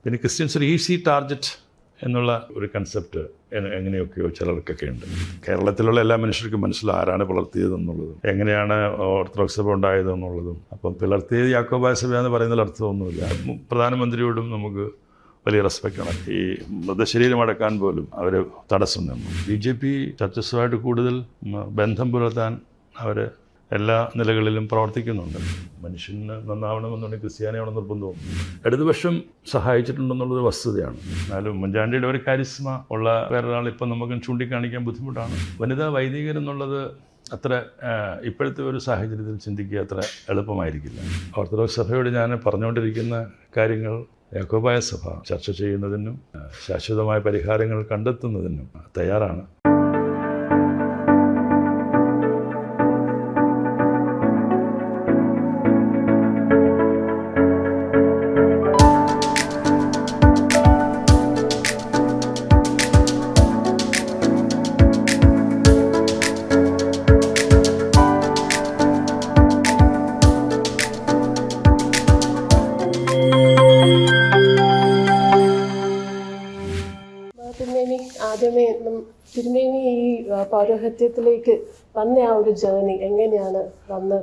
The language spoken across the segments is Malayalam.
പിന്നെ ക്രിസ്ത്യൻസ് ഒരു ഈസി ടാർഗറ്റ് എന്നുള്ള ഒരു കൺസെപ്റ്റ് എങ്ങനെയൊക്കെയോ ചിലർക്കൊക്കെ ഉണ്ട്. കേരളത്തിലുള്ള എല്ലാ മനുഷ്യർക്കും മനസ്സിലാവും ആരാണ് പിളർത്തിയതെന്നുള്ളതും എങ്ങനെയാണ് ഓർത്തഡോക്സ് സഭ ഉണ്ടായതെന്നുള്ളതും. അപ്പം പിളർത്തിയത് യാക്കോബായ സഭ എന്ന് പറയുന്നതിൽ അർത്ഥമൊന്നുമില്ല. പ്രധാനമന്ത്രിയോടും നമുക്ക് വലിയ റെസ്പെക്റ്റാണ്. ഈ മൃതശരീരം അടക്കാൻ പോലും അവർ തടസ്സം നിന്നു. BJP ചർച്ചസുമായിട്ട് കൂടുതൽ ബന്ധം പുലർത്താൻ അവർ എല്ലാ നിലകളിലും പ്രവർത്തിക്കുന്നുണ്ട്. മനുഷ്യന് നന്നാവണമെന്നുണ്ടെങ്കിൽ ക്രിസ്ത്യാനിയാവണം നിർബന്ധവും ഇടതുപക്ഷം സഹായിച്ചിട്ടുണ്ടെന്നുള്ളത് വസ്തുതയാണ്. എന്നാലും ഉമ്മൻചാണ്ടിയുടെ ഒരു കാരിസ്മ ഉള്ള വേറൊരാൾ ഇപ്പം നമുക്ക് ചൂണ്ടിക്കാണിക്കാൻ ബുദ്ധിമുട്ടാണ്. വനിതാ വൈദികരെന്നുള്ളത് അത്ര ഇപ്പോഴത്തെ ഒരു സാഹചര്യത്തിൽ ചിന്തിക്കുക അത്ര എളുപ്പമായിരിക്കില്ല. ഓർത്തഡോക്സ് സഭയോട് ഞാൻ പറഞ്ഞുകൊണ്ടിരിക്കുന്ന കാര്യങ്ങൾ യാക്കോബായ സഭ ചർച്ച ചെയ്യുന്നതിനും ശാശ്വതമായ പരിഹാരങ്ങൾ കണ്ടെത്തുന്നതിനും തയ്യാറാണ്. തിരുമേനി ഈ പൗരോഹിത്യത്തിലേക്ക് വന്ന ആ ഒരു ജേർണി എങ്ങനെയാണ് വന്ന്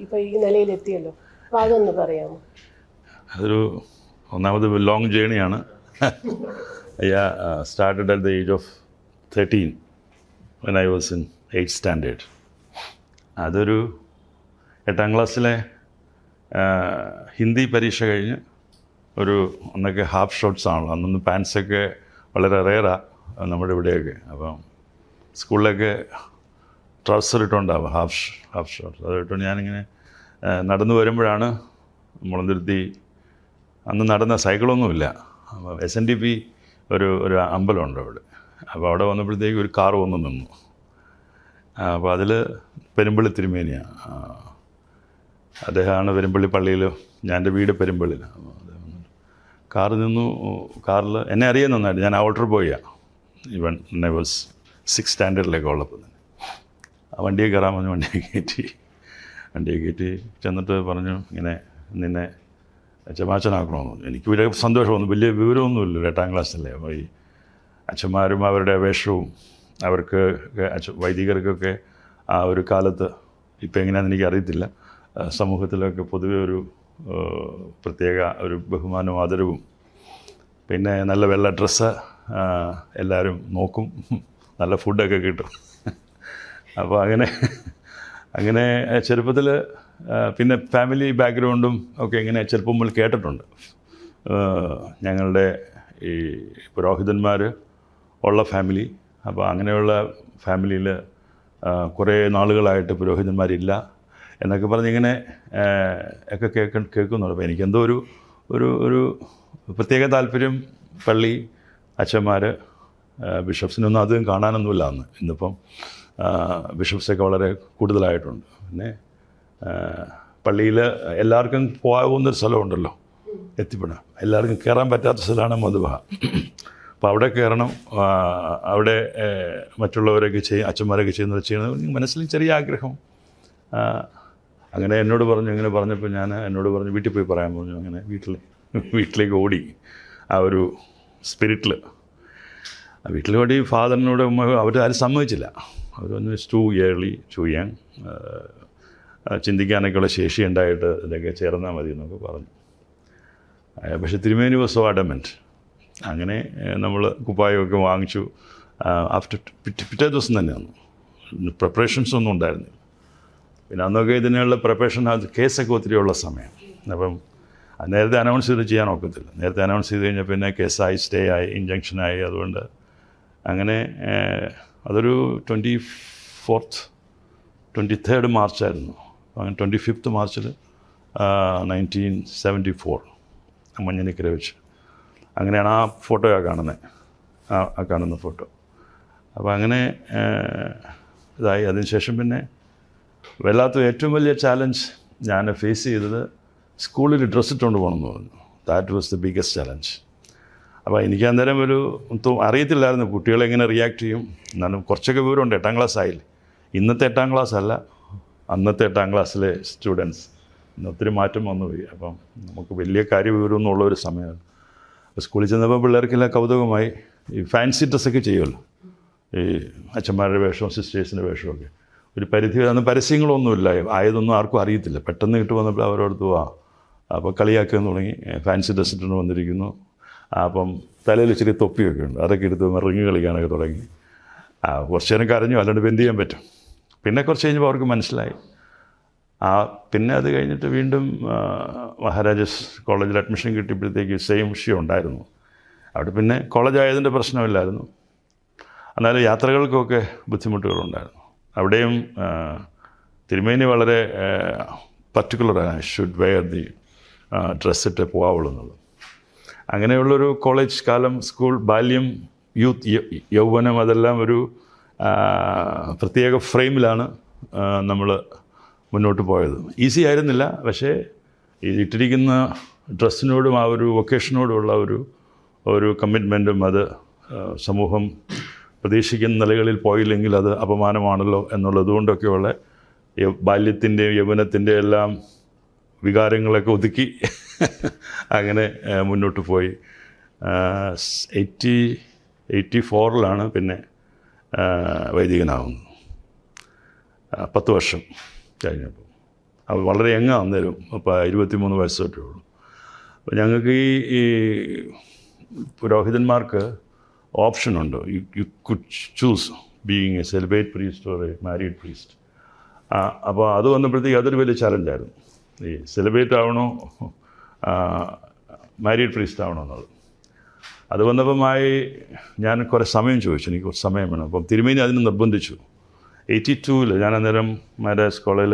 ഇപ്പോൾ ഈ നിലയിലെത്തിയല്ലോ, അപ്പോൾ അതൊന്ന് പറയാമോ? അതൊരു ഒന്നാമത് ലോങ് ജേണിയാണ്. Started at the age of 13 when I was in 8th standard. അതൊരു 8ാം ക്ലാസ്സിലെ ഹിന്ദി പരീക്ഷ കഴിഞ്ഞ് അന്നൊക്കെ ഹാഫ് ഷോർട്ട്സ് ആണല്ലോ, അന്നൊന്നും പാൻസൊക്കെ വളരെ റെയറാണ് നമ്മുടെ ഇവിടെയൊക്കെ. അപ്പം സ്കൂളിലൊക്കെ ട്രൗസർ ഇട്ടുണ്ടാവും, ഹാഫ് ഷോർട്ട്. അത് ഇട്ടുകൊണ്ട് ഞാനിങ്ങനെ നടന്നു വരുമ്പോഴാണ് മുളന്തുരുത്തി, അന്ന് നടന്ന സൈക്കിളൊന്നുമില്ല, അപ്പോൾ SNDP ഒരു അമ്പലമുണ്ട് അവിടെ. അപ്പോൾ അവിടെ വന്നപ്പോഴത്തേക്ക് ഒരു കാർ വന്ന് നിന്നു. അപ്പോൾ അതിൽ പെരുമ്പള്ളി തിരുമേനിയാണ്, അദ്ദേഹമാണ് പെരുമ്പള്ളി പള്ളിയിൽ, ഞാൻ എൻ്റെ വീട് പെരുമ്പള്ളിയിലാണ്. അപ്പോൾ അദ്ദേഹം കാറ് നിന്നു. കാറിൽ എന്നെ അറിയാൻ നന്നായിട്ട്, ഞാൻ ഔട്ടർ ബോയാണ് ഈവൻ I was 6th സ്റ്റാൻഡേർഡിലേക്ക് ഉള്ളപ്പോൾ തന്നെ. ആ വണ്ടിയെ കയറാൻ പറഞ്ഞു. വണ്ടിയെ കയറ്റി ചെന്നിട്ട് പറഞ്ഞു, ഇങ്ങനെ നിന്നെ അച്ഛമാച്ചനാക്കണമെന്ന് പറഞ്ഞു. എനിക്ക് വലിയ സന്തോഷമൊന്നും, വലിയ വിവരമൊന്നുമില്ല, 8ാം ക്ലാസ്സിലല്ലേ. അപ്പോൾ ഈ അച്ഛന്മാരും അവരുടെ വേഷവും അവർക്ക് വൈദികർക്കൊക്കെ ആ ഒരു കാലത്ത്, ഇപ്പം എങ്ങനെയാണെന്ന് എനിക്ക് അറിയത്തില്ല, സമൂഹത്തിലൊക്കെ പൊതുവെ ഒരു പ്രത്യേക ഒരു ബഹുമാനവും ആദരവും, പിന്നെ നല്ല വെള്ള ഡ്രസ്സ് എല്ലാവരും നോക്കും, നല്ല ഫുഡൊക്കെ കിട്ടും. അപ്പോൾ അങ്ങനെ ചെറുപ്പത്തിൽ പിന്നെ ഫാമിലി ബാക്ക്ഗ്രൗണ്ടും ഒക്കെ ഇങ്ങനെ ചെറുപ്പം മുതൽ കേട്ടിട്ടുണ്ട്. ഞങ്ങളുടെ ഈ പുരോഹിതന്മാർ ഉള്ള ഫാമിലി, അപ്പോൾ അങ്ങനെയുള്ള ഫാമിലിയിൽ കുറേ നാളുകളായിട്ട് പുരോഹിതന്മാരില്ല എന്നൊക്കെ പറഞ്ഞിങ്ങനെ ഒക്കെ കേൾക്കുന്നുണ്ട്. അപ്പോൾ എനിക്കെന്തോ ഒരു പ്രത്യേക താല്പര്യം, പള്ളി, അച്ഛന്മാർ, ബിഷപ്സിനൊന്നും അധികം കാണാനൊന്നുമില്ല അന്ന്. ഇന്നിപ്പം ബിഷപ്സൊക്കെ വളരെ കൂടുതലായിട്ടുണ്ട്. പിന്നെ പള്ളിയിൽ എല്ലാവർക്കും പോകാവുന്നൊരു സ്ഥലമുണ്ടല്ലോ, എത്തിപ്പെടാം, എല്ലാവർക്കും കയറാൻ പറ്റാത്ത സ്ഥലമാണ് മധുബ. അപ്പോൾ അവിടെ കയറണം, അവിടെ മറ്റുള്ളവരൊക്കെ അച്ഛന്മാരൊക്കെ ചെയ്യുന്നത് ചെയ്യണം, മനസ്സിൽ ചെറിയ ആഗ്രഹം. അങ്ങനെ എന്നോട് പറഞ്ഞു. ഇങ്ങനെ പറഞ്ഞപ്പോൾ എന്നോട് പറഞ്ഞു വീട്ടിൽ പോയി പറയാൻ പറഞ്ഞു. അങ്ങനെ വീട്ടിലേക്ക് ഓടി. ആ ഒരു സ്പിരിറ്റിൽ വീട്ടിൽ ഓടി. ഫാദറിനോട് അവരാരും സമ്മതിച്ചില്ല. അവരൊന്ന് ടു യങ്, ചിന്തിക്കാനൊക്കെയുള്ള ശേഷി ഉണ്ടായിട്ട് ഇതൊക്കെ ചേർന്നാൽ മതി എന്നൊക്കെ പറഞ്ഞു. പക്ഷേ തിരുമേനി വാസ് സോ അഡമന്റ്. അങ്ങനെ നമ്മൾ കുപ്പായമൊക്കെ വാങ്ങിച്ചു. ആഫ്റ്റർ പിറ്റേ ദിവസം തന്നെ വന്നു. പ്രിപ്പറേഷൻസ് ഒന്നും ഉണ്ടായിരുന്നില്ല. പിന്നെ അന്നൊക്കെ ഇതിനുള്ള പ്രിപ്പറേഷൻ, അത് കേസൊക്കെ ഒത്തിരിയുള്ള സമയം. അപ്പം നേരത്തെ അനൗൺസ് ചെയ്ത് ചെയ്യാൻ ഒക്കത്തില്ല. നേരത്തെ അനൗൺസ് ചെയ്ത് കഴിഞ്ഞാൽ പിന്നെ കേസായി, സ്റ്റേ ആയി, ഇഞ്ചക്ഷനായി. അതുകൊണ്ട് അങ്ങനെ അതൊരു 23rd മാർച്ചായിരുന്നു. അങ്ങനെ 25th മാർച്ചിൽ 1974 മഞ്ഞനിക്കര വെച്ച്. അങ്ങനെയാണ് ആ ഫോട്ടോയാണ് കാണുന്നത്, ആ കാണുന്ന ഫോട്ടോ. അപ്പോൾ അങ്ങനെ ഇതായി. അതിനുശേഷം പിന്നെ ഏറ്റവും വലിയ ചാലഞ്ച് ഞാൻ ഫേസ് ചെയ്തത് സ്കൂളിൽ ഡ്രസ്സ് ഇട്ടുകൊണ്ട് പോകണമെന്ന് പറഞ്ഞു. That was the biggest challenge. അപ്പോൾ എനിക്ക് അന്നേരം അറിയത്തില്ലായിരുന്നു കുട്ടികളെങ്ങനെ റിയാക്ട് ചെയ്യും. എന്നാലും കുറച്ചൊക്കെ വിവരമുണ്ട്, 8ാം ക്ലാസ് ആയില്ലേ. ഇന്നത്തെ 8ാം ക്ലാസ് അല്ല, അന്നത്തെ 8ാം ക്ലാസ്സിലെ സ്റ്റുഡൻസ്. ഇന്ന് ഒത്തിരി മാറ്റം വന്നുപോയി. അപ്പം നമുക്ക് വലിയ കാര്യവിവരമൊന്നും ഉള്ളൊരു സമയമാണ്. സ്കൂളിൽ ചെന്നപ്പോൾ പിള്ളേർക്കെല്ലാം കൗതുകമായി. ഈ ഫാൻസി ഡ്രസ്സൊക്കെ ചെയ്യുമല്ലോ, ഈ അച്ഛന്മാരുടെ വേഷവും സിസ്റ്റേഴ്സിൻ്റെ വേഷമൊക്കെ. ഒരു പരിധി വരെ അന്ന് പരസ്യങ്ങളൊന്നുമില്ല, ആയതൊന്നും ആർക്കും അറിയത്തില്ല. പെട്ടെന്ന് കിട്ടു വന്നപ്പോൾ അവരോടത്ത് അപ്പോൾ കളിയാക്കാൻ തുടങ്ങി. ഫാൻസി ഡ്രസ് ഇട്ടുകൊണ്ട് വന്നിരിക്കുന്നു, അപ്പം തലയിൽ ഇച്ചിരി തൊപ്പിയൊക്കെ ഉണ്ട്, അതൊക്കെ എടുത്ത് റിങ് കളിക്കാനൊക്കെ തുടങ്ങി. കുറച്ച് നേരം കരഞ്ഞു, അല്ലാണ്ട് ഇപ്പം എന്ത് ചെയ്യാൻ പറ്റും. പിന്നെ കുറച്ച് കഴിഞ്ഞപ്പോൾ അവർക്ക് മനസ്സിലായി. പിന്നെ അത് കഴിഞ്ഞിട്ട് വീണ്ടും മഹാരാജാസ് കോളേജിൽ അഡ്മിഷൻ കിട്ടിയപ്പോഴത്തേക്ക് സെയിം വിഷയം ഉണ്ടായിരുന്നു. അവിടെ പിന്നെ കോളേജായതിൻ്റെ പ്രശ്നമില്ലായിരുന്നു, എന്നാലും യാത്രകൾക്കൊക്കെ ബുദ്ധിമുട്ടുകളുണ്ടായിരുന്നു. അവിടെയും തിരുമേനി വളരെ പർട്ടിക്കുലറാണ്, ഷുഡ് വെയർ ദി ഡ്രസ്സിട്ട് പോകാവുള്ളൂ എന്നുള്ളത്. അങ്ങനെയുള്ളൊരു കോളേജ് കാലം, സ്കൂൾ ബാല്യം, യൂത്ത്, യൗവനം, അതെല്ലാം ഒരു പ്രത്യേക ഫ്രെയിമിലാണ് നമ്മൾ മുന്നോട്ട് പോയത്. ഈസി ആയിരുന്നില്ല, പക്ഷേ ഈ ഇട്ടിരിക്കുന്ന ഡ്രസ്സിനോടും ആ ഒരു വൊക്കേഷനോടുമുള്ള ഒരു കമ്മിറ്റ്മെൻറ്റും, അത് സമൂഹം പ്രതീക്ഷിക്കുന്ന നിലകളിൽ പോയില്ലെങ്കിൽ അത് അപമാനമാണല്ലോ എന്നുള്ളതുകൊണ്ടൊക്കെയുള്ള ബാല്യത്തിൻ്റെയും യൗവനത്തിൻ്റെ എല്ലാം വികാരങ്ങളൊക്കെ ഒതുക്കി അങ്ങനെ മുന്നോട്ട് പോയി. 84 പിന്നെ വൈദികനാകുന്നത്. 10 വർഷം കഴിഞ്ഞപ്പോൾ അത് വളരെ അന്നേരം. അപ്പോൾ 23 വയസ്സൊക്കെ ഉള്ളൂ. അപ്പോൾ ഞങ്ങൾക്ക് ഈ പുരോഹിതന്മാർക്ക് ഓപ്ഷനുണ്ട്. You could choose being a celibate priest or a married priest. അപ്പോൾ അത് വന്നപ്പോഴത്തേക്ക് അതൊരു വലിയ ചലഞ്ചായിരുന്നു. ഈ സെലിബ്രേറ്റ് ആവണോ മാരീഡ് പ്രീസ്റ്റ് ആവണോ എന്നുള്ളത്. അത് വന്നപ്പോഴായി ഞാൻ കുറേ സമയം ചോദിച്ചു, എനിക്ക് കുറച്ച് സമയം വേണം. അപ്പം തിരുമേനി അതിന് നിർബന്ധിച്ചു. 82 ഞാൻ അന്നേരം മഹാരാജാസ് കോളേജിൽ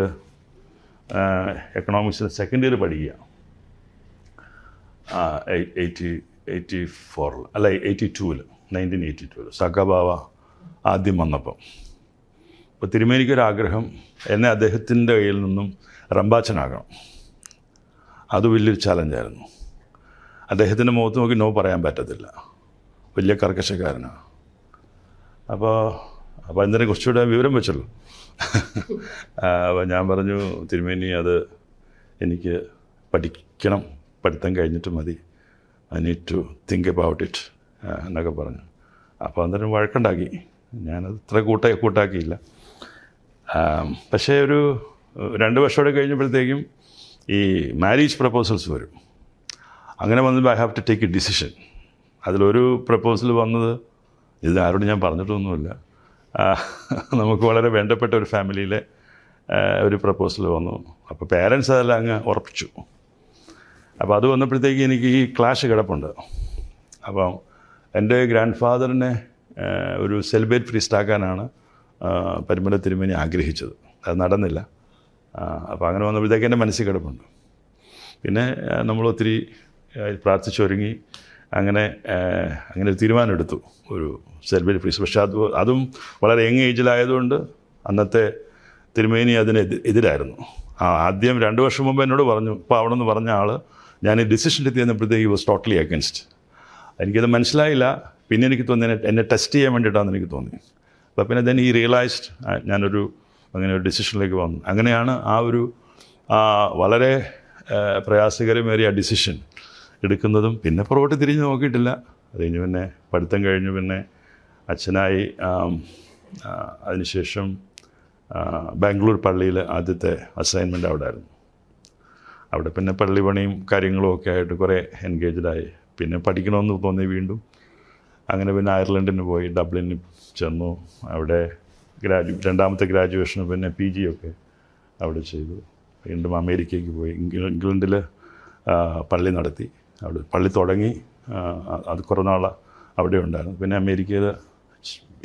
എക്കണോമിക്സിൽ സെക്കൻഡ് ഇയർ പഠിക്കുക. 1982 സഖാബാവ ആദ്യം വന്നപ്പം. അപ്പോൾ തിരുമേനിക്കൊരാഗ്രഹം, എന്നെ അദ്ദേഹത്തിൻ്റെ കയ്യിൽ നിന്നും റമ്പാച്ചനാകണം. അത് വലിയൊരു ചലഞ്ചായിരുന്നു. അദ്ദേഹത്തിൻ്റെ മുഖത്ത് നോക്കി നോ പറയാൻ പറ്റത്തില്ല, വലിയ കർക്കശക്കാരനാണ്. അപ്പോൾ അതിനെ കുറച്ചുകൂടെ വിവരം വെച്ചല്ലോ. അപ്പോൾ ഞാൻ പറഞ്ഞു, തിരുമേനി അത് എനിക്ക് പഠിക്കണം, പഠിത്തം കഴിഞ്ഞിട്ട് മതി, I need to think about it എന്നൊക്കെ പറഞ്ഞു. അപ്പോൾ അന്നേരം വഴക്കുണ്ടാക്കി. ഞാനത് ഇത്ര കൂട്ടാക്കിയില്ല. പക്ഷേ ഒരു 2 വർഷമോടെ കഴിഞ്ഞപ്പോഴത്തേക്കും ഈ മാരേജ് പ്രപ്പോസൽസ് വരും. അങ്ങനെ വന്നപ്പോൾ I have to take a decision. അതിലൊരു പ്രപ്പോസൽ വന്നത്, ഇത് ആരോടും ഞാൻ പറഞ്ഞിട്ടൊന്നുമില്ല, നമുക്ക് വളരെ വേണ്ടപ്പെട്ട ഒരു ഫാമിലിയിലെ ഒരു പ്രപ്പോസൽ വന്നു. അപ്പോൾ പേരൻസ് അതെല്ലാം അങ്ങ് ഉറപ്പിച്ചു. അപ്പോൾ അത് വന്നപ്പോഴത്തേക്ക് എനിക്ക് ഈ ക്ലാഷ് കിടപ്പുണ്ട്. അപ്പം എൻ്റെ ഗ്രാൻഡ് ഫാദറിനെ ഒരു സെലിബ്രേറ്റ് പ്രീസ്റ്റാക്കാനാണ് പരിമല തിരുമേനി ആഗ്രഹിച്ചത്. അത് നടന്നില്ല. അപ്പോൾ അങ്ങനെ വന്നപ്പോഴത്തേക്ക് എൻ്റെ മനസ്സിൽ കിടപ്പുണ്ട്. പിന്നെ നമ്മൾ ഒത്തിരി പ്രാർത്ഥിച്ചൊരുങ്ങി അങ്ങനെ ഒരു തീരുമാനമെടുത്തു, ഒരു സെലിബ്രേറ്റ് പ്രീസ്റ്റ്. പക്ഷേ അതും വളരെ യങ് ഏജിലായതുകൊണ്ട് അന്നത്തെ തിരുമേനി അതിന് എതിരായിരുന്നു. ആദ്യം 2 വർഷം മുമ്പ് എന്നോട് പറഞ്ഞു, ഇപ്പോൾ അവിടെ നിന്ന് പറഞ്ഞ ആൾ, ഞാൻ ഈ ഡിസിഷൻ എടുത്ത് ചെന്നപ്പോഴത്തേക്ക് വാസ് ടോട്ടലി അഗൻസ്റ്റ്. എനിക്കത് മനസ്സിലായില്ല. പിന്നെ എനിക്ക് തോന്നി എന്നെ ടെസ്റ്റ് ചെയ്യാൻ വേണ്ടിയിട്ടാണെന്ന് എനിക്ക് തോന്നി. അപ്പോൾ പിന്നെ ദെൻ ഈ റിയലൈസ്ഡ് അങ്ങനെ ഒരു ഡിസിഷനിലേക്ക് വന്നു. അങ്ങനെയാണ് വളരെ പ്രയാസകരമേറിയ ഡിസിഷൻ എടുക്കുന്നതും. പിന്നെ പുറകോട്ട് തിരിഞ്ഞ് നോക്കിയിട്ടില്ല. അത് കഴിഞ്ഞ് പിന്നെ പഠിത്തം കഴിഞ്ഞു, പിന്നെ അച്ഛനായി. അതിനുശേഷം ബാംഗ്ലൂർ പള്ളിയിൽ ആദ്യത്തെ അസൈൻമെൻ്റ് അവിടെ ആയിരുന്നു. അവിടെ പിന്നെ പള്ളി പണിയും കാര്യങ്ങളും ഒക്കെ ആയിട്ട് കുറേ എൻഗേജ്ഡായി. പിന്നെ പഠിക്കണമെന്ന് തോന്നി വീണ്ടും. അങ്ങനെ പിന്നെ അയർലൻഡിന് പോയി, ഡബ്ലിനിൽ ചെന്നു. അവിടെ രണ്ടാമത്തെ ഗ്രാജുവേഷന് പിന്നെ PG ഒക്കെ അവിടെ ചെയ്തു. വീണ്ടും അമേരിക്കയ്ക്ക് പോയി. ഇംഗ്ലണ്ടിൽ പള്ളി നടത്തി, അവിടെ പള്ളി തുടങ്ങി. അത് കുറേ നാൾ അവിടെ ഉണ്ടായിരുന്നു. പിന്നെ അമേരിക്കയിൽ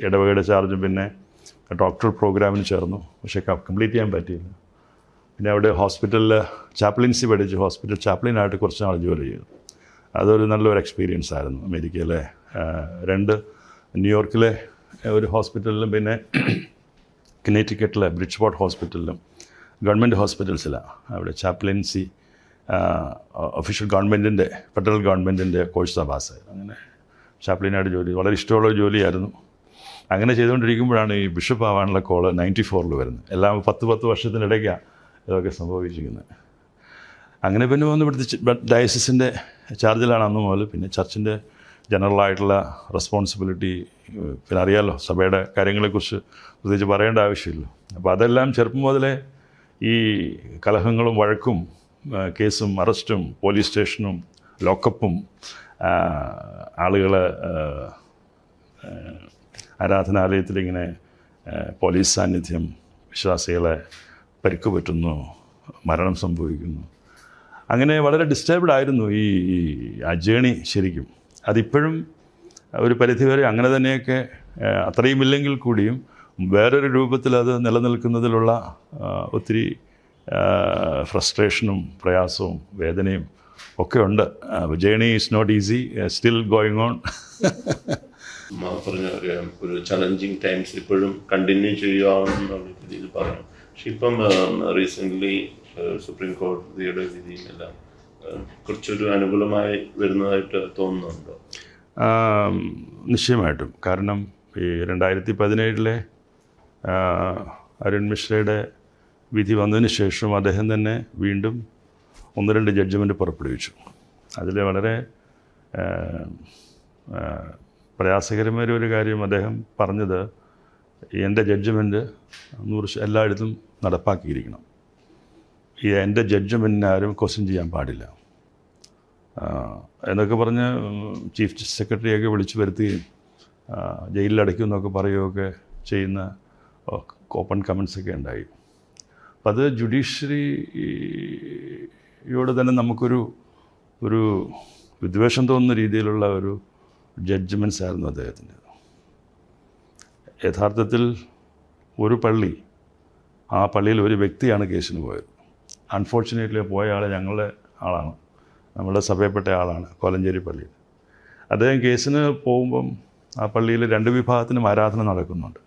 ഇടവകയുടെ ചാർജും പിന്നെ ഡോക്ടറൽ പ്രോഗ്രാമിന് ചേർന്നു. പക്ഷേ കംപ്ലീറ്റ് ചെയ്യാൻ പറ്റിയില്ല. പിന്നെ അവിടെ ഹോസ്പിറ്റലിൽ ചാപ്ലിൻസി പഠിച്ചു. ഹോസ്പിറ്റൽ ചാപ്ലിനായിട്ട് കുറച്ച് നാൾ ജോലി ചെയ്തു. അതൊരു നല്ലൊരു എക്സ്പീരിയൻസ് ആയിരുന്നു. അമേരിക്കയിലെ 2 ന്യൂയോർക്കിലെ ഒരു ഹോസ്പിറ്റലിലും പിന്നെ കനേറ്റിക്കറ്റിലെ ബ്രിഡ്ജ്പോർട്ട് ഹോസ്പിറ്റലിലും ഗവൺമെൻറ് ഹോസ്പിറ്റൽസിലാണ്. അവിടെ ചാപ്ലിൻസി ഒഫീഷ്യൽ ഗവൺമെൻറ്റിൻ്റെ, ഫെഡറൽ ഗവൺമെൻറ്റിൻ്റെ കോഴ്സാണ് പാസ്സായത്. അങ്ങനെ ചാപ്ലിനായിട്ട് ജോലി, വളരെ ഇഷ്ടമുള്ള ജോലിയായിരുന്നു. അങ്ങനെ ചെയ്തുകൊണ്ടിരിക്കുമ്പോഴാണ് ഈ ബിഷപ്പ് ആവാനുള്ള കോള് 94 വരുന്നത്. എല്ലാം 10 വർഷത്തിനിടയ്ക്കാണ് ഇതൊക്കെ സംഭവിച്ചിരിക്കുന്നത്. അങ്ങനെ പിന്നെ വന്ന് ഇവിടുത്തെ ഡയസിസിൻ്റെ ചാർജിലാണ് അന്ന് മുതൽ. പിന്നെ ചർച്ചിൻ്റെ ജനറലായിട്ടുള്ള റെസ്പോൺസിബിലിറ്റി പിന്നെ അറിയാമല്ലോ, സഭയുടെ കാര്യങ്ങളെക്കുറിച്ച് പ്രത്യേകിച്ച് പറയേണ്ട ആവശ്യമില്ല. അപ്പോൾ അതെല്ലാം ചെറുപ്പം മുതലേ ഈ കലഹങ്ങളും വഴക്കും കേസും അറസ്റ്റും പോലീസ് സ്റ്റേഷനും ലോക്കപ്പും ആളുകൾ ആരാധനാലയത്തിലിങ്ങനെ പോലീസ് സാന്നിധ്യം, വിശ്വാസികളെ പരിക്ക് പറ്റുന്നു, മരണം സംഭവിക്കുന്നു. അങ്ങനെ വളരെ ഡിസ്റ്റർബ്ഡ് ആയിരുന്നു ഈ ആ ജേണി. ശരിക്കും അതിപ്പോഴും ഒരു പരിധിവരെ അങ്ങനെ തന്നെയൊക്കെ അത്രയും ഇല്ലെങ്കിൽ കൂടിയും വേറൊരു രൂപത്തിൽ അത് നിലനിൽക്കുന്നതിലുള്ള ഒത്തിരി ഫ്രസ്ട്രേഷനും പ്രയാസവും വേദനയും ഒക്കെ ഉണ്ട്. Journey is not easy, still going on. പറഞ്ഞ ഒരു ചലഞ്ചിങ് ടൈംസ് ഇപ്പോഴും കണ്ടിന്യൂ ചെയ്യുകയെന്നുള്ള രീതിയിൽ പറഞ്ഞു. പക്ഷെ ഇപ്പം റീസെൻ്റ്ലി സുപ്രീം കോടതിയുടെ വിധിയെല്ലാം കുറച്ചൊരു അനുകൂലമായി വരുന്നതായിട്ട് തോന്നുന്നുണ്ടോ? നിശ്ചയമായിട്ടും. കാരണം ഈ 2017 അരുൺ മിശ്രയുടെ വിധി വന്നതിന് ശേഷം അദ്ദേഹം തന്നെ വീണ്ടും 1-2 ജഡ്ജ്മെൻറ്റ് പുറപ്പെടുവിച്ചു. അതിൽ വളരെ പ്രയാസകരമായ ഒരു കാര്യം അദ്ദേഹം പറഞ്ഞത്, എൻ്റെ ജഡ്ജ്മെൻറ്റ് 100% എല്ലായിടത്തും നടപ്പാക്കിയിരിക്കണം. എൻ്റെ ജഡ്ജ്മെൻറ്റിനെ ആരും ക്വസ്റ്റ്യൻ ചെയ്യാൻ പാടില്ല എന്നൊക്കെ പറഞ്ഞ് ചീഫ് സെക്രട്ടറിയൊക്കെ വിളിച്ചു വരുത്തുകയും ജയിലിലടയ്ക്കും എന്നൊക്കെ പറയുകയൊക്കെ ചെയ്യുന്ന ഓപ്പൺ കമൻസൊക്കെ ഉണ്ടായി. അപ്പം അത് ജുഡീഷ്യറിയോട് തന്നെ നമുക്കൊരു വിദ്വേഷം തോന്നുന്ന രീതിയിലുള്ള ഒരു ജഡ്ജ്മെൻറ്റ്സ് ആയിരുന്നു അദ്ദേഹത്തിൻ്റെ. യഥാർത്ഥത്തിൽ ഒരു പള്ളി, ആ പള്ളിയിൽ ഒരു വ്യക്തിയാണ് കേസിന് പോയത്. അൺഫോർച്ചുനേറ്റ്ലി പോയ ആൾ ഞങ്ങളുടെ ആളാണ്, നമ്മുടെ സഭയപ്പെട്ട ആളാണ്, കോലഞ്ചേരി പള്ളിയിൽ. അദ്ദേഹം കേസിന് പോകുമ്പം ആ പള്ളിയിൽ 2 വിഭാഗത്തിനും ആരാധന നടക്കുന്നുണ്ട്.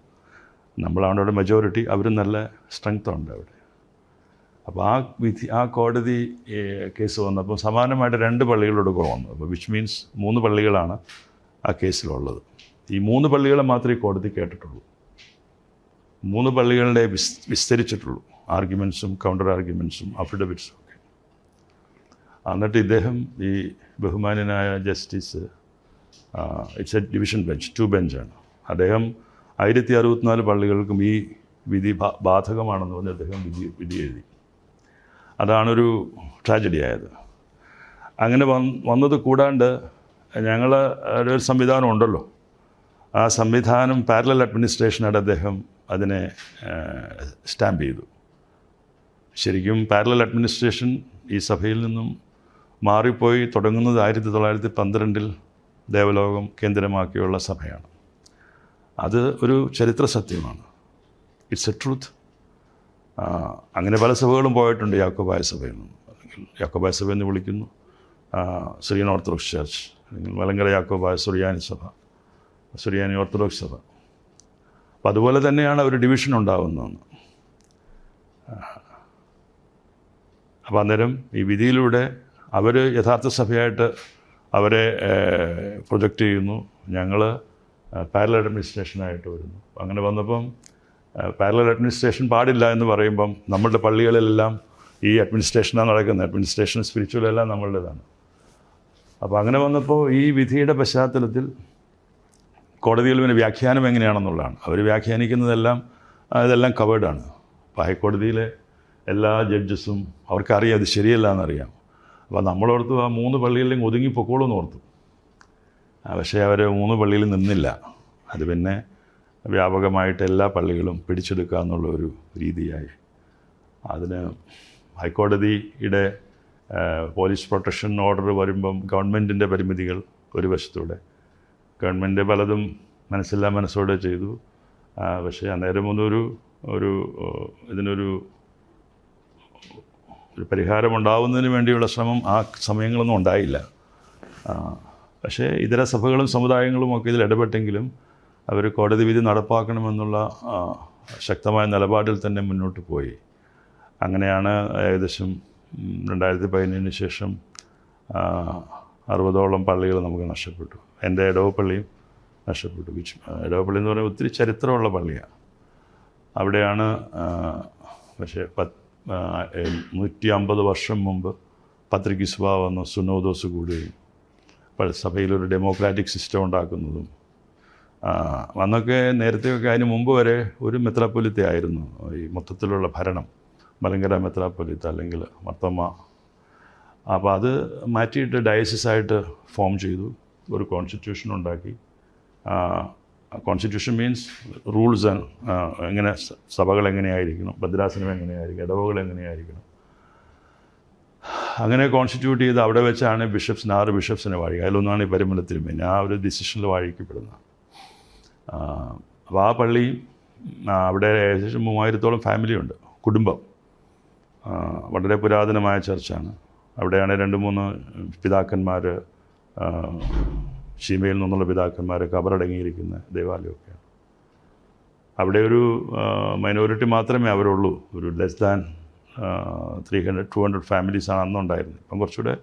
നമ്മളാണ് അവിടെ മെജോറിറ്റി, അവരും നല്ല സ്ട്രെങ്ത് ഉണ്ട് അവിടെ. അപ്പോൾ ആ കോടതി കേസ് വന്നപ്പോൾ സമാനമായിട്ട് 2 പള്ളികളോട് വന്നു. അപ്പോൾ വിച്ച് മീൻസ് 3 പള്ളികളാണ് ആ കേസിലുള്ളത്. ഈ 3 പള്ളികളെ മാത്രമേ ഈ കോടതി കേട്ടിട്ടുള്ളൂ. 3 പള്ളികളുടെ വിസ്തരിച്ചിട്ടുള്ളൂ ആർഗ്യുമെൻറ്റ്സും കൗണ്ടർ ആർഗ്യുമെൻറ്റ്സും അഫിഡവിറ്റ്സും ഒക്കെ. എന്നിട്ട് ഇദ്ദേഹം, ഈ ബഹുമാന്യനായ justice, it's A division bench, 2 ബെഞ്ചാണ്, അദ്ദേഹം 1064 പള്ളികൾക്കും ഈ വിധി ബാധകമാണെന്ന് പറഞ്ഞ് അദ്ദേഹം വിധി എഴുതി. അതാണൊരു ട്രാജഡി ആയത്. അങ്ങനെ വന്നത് കൂടാണ്ട് ഞങ്ങൾ ഒരു സംവിധാനം ഉണ്ടല്ലോ, ആ സംവിധാനം പാരലൽ അഡ്മിനിസ്ട്രേഷനായിട്ട് അദ്ദേഹം അതിനെ സ്റ്റാമ്പ് ചെയ്തു. ശരിക്കും പാരലൽ അഡ്മിനിസ്ട്രേഷൻ ഈ സഭയിൽ നിന്നും മാറിപ്പോയി തുടങ്ങുന്നത് 1912 ദേവലോകം കേന്ദ്രമാക്കിയുള്ള സഭയാണ്. അത് ഒരു ചരിത്ര സത്യമാണ്. It's A truth. അങ്ങനെ പല സഭകളും പോയിട്ടുണ്ട്. യാക്കോബായ സഭയിൽ നിന്നും, അല്ലെങ്കിൽ യാക്കോബായ സഭ എന്ന് വിളിക്കുന്നു, സിറിയൻ ഓർത്തഡോക്സ് ചർച്ച്, അല്ലെങ്കിൽ മലങ്കര യാക്കോബായ സുറിയാനി സഭ, സുറിയാനി ഓർത്തഡോക്സ് സഭ. അപ്പോൾ അതുപോലെ തന്നെയാണ് ഒരു ഡിവിഷൻ ഉണ്ടാകുന്നതെന്ന്. അപ്പോൾ അന്നേരം ഈ വിധിയിലൂടെ അവർ യഥാർത്ഥ സഭയായിട്ട് അവരെ പ്രൊജക്റ്റ് ചെയ്യുന്നു, ഞങ്ങൾ പാരലൽ അഡ്മിനിസ്ട്രേഷനായിട്ട് വരുന്നു. അങ്ങനെ വന്നപ്പം പാരലൽ അഡ്മിനിസ്ട്രേഷൻ പാടില്ല എന്ന് പറയുമ്പം നമ്മളുടെ പള്ളികളിലെല്ലാം ഈ അഡ്മിനിസ്ട്രേഷനാണ് നടക്കുന്നത്. അഡ്മിനിസ്ട്രേഷൻ സ്പിരിച്വലെല്ലാം നമ്മളുടേതാണ്. അപ്പോൾ അങ്ങനെ വന്നപ്പോൾ ഈ വിധിയുടെ പശ്ചാത്തലത്തിൽ കോടതിയിൽ പിന്നെ വ്യാഖ്യാനം എങ്ങനെയാണെന്നുള്ളതാണ്. അവർ വ്യാഖ്യാനിക്കുന്നതെല്ലാം ഇതെല്ലാം കവേർഡാണ്. അപ്പോൾ ഹൈക്കോടതിയിലെ എല്ലാ ജഡ്ജസും അവർക്കറിയാം അത് ശരിയല്ല എന്നറിയാം. അപ്പോൾ നമ്മളോർത്ത് ആ 3 പള്ളികളിലും ഒതുങ്ങി പൊക്കോളൂന്ന് ഓർത്തു. പക്ഷേ അവർ 3 പള്ളിയിൽ നിന്നില്ല. അത് പിന്നെ വ്യാപകമായിട്ട് എല്ലാ പള്ളികളും പിടിച്ചെടുക്കുക എന്നുള്ള ഒരു രീതിയായി. അതിന് ഹൈക്കോടതിയുടെ പോലീസ് പ്രൊട്ടക്ഷൻ ഓർഡർ വരുമ്പം ഗവൺമെൻറ്റിൻ്റെ പരിമിതികൾ ഒരു വശത്തൂടെ, ഗവൺമെൻറ് പലതും മനസ്സില്ലാ മനസ്സോടെ ചെയ്തു. പക്ഷേ അന്നേരം ഇതിനൊരു പരിഹാരമുണ്ടാവുന്നതിന് വേണ്ടിയുള്ള ശ്രമം ആ സമയങ്ങളൊന്നും ഉണ്ടായില്ല. പക്ഷേ ഇതര സഭകളും സമുദായങ്ങളും ഒക്കെ ഇതിൽ ഇടപെട്ടെങ്കിലും അവർ കോടതി വിധി നടപ്പാക്കണമെന്നുള്ള ശക്തമായ നിലപാടിൽ തന്നെ മുന്നോട്ട് പോയി. അങ്ങനെയാണ് ഏകദേശം 2017 ശേഷം 60ഓളം പള്ളികൾ നമുക്ക് നഷ്ടപ്പെട്ടു. എൻ്റെ ഇടവപ്പള്ളിയും നഷ്ടപ്പെട്ടു. ഇടവപ്പള്ളി എന്ന് പറയുന്നത് ഒത്തിരി ചരിത്രമുള്ള പള്ളിയാണ്. അവിടെയാണ് പക്ഷേ 150 വർഷം മുമ്പ് പത്രികിസ്വ വന്നു, സുനോദോസ് കൂടുകയും സഭയിലൊരു ഡെമോക്രാറ്റിക് സിസ്റ്റം ഉണ്ടാക്കുന്നതും. അന്നൊക്കെ നേരത്തെയൊക്കെ അതിന് മുമ്പ് വരെ ഒരു മെത്രാപ്പൊലിത്ത ആയിരുന്നു ഈ മൊത്തത്തിലുള്ള ഭരണം, മലങ്കര മെത്രാപ്പൊലിത്ത അല്ലെങ്കിൽ മർത്തോമ. അപ്പോൾ അത് മാറ്റിയിട്ട് ഡയസിസായിട്ട് ഫോം ചെയ്തു, ഒരു കോൺസ്റ്റിറ്റ്യൂഷൻ ഉണ്ടാക്കി. കോൺസ്റ്റിറ്റ്യൂഷൻ മീൻസ് റൂൾസ് ആൻഡ് എങ്ങനെ സഭകൾ എങ്ങനെയായിരിക്കണം, ഭദ്രാസനം എങ്ങനെയായിരിക്കും, ഇടവകൾ എങ്ങനെയായിരിക്കണം, അങ്ങനെ കോൺസ്റ്റിറ്റ്യൂട്ട് ചെയ്ത് അവിടെ വെച്ചാണ് ബിഷപ്സിന് 6 ബിഷപ്സിനെ വാഴിക്കുക. അതിലൊന്നാണ് ഈ പരിമല തിരുമേനി. ആ ഒരു ഡിസിഷനിൽ വാഴിക്കപ്പെടുന്നത്. അപ്പോൾ ആ പള്ളി അവിടെ ഏകദേശം 3000-ഓളം ഫാമിലിയുണ്ട്, കുടുംബം. വളരെ പുരാതനമായ ചർച്ചാണ്. അവിടെയാണ് 2-3 പിതാക്കന്മാർ, ഷീമയിൽ നിന്നുള്ള പിതാക്കന്മാർ കബറടങ്ങിയിരിക്കുന്ന ദേവാലയമൊക്കെയാണ്. അവിടെ ഒരു മൈനോറിറ്റി മാത്രമേ അവരുള്ളൂ. ഒരു ലെസ് ദാൻ 300-200 ഫാമിലീസാണ് അന്നുണ്ടായിരുന്നത്. ഇപ്പം കുറച്ചുകൂടെ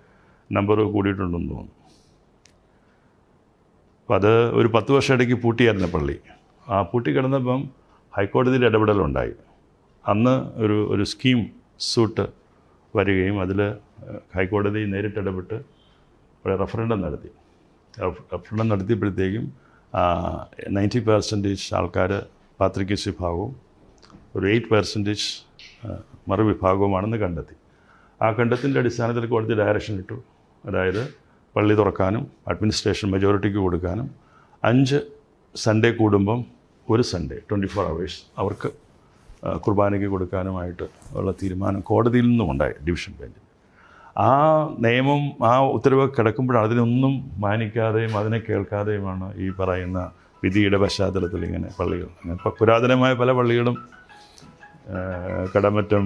നമ്പർ കൂടിയിട്ടുണ്ടെന്ന് തോന്നുന്നു. അപ്പോൾ അത് ഒരു 10 വർഷം ഇടയ്ക്ക് പൂട്ടിയായിരുന്ന പള്ളി. ആ പൂട്ടി കിടന്നപ്പം ഹൈക്കോടതിയിൽ ഇടപെടലുണ്ടായി. അന്ന് ഒരു സ്കീം സൂട്ട് വരികയും അതിൽ ഹൈക്കോടതി നേരിട്ട് ഇടപെട്ട് ഒരു റഫറൻഡം നടത്തി. റഫറൻഡം നടത്തിയപ്പോഴത്തേക്കും 90% ആൾക്കാർ പാത്രികീസ് വിഭാഗവും ഒരു 8% മറുവിഭാഗവുമാണെന്ന് കണ്ടെത്തി. ആ കണ്ടെത്തിൻ്റെ അടിസ്ഥാനത്തിൽ കോടതി ഡയറക്ഷൻ ഇട്ടു. അതായത് പള്ളി തുറക്കാനും അഡ്മിനിസ്ട്രേഷൻ മെജോറിറ്റിക്ക് കൊടുക്കാനും 5 സൺഡേ കൂടുമ്പം ഒരു സൺഡേ 24 hours അവർക്ക് കുർബാനയ്ക്ക് കൊടുക്കാനുമായിട്ട് ഉള്ള തീരുമാനം കോടതിയിൽ നിന്നും ഉണ്ടായി, ഡിവിഷൻ ബെഞ്ചിൽ. ആ നിയമം, ആ ഉത്തരവ് കിടക്കുമ്പോഴാണ് അതിനൊന്നും മാനിക്കാതെയും അതിനെ കേൾക്കാതെയുമാണ് ഈ പറയുന്ന വിധിയുടെ പശ്ചാത്തലത്തിൽ ഇങ്ങനെ പള്ളികൾ, അങ്ങനെ പുരാതനമായ പല പള്ളികളും കടമറ്റം,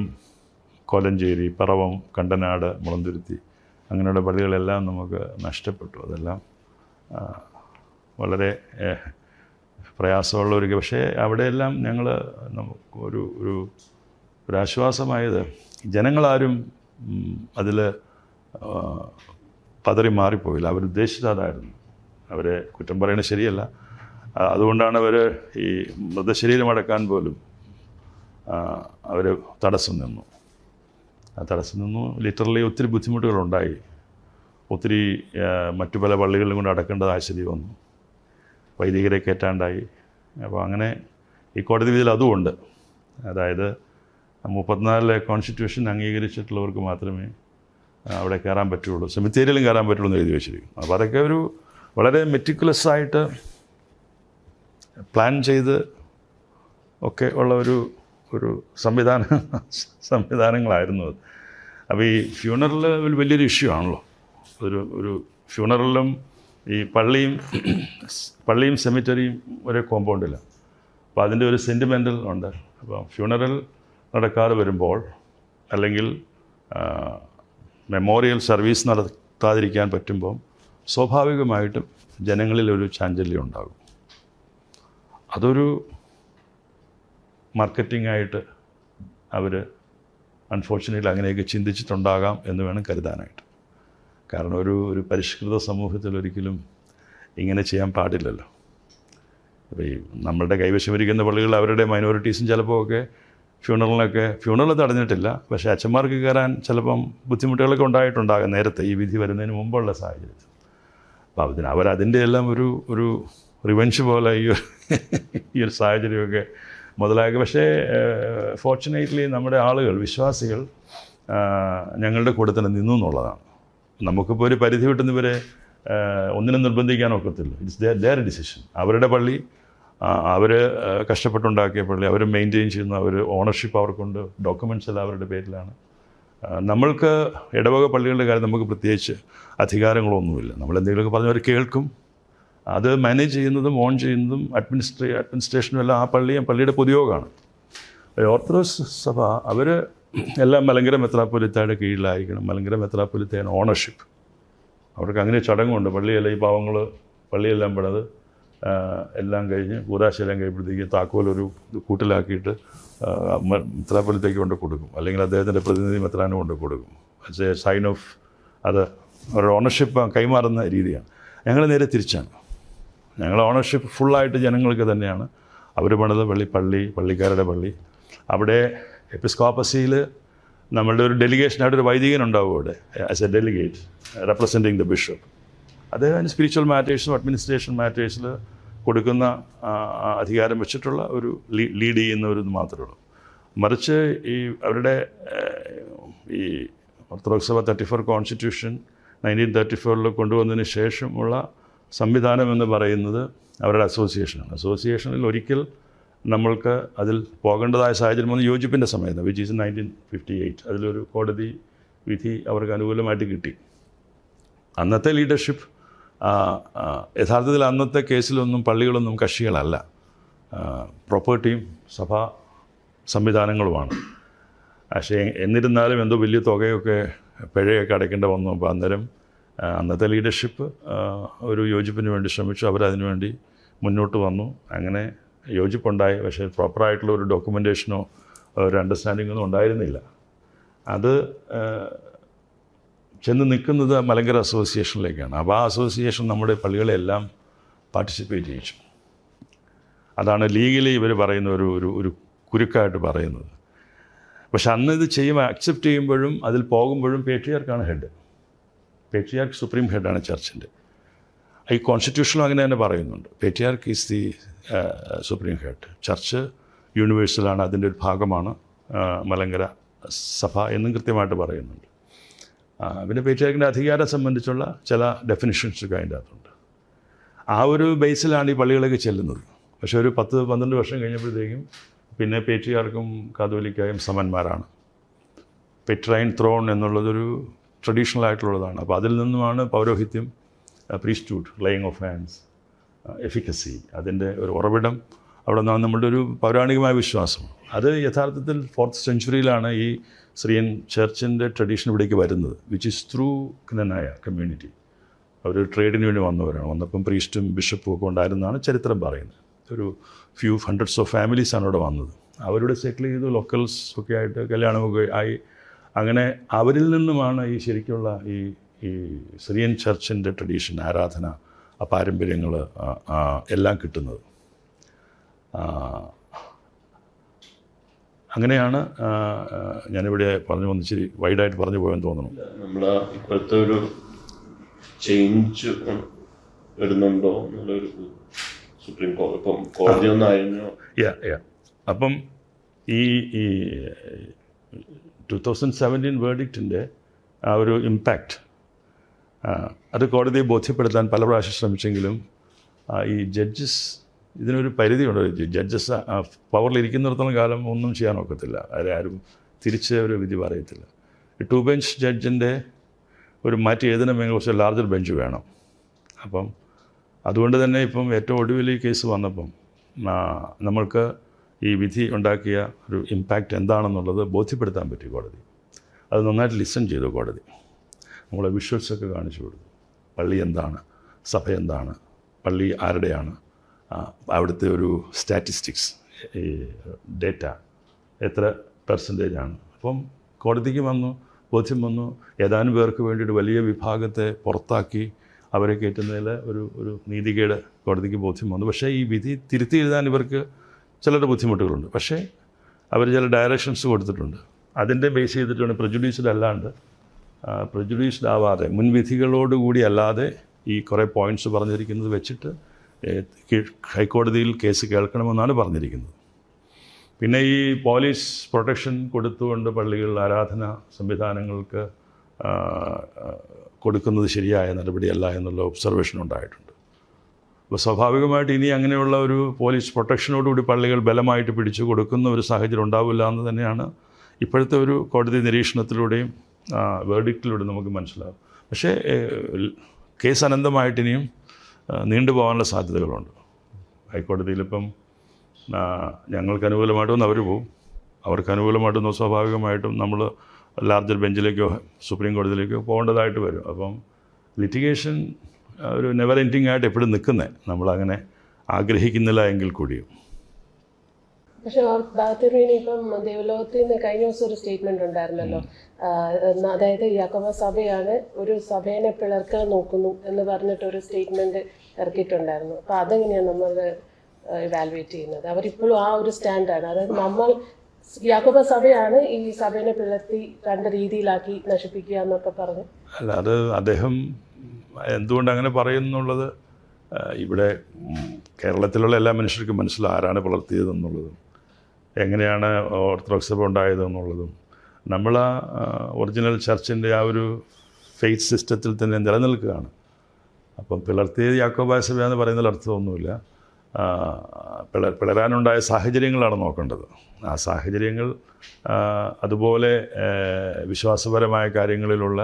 കോലഞ്ചേരി, പറവം, കണ്ടനാട്, മുളന്തുരുത്തി അങ്ങനെയുള്ള പള്ളികളെല്ലാം നമുക്ക് നഷ്ടപ്പെട്ടു. അതെല്ലാം വളരെ പ്രയാസമുള്ള ഒരു, പക്ഷേ അവിടെയെല്ലാം ഞങ്ങൾ നമുക്ക് ഒരു ആശ്വാസമായത് ജനങ്ങളാരും അതിൽ പതറി മാറിപ്പോയില്ല. അവരുദ്ദേശിച്ചത് അതായിരുന്നു. അവരെ കുറ്റം പറയുന്നത് ശരിയല്ല. അതുകൊണ്ടാണ് അവർ ഈ മൃതശരീരം അടക്കാൻ പോലും അവർ തടസ്സം നിന്നു. ആ തടസ്സം നിന്നു. ലിറ്ററലി ഒത്തിരി ബുദ്ധിമുട്ടുകളുണ്ടായി. ഒത്തിരി മറ്റു പല പള്ളികളിലും കൊണ്ട് അടക്കേണ്ടതായ സ്ഥിതി വന്നു. വൈദികരെ കയറ്റാണ്ടായി. അപ്പോൾ അങ്ങനെ ഈ കോടതി വിധിയിൽ അതുമുണ്ട്. അതായത് 34 കോൺസ്റ്റിറ്റ്യൂഷൻ അംഗീകരിച്ചിട്ടുള്ളവർക്ക് മാത്രമേ അവിടെ കയറാൻ പറ്റുള്ളൂ, സെമിത്തേരിയിലും കയറാൻ പറ്റുള്ളൂ എന്ന് എഴുതി വെച്ചിരിക്കും. അപ്പോൾ അതൊക്കെ ഒരു വളരെ മെറ്റിക്കുലസ്സായിട്ട് പ്ലാൻ ചെയ്ത് ഒക്കെ ഉള്ള ഒരു സംവിധാനങ്ങളായിരുന്നു അത്. അപ്പോൾ ഈ ഫ്യൂണറൽ ഒരു വലിയൊരു ഇഷ്യൂ ആണല്ലോ. ഒരു ഫ്യൂണറലും ഈ പള്ളിയും സെമിറ്ററിയും ഒരേ കോമ്പൗണ്ടിലാണ്. അപ്പോൾ അതിൻ്റെ ഒരു സെൻറ്റിമെൻ്റൽ ഉണ്ട്. അപ്പോൾ ഫ്യൂണറൽ നടക്കാതെ വരുമ്പോൾ അല്ലെങ്കിൽ മെമ്മോറിയൽ സർവീസ് നടത്താതിരിക്കാൻ പറ്റുമ്പോൾ സ്വാഭാവികമായിട്ടും ജനങ്ങളിലൊരു ചാഞ്ചല്യം ഉണ്ടാകും. അതൊരു മാർക്കറ്റിംഗായിട്ട് അവർ അൺഫോർച്ചുനേറ്റ്ലി അങ്ങനെയൊക്കെ ചിന്തിച്ചിട്ടുണ്ടാകാം എന്ന് വേണം കരുതാനായിട്ട്. കാരണം ഒരു പരിഷ്കൃത സമൂഹത്തിൽ ഒരിക്കലും ഇങ്ങനെ ചെയ്യാൻ പാടില്ലല്ലോ. അപ്പോൾ ഈ നമ്മളുടെ കൈവശമിരിക്കുന്ന പള്ളികൾ അവരുടെ മൈനോറിറ്റീസും ചിലപ്പോൾ ഒക്കെ ഫ്യൂണറൽ തടഞ്ഞിട്ടില്ല. പക്ഷേ അച്ഛന്മാർക്ക് കയറാൻ ചിലപ്പം ബുദ്ധിമുട്ടുകളൊക്കെ ഉണ്ടായിട്ടുണ്ടാകാം നേരത്തെ ഈ വിധി വരുന്നതിന് മുമ്പുള്ള സാഹചര്യത്തിൽ. അപ്പോൾ അവരതിൻ്റെ എല്ലാം ഒരു റിവെഞ്ച് പോലെ ഈ ഒരു സാഹചര്യമൊക്കെ മുതലാക്കി. പക്ഷേ ഫോർച്ചുനേറ്റ്ലി നമ്മുടെ ആളുകൾ, വിശ്വാസികൾ ഞങ്ങളുടെ കൂടെ തന്നെ നിന്നു എന്നുള്ളതാണ്. നമുക്കിപ്പോൾ ഒരു പരിധി വിട്ടുന്നവരെ ഒന്നിനും നിർബന്ധിക്കാൻ ഒക്കത്തില്ല. It's their decision. അവരുടെ പള്ളി, അവർ കഷ്ടപ്പെട്ടുണ്ടാക്കിയ പള്ളി, അവർ മെയിൻറ്റെയിൻ ചെയ്യുന്ന, അവർ ഓണർഷിപ്പ് അവർക്കുണ്ട്, ഡോക്യുമെൻറ്റ്സ് എല്ലാം അവരുടെ പേരിലാണ്. നമ്മൾക്ക് ഇടവക പള്ളികളുടെ കാര്യം നമുക്ക് പ്രത്യേകിച്ച് അധികാരങ്ങളൊന്നുമില്ല. നമ്മളെന്തെങ്കിലുമൊക്കെ പറഞ്ഞവർ കേൾക്കും. അത് മാനേജ് ചെയ്യുന്നതും ഓൺ ചെയ്യുന്നതും അഡ്മിനിസ്ട്രേഷനും എല്ലാം ആ പള്ളിയുടെ പൊതുയോഗമാണ്. ഓർത്തഡോക്സ് സഭ അവർ എല്ലാം മലങ്കര മെത്രാപ്പൊലിത്തയുടെ കീഴിലായിരിക്കണം. മലങ്കര മെത്രാപ്പൊലിത്തയാണ് ഓണർഷിപ്പ്. അവർക്ക് അങ്ങനെ ചടങ്ങുണ്ട്. പള്ളിയെല്ലാം ഈ പാവങ്ങൾ പള്ളിയെല്ലാം പണിത് എല്ലാം കഴിഞ്ഞ് കൂതാശയെല്ലാം കഴിയുമ്പോഴത്തേക്ക് താക്കോലൊരു കൂട്ടിലാക്കിയിട്ട് മെത്രാപ്പൊലിത്തയ്ക്ക് കൊണ്ട് കൊടുക്കും, അല്ലെങ്കിൽ അദ്ദേഹത്തിൻ്റെ പ്രതിനിധി മെത്രാന് കൊണ്ട് കൊടുക്കും. ആസ് എ സൈൻ ഓഫ് അത് അവരുടെ ഓണർഷിപ്പ് കൈമാറുന്ന രീതിയാണ്. ഞങ്ങൾ നേരെ തിരിച്ചാണ്. ഞങ്ങൾ ഓണർഷിപ്പ് ഫുള്ളായിട്ട് ജനങ്ങൾക്ക് തന്നെയാണ്. അവർ പണിത പള്ളിക്കാരുടെ പള്ളി. അവിടെ എപ്പിസ്കോപ്പസിയിൽ നമ്മളുടെ ഒരു ഡെലിഗേഷനായിട്ട് ഒരു വൈദികൻ ഉണ്ടാവും അവിടെ as A delegate representing the bishop. അദ്ദേഹം സ്പിരിച്വൽ മാറ്റേഴ്സും അഡ്മിനിസ്ട്രേഷൻ മാറ്റേഴ്സിൽ കൊടുക്കുന്ന അധികാരം വെച്ചിട്ടുള്ള ഒരു ലീഡ് ചെയ്യുന്ന ഒരു ഇത് മാത്രമേ ഉള്ളൂ. മറിച്ച് ഈ അവരുടെ ഈ ഓർത്തഡോക്സ് സഭ 34 കോൺസ്റ്റിറ്റ്യൂഷൻ 1934 കൊണ്ടുവന്നതിന് ശേഷമുള്ള സംവിധാനം എന്ന് പറയുന്നത് അവരുടെ അസോസിയേഷനാണ്. അസോസിയേഷനിൽ ഒരിക്കൽ നമ്മൾക്ക് അതിൽ പോകേണ്ടതായ സാഹചര്യം വന്ന് യോജിപ്പിൻ്റെ സമയത്ത്, വിച്ച് ഈസ് 1958, അതിലൊരു കോടതി വിധി അവർക്ക് അനുകൂലമായിട്ട് കിട്ടി. അന്നത്തെ ലീഡർഷിപ്പ് യഥാർത്ഥത്തിൽ അന്നത്തെ കേസിലൊന്നും പള്ളികളൊന്നും കക്ഷികളല്ല, പ്രോപ്പർട്ടിയും സഭാ സംവിധാനങ്ങളുമാണ്. പക്ഷേ എന്നിരുന്നാലും എന്തോ വലിയ തുകയൊക്കെ പിഴയൊക്കെ അടയ്ക്കേണ്ട വന്നു. അപ്പോൾ അന്നേരം അന്നത്തെ ലീഡർഷിപ്പ് ഒരു യോജിപ്പിന് വേണ്ടി ശ്രമിച്ചു. അവരതിനു വേണ്ടി മുന്നോട്ട് വന്നു. അങ്ങനെ യോജിപ്പുണ്ടായി. പക്ഷേ പ്രോപ്പറായിട്ടുള്ള ഒരു ഡോക്യുമെൻറ്റേഷനോ ഒരു അണ്ടർസ്റ്റാൻഡിങ്ങൊന്നും ഉണ്ടായിരുന്നില്ല. അത് ചെന്ന് നിൽക്കുന്നത് മലങ്കര അസോസിയേഷനിലേക്കാണ്. അപ്പോൾ ആ അസോസിയേഷൻ നമ്മുടെ പള്ളികളെല്ലാം പാർട്ടിസിപ്പേറ്റ് ചെയ്യിച്ചു. അതാണ് ലീഗലി ഇവർ പറയുന്ന ഒരു കുരുക്കായിട്ട് പറയുന്നത്. പക്ഷെ അന്ന് ഇത് ചെയ്യുമ്പോൾ അക്സെപ്റ്റ് ചെയ്യുമ്പോഴും അതിൽ പോകുമ്പോഴും പേട്രിയാർക്കാണ് ഹെഡ്. പേട്രിയാർക്ക് സുപ്രീം ഹെഡാണ് ചർച്ചിൻ്റെ. ഈ കോൺസ്റ്റിറ്റ്യൂഷനും അങ്ങനെ തന്നെ പറയുന്നുണ്ട്. Patriarch is the supreme head. Church യൂണിവേഴ്സലാണ്, അതിൻ്റെ ഒരു ഭാഗമാണ് മലങ്കര സഭ എന്നും കൃത്യമായിട്ട് പറയുന്നുണ്ട്. പിന്നെ പേട്രിയാർക്കിൻ്റെ അധികാരം സംബന്ധിച്ചുള്ള ചില ഡെഫിനിഷൻസൊക്കെ അതിൻ്റെ അകത്തുണ്ട്. ആ ഒരു ബേസിലാണ് ഈ പള്ളികളൊക്കെ ചെല്ലുന്നത്. പക്ഷേ ഒരു 10-12 വർഷം കഴിഞ്ഞപ്പോഴത്തേക്കും പിന്നെ പേട്രിയാർക്കും കാതോലിക്കായും സമന്മാരാണ്. പെട്രൈൻ ത്രോൺ എന്നുള്ളതൊരു ട്രഡീഷണൽ ആയിട്ടുള്ളതാണ്. അപ്പോൾ അതിൽ നിന്നുമാണ് പൗരോഹിത്യം, priesthood, laying of hands, efficacy, അതിൻ്റെ ഒരു ഉറവിടം അവിടെ നിന്നാണ് നമ്മളുടെ ഒരു പൗരാണികമായ വിശ്വാസം. അത് യഥാർത്ഥത്തിൽ 4th സെഞ്ച്വറിയിലാണ് ഈ സിറിയൻ ചർച്ചിൻ്റെ ട്രഡീഷൻ ഇവിടേക്ക് വരുന്നത്, which is through Knanaya community. അവർ ട്രേഡിന് വേണ്ടി വന്നവരാണ്. വന്നപ്പം പ്രീസ്റ്റും ബിഷപ്പും ഒക്കെ ഉണ്ടായിരുന്നാണ് ചരിത്രം പറയുന്നത്. ഒരു ഫ്യൂ ഹൺഡ്രഡ്സ് ഓഫ് ഫാമിലീസാണ് അവിടെ വന്നത്. അവരുടെ സെറ്റിൽ ചെയ്തു, ലോക്കൽസ് ഒക്കെ ആയിട്ട് കല്യാണമൊക്കെ ആയി. അങ്ങനെ അവരിൽ നിന്നുമാണ് ഈ ശരിക്കുള്ള ഈ സിറിയൻ ചർച്ചിൻ്റെ ട്രഡീഷൻ, ആരാധന, പാരമ്പര്യങ്ങൾ എല്ലാം കിട്ടുന്നത്. അങ്ങനെയാണ് ഞാനിവിടെ പറഞ്ഞു വന്ന് ഇച്ചിരി വൈഡായിട്ട് പറഞ്ഞു പോയെന്ന് തോന്നുന്നു. നമ്മൾ ഇപ്പോഴത്തെ ഒരു ചേഞ്ച് വരുന്നുണ്ടോ എന്നുള്ളൊരു സുപ്രീം കോടതി ഇപ്പം കോടതി ഒന്നായിരുന്നു. അപ്പം ഈ 2017 വേർഡിക്റ്റിൻ്റെ ആ ഒരു ഇമ്പാക്റ്റ് അത് കോടതിയെ ബോധ്യപ്പെടുത്താൻ പല പ്രാവശ്യം ശ്രമിച്ചെങ്കിലും ഈ ജഡ്ജസ് ഇതിനൊരു പരിധിയുണ്ട്. ജഡ്ജസ് പവറിലിരിക്കുന്നിടത്തോളം കാലം ഒന്നും ചെയ്യാൻ ഒക്കത്തില്ല. ആരും തിരിച്ച് ഒരു വിധി പറയത്തില്ല. 2 ബെഞ്ച് ജഡ്ജിൻ്റെ ഒരു മാറ്റി എഴുതണമെങ്കിൽ കുറച്ച് ലാർജർ ബെഞ്ച് വേണം. അപ്പം അതുകൊണ്ട് തന്നെ ഇപ്പം ഏറ്റവും ഒടുവിൽ ഈ കേസ് വന്നപ്പം നമ്മൾക്ക് ഈ വിധി ഉണ്ടാക്കിയ ഒരു ഇമ്പാക്റ്റ് എന്താണെന്നുള്ളത് ബോധ്യപ്പെടുത്താൻ പറ്റി കോടതി. അത് നന്നായിട്ട് ലിസൺ ചെയ്തു കോടതി. നമ്മളെ വിഷ്വൽസൊക്കെ കാണിച്ചു കൊടുത്തു. പള്ളി എന്താണ്, സഭ എന്താണ്, പള്ളി ആരുടെയാണ്, അവിടുത്തെ ഒരു സ്റ്റാറ്റിസ്റ്റിക്സ്, ഈ ഡേറ്റ എത്ര പെർസെൻറ്റേജാണ്. അപ്പം കോടതിക്ക് ബോധ്യം വന്നു. ഏതാനും പേർക്ക് വേണ്ടിയിട്ട് വലിയ വിഭാഗത്തെ പുറത്താക്കി അവരെ കയറ്റുന്നതിൽ ഒരു നീതികേട് കോടതിക്ക് ബോധ്യം വന്നു. പക്ഷേ ഈ വിധി തിരുത്തി എഴുതാൻ ഇവർക്ക് ചിലരുടെ ബുദ്ധിമുട്ടുകളുണ്ട്. പക്ഷേ അവർ ചില ഡയറക്ഷൻസ് കൊടുത്തിട്ടുണ്ട്. അതിൻ്റെ ബേസ് ചെയ്തിട്ടാണ് പ്രജുഡീസ്ഡ് അല്ലാണ്ട്, പ്രജുഡീസ്ഡ് ആവാതെ, മുൻവിധികളോടുകൂടി അല്ലാതെ ഈ കുറേ പോയിൻറ്റ്സ് പറഞ്ഞിരിക്കുന്നത് വെച്ചിട്ട് ഹൈക്കോടതിയിൽ കേസ് കേൾക്കണമെന്നാണ് പറഞ്ഞിരിക്കുന്നത്. പിന്നെ ഈ പോലീസ് പ്രൊട്ടക്ഷൻ കൊടുത്തുകൊണ്ട് പള്ളികൾ ആരാധന സംവിധാനങ്ങൾക്ക് കൊടുക്കുന്നത് ശരിയായ നടപടിയല്ല എന്നുള്ള ഒബ്സർവേഷൻ ഉണ്ടായിട്ടുണ്ട്. അപ്പോൾ സ്വാഭാവികമായിട്ട് ഇനി അങ്ങനെയുള്ള ഒരു പോലീസ് പ്രൊട്ടക്ഷനോടുകൂടി പള്ളികൾ ബലമായിട്ട് പിടിച്ചു കൊടുക്കുന്ന ഒരു സാഹചര്യം ഉണ്ടാവില്ല എന്ന് തന്നെയാണ് ഇപ്പോഴത്തെ ഒരു കോടതി നിരീക്ഷണത്തിലൂടെയും വേർഡിക്റ്റിലൂടെയും നമുക്ക് മനസ്സിലാകും. പക്ഷേ കേസ് അനന്തമായിട്ട് ഇനിയും നീണ്ടുപോകാനുള്ള സാധ്യതകളുണ്ട്. ഹൈക്കോടതിയിലിപ്പം ഞങ്ങൾക്ക് അനുകൂലമായിട്ടൊന്നും അവർ പോവും, അവർക്ക് അനുകൂലമായിട്ടൊന്നും സ്വാഭാവികമായിട്ടും നമ്മൾ ലാർജർ ബെഞ്ചിലേക്കോ സുപ്രീം കോടതിയിലേക്കോ പോകേണ്ടതായിട്ട് വരും. അപ്പം ലിറ്റിഗേഷൻ ഒരു നെവർ എൻഡിങ് ആയിട്ട് എപ്പോഴും നിൽക്കുന്നത് നമ്മളങ്ങനെ ആഗ്രഹിക്കുന്നില്ല എങ്കിൽ കൂടിയും. പക്ഷെ ഇപ്പം ദേവലോകത്തിൽ നിന്ന് കഴിഞ്ഞ ദിവസം ഒരു സ്റ്റേറ്റ്മെന്റ് ഉണ്ടായിരുന്നല്ലോ, അതായത് യാക്കോബ സഭയാണ് ഒരു സഭേനെ പിളർക്കാൻ നോക്കുന്നു എന്ന് പറഞ്ഞിട്ടൊരു സ്റ്റേറ്റ്മെന്റ് ഇറക്കിയിട്ടുണ്ടായിരുന്നു. അപ്പം അതെങ്ങനെയാണ് നമ്മൾ ഇവാലുവേറ്റ് ചെയ്യുന്നത്? അവരിപ്പോഴും ആ ഒരു സ്റ്റാൻഡാണ്, അതായത് നമ്മൾ യാക്കോബ സഭയാണ് ഈ സഭയെ പിളർത്തി 2 രീതിയിലാക്കി നശിപ്പിക്കുക എന്നൊക്കെ പറഞ്ഞു. അല്ല, അത് അദ്ദേഹം എന്തുകൊണ്ട് അങ്ങനെ പറയുന്നുള്ളത് ഇവിടെ കേരളത്തിലുള്ള എല്ലാ മനുഷ്യർക്കും മനസ്സിലാവും ആരാണ് പിളർത്തിയതെന്നുള്ളതും എങ്ങനെയാണ് ഓർത്തഡോക്സ് സഭ ഉണ്ടായതെന്നുള്ളതും. നമ്മൾ ആ ഒറിജിനൽ ചർച്ചിൻ്റെ ആ ഒരു ഫെയ്ത്ത് സിസ്റ്റത്തിൽ തന്നെ നിലനിൽക്കുകയാണ്. അപ്പം പിളർത്തിയത് യാക്കോബായ സഭ എന്ന് പറയുന്നതിൽ അർത്ഥമൊന്നുമില്ല. പിളരാനുണ്ടായ സാഹചര്യങ്ങളാണ് നോക്കേണ്ടത്. ആ സാഹചര്യങ്ങൾ അതുപോലെ വിശ്വാസപരമായ കാര്യങ്ങളിലുള്ള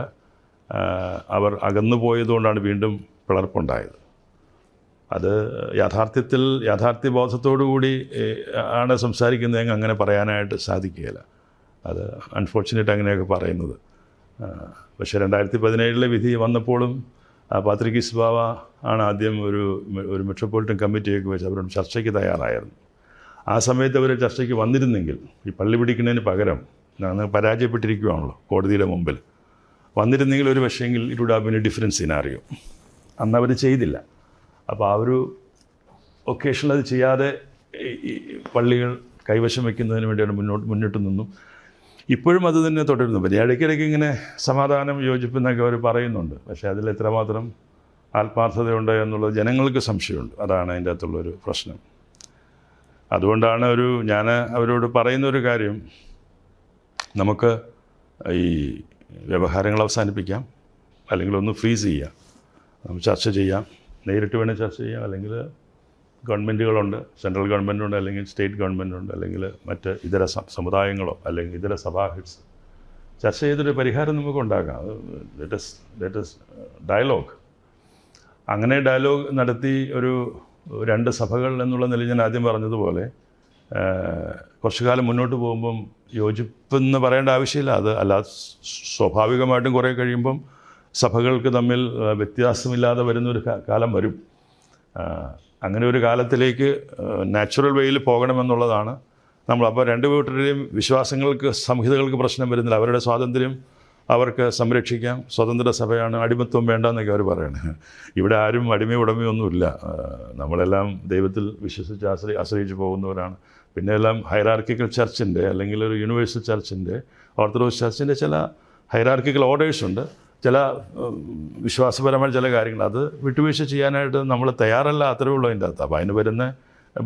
അവർ അകന്നു പോയതുകൊണ്ടാണ് വീണ്ടും പിളർപ്പുണ്ടായത്. അത് യാഥാർത്ഥ്യബോധത്തോടു കൂടി ആണ് സംസാരിക്കുന്നതെങ്കിൽ അങ്ങനെ പറയാനായിട്ട് സാധിക്കുകയില്ല. അത് അൺഫോർച്ചുനേറ്റ് അങ്ങനെയൊക്കെ പറയുന്നത്. പക്ഷേ 2017 വിധി വന്നപ്പോഴും പാത്രിക്കീസ് ബാവ ആണ് ആദ്യം ഒരു മെട്രോപൊളിറ്റൻ കമ്മിറ്റിയൊക്കെ വെച്ച് അവരോട് ചർച്ചയ്ക്ക് തയ്യാറായിരുന്നു. ആ സമയത്ത് അവർ ചർച്ചയ്ക്ക് വന്നിരുന്നെങ്കിൽ ഈ പള്ളി പിടിക്കുന്നതിന് പകരം ഞങ്ങൾ പരാജയപ്പെട്ടിരിക്കുകയാണല്ലോ കോടതിയുടെ മുമ്പിൽ, വന്നിരുന്നെങ്കിൽ ഒരു പക്ഷേങ്കിൽ it would have been a different scenario. അന്ന് അവർ ചെയ്തില്ല. അപ്പോൾ ആ ഒരു ഒക്കേഷനിൽ അത് ചെയ്യാതെ ഈ പള്ളികൾ കൈവശം വയ്ക്കുന്നതിന് വേണ്ടിയാണ് മുന്നിട്ട് നിന്നു. ഇപ്പോഴും അത് തന്നെ തുടരുന്നു. പിന്നെ ഇടയ്ക്കിടയ്ക്ക് ഇങ്ങനെ സമാധാനം യോജിപ്പെന്നൊക്കെ അവർ പറയുന്നുണ്ട്. പക്ഷേ അതിൽ എത്രമാത്രം ആത്മാർത്ഥതയുണ്ട് എന്നുള്ളത് ജനങ്ങൾക്ക് സംശയമുണ്ട്. അതാണ് അതിൻ്റെ അകത്തുള്ളൊരു പ്രശ്നം. അതുകൊണ്ടാണ് ഞാൻ അവരോട് പറയുന്നൊരു കാര്യം, നമുക്ക് ഈ വ്യവഹാരങ്ങൾ അവസാനിപ്പിക്കാം, അല്ലെങ്കിൽ ഒന്ന് ഫ്രീസ് ചെയ്യാം, നമുക്ക് ചർച്ച ചെയ്യാം, നേരിട്ട് വേണേൽ ചർച്ച ചെയ്യാം, അല്ലെങ്കിൽ ഗവൺമെൻറ്റുകളുണ്ട്, സെൻട്രൽ ഗവൺമെൻറ്റുണ്ട്, അല്ലെങ്കിൽ സ്റ്റേറ്റ് ഗവൺമെൻറ്റുണ്ട്, അല്ലെങ്കിൽ മറ്റ് ഇതര സമുദായങ്ങളോ അല്ലെങ്കിൽ ഇതര സഭാ ഹെഡ്സ് ചർച്ച ചെയ്തൊരു പരിഹാരം നമുക്ക് ഉണ്ടാക്കാം. That is dialogue. അങ്ങനെ ഡയലോഗ് നടത്തി ഒരു 2 സഭകൾ എന്നുള്ള നിലയിൽ ഞാൻ ആദ്യം പറഞ്ഞതുപോലെ കുറച്ചു കാലം മുന്നോട്ട് പോകുമ്പം യോജിപ്പെന്ന് പറയേണ്ട ആവശ്യമില്ല. അത് അല്ലാതെ സ്വാഭാവികമായിട്ടും കുറേ കഴിയുമ്പം സഭകൾക്ക് തമ്മിൽ വ്യത്യാസമില്ലാതെ വരുന്നൊരു കാലം വരും. അങ്ങനെ ഒരു കാലത്തിലേക്ക് നാച്ചുറൽ വേയിൽ പോകണമെന്നുള്ളതാണ് നമ്മൾ. അപ്പോൾ 2 കൂട്ടരുടെയും വിശ്വാസങ്ങൾക്ക് സംഹിതകൾക്ക് പ്രശ്നം വരുന്നില്ല. അവരുടെ സ്വാതന്ത്ര്യം അവർക്ക് സംരക്ഷിക്കാം. സ്വതന്ത്ര സഭയാണ്, അടിമത്വം വേണ്ട എന്നൊക്കെ അവർ പറയണേ. ഇവിടെ ആരും അടിമയോ ഉടമയൊന്നുമില്ല. നമ്മളെല്ലാം ദൈവത്തിൽ വിശ്വസിച്ച് ആശ്രയിച്ച് പോകുന്നവരാണ്. പിന്നെ എല്ലാം ഹൈറാർക്കിക്കൽ ചർച്ചിൻ്റെ അല്ലെങ്കിൽ ഒരു യൂണിവേഴ്സൽ ചർച്ചിൻ്റെ, ഓർത്തഡോക്സ് ചർച്ചിൻ്റെ ചില ഹൈറാർക്കിക്കൽ ഓർഡേഴ്സുണ്ട്, ചില വിശ്വാസപരമായ ചില കാര്യങ്ങൾ. അത് വിട്ടുവീഴ്ച ചെയ്യാനായിട്ട് നമ്മൾ തയ്യാറല്ല, അത്രേ ഉള്ളൂ അതിൻ്റെ അകത്ത്. അപ്പോൾ അതിന് വരുന്ന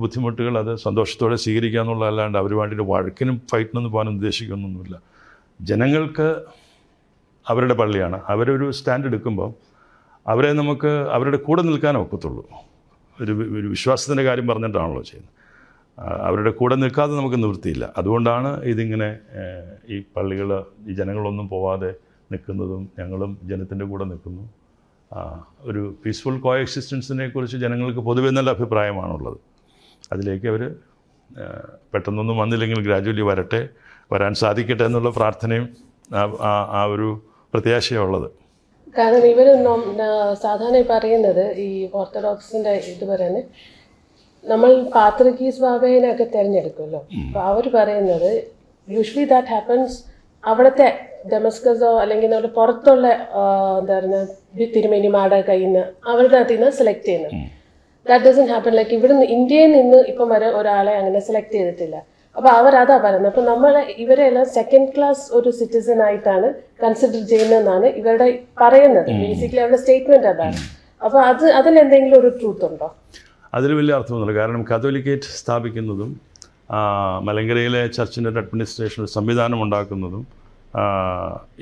ബുദ്ധിമുട്ടുകൾ അത് സന്തോഷത്തോടെ സ്വീകരിക്കുക എന്നുള്ളതല്ലാണ്ട് അവർ വേണ്ടിയിട്ട് വഴക്കിനും ഫൈറ്റിനൊന്നും പോകാൻ ഉദ്ദേശിക്കുന്നൊന്നുമില്ല. ജനങ്ങൾക്ക് അവരുടെ പള്ളിയാണ്, അവരൊരു സ്റ്റാൻഡ് എടുക്കുമ്പോൾ അവരെ നമുക്ക് അവരുടെ കൂടെ നിൽക്കാനേ ഒക്കത്തുള്ളൂ. ഒരു വിശ്വാസത്തിൻ്റെ കാര്യം പറഞ്ഞിട്ടാണല്ലോ ചെയ്യുന്നത്. അവരുടെ കൂടെ നിൽക്കാതെ നമുക്ക് നിവൃത്തിയില്ല. അതുകൊണ്ടാണ് ഇതിങ്ങനെ ഈ പള്ളികൾ, ഈ ജനങ്ങളൊന്നും പോവാതെ നിൽക്കുന്നതും ഞങ്ങളും ജനത്തിൻ്റെ കൂടെ നിൽക്കുന്നു. ഒരു പീസ്ഫുൾ കോ എക്സിസ്റ്റൻസിനെ കുറിച്ച് ജനങ്ങൾക്ക് പൊതുവെ നല്ല അഭിപ്രായമാണുള്ളത്. അതിലേക്ക് അവർ പെട്ടെന്നൊന്നും വന്നില്ലെങ്കിൽ ഗ്രാജുവലി വരാൻ സാധിക്കട്ടെ എന്നുള്ള പ്രാർത്ഥനയും ആ ഒരു പ്രത്യാശയുള്ളത്. കാരണം ഇവർ സാധാരണ പറയുന്നത് ഈ ഓർത്തഡോക്സിൻ്റെ ഇത് പറയുന്നത് നമ്മൾ പാത്രിക്കീസ് ബാബേനെയൊക്കെ തിരഞ്ഞെടുക്കുമല്ലോ. അപ്പോൾ അവർ പറയുന്നത് യൂഷ്വലി ദാറ്റ് ഹാപ്പൻസ് അവിടുത്തെ ഡെമസ്കസോ അല്ലെങ്കിൽ നമ്മുടെ പുറത്തുള്ള എന്താ പറയുക തിരുമേനിമാരുടെ കയ്യിൽ നിന്ന് അവരുടെ അതിൽ നിന്ന് സെലക്ട് ചെയ്യുന്നത്. That doesn't happen. ലൈക്ക് ഇവിടുന്ന് ഇന്ത്യയിൽ നിന്ന് ഇപ്പം വരെ ഒരാളെ അങ്ങനെ സെലക്ട് ചെയ്തിട്ടില്ല. അപ്പോൾ അവരതാ പറയുന്നത്. അപ്പോൾ നമ്മൾ ഇവരെല്ലാം സെക്കൻഡ് ക്ലാസ് ഒരു സിറ്റിസൺ ആയിട്ടാണ് കൺസിഡർ ചെയ്യുന്നതെന്നാണ് ഇവരുടെ പറയുന്നത്. ബേസിക്കലി അവരുടെ സ്റ്റേറ്റ്മെൻറ്റ് അതാണ്. അപ്പോൾ അതിലെന്തെങ്കിലും ഒരു ട്രൂത്ത് ഉണ്ടോ? അതിൽ വലിയ അർത്ഥമൊന്നുമില്ല. കാരണം കാത്തോലിക്കേറ്റ് സ്ഥാപിക്കുന്നതും മലങ്കരയിലെ ചർച്ചിൻ്റെ ഒരു അഡ്മിനിസ്ട്രേഷൻ സംവിധാനം ഉണ്ടാക്കുന്നതും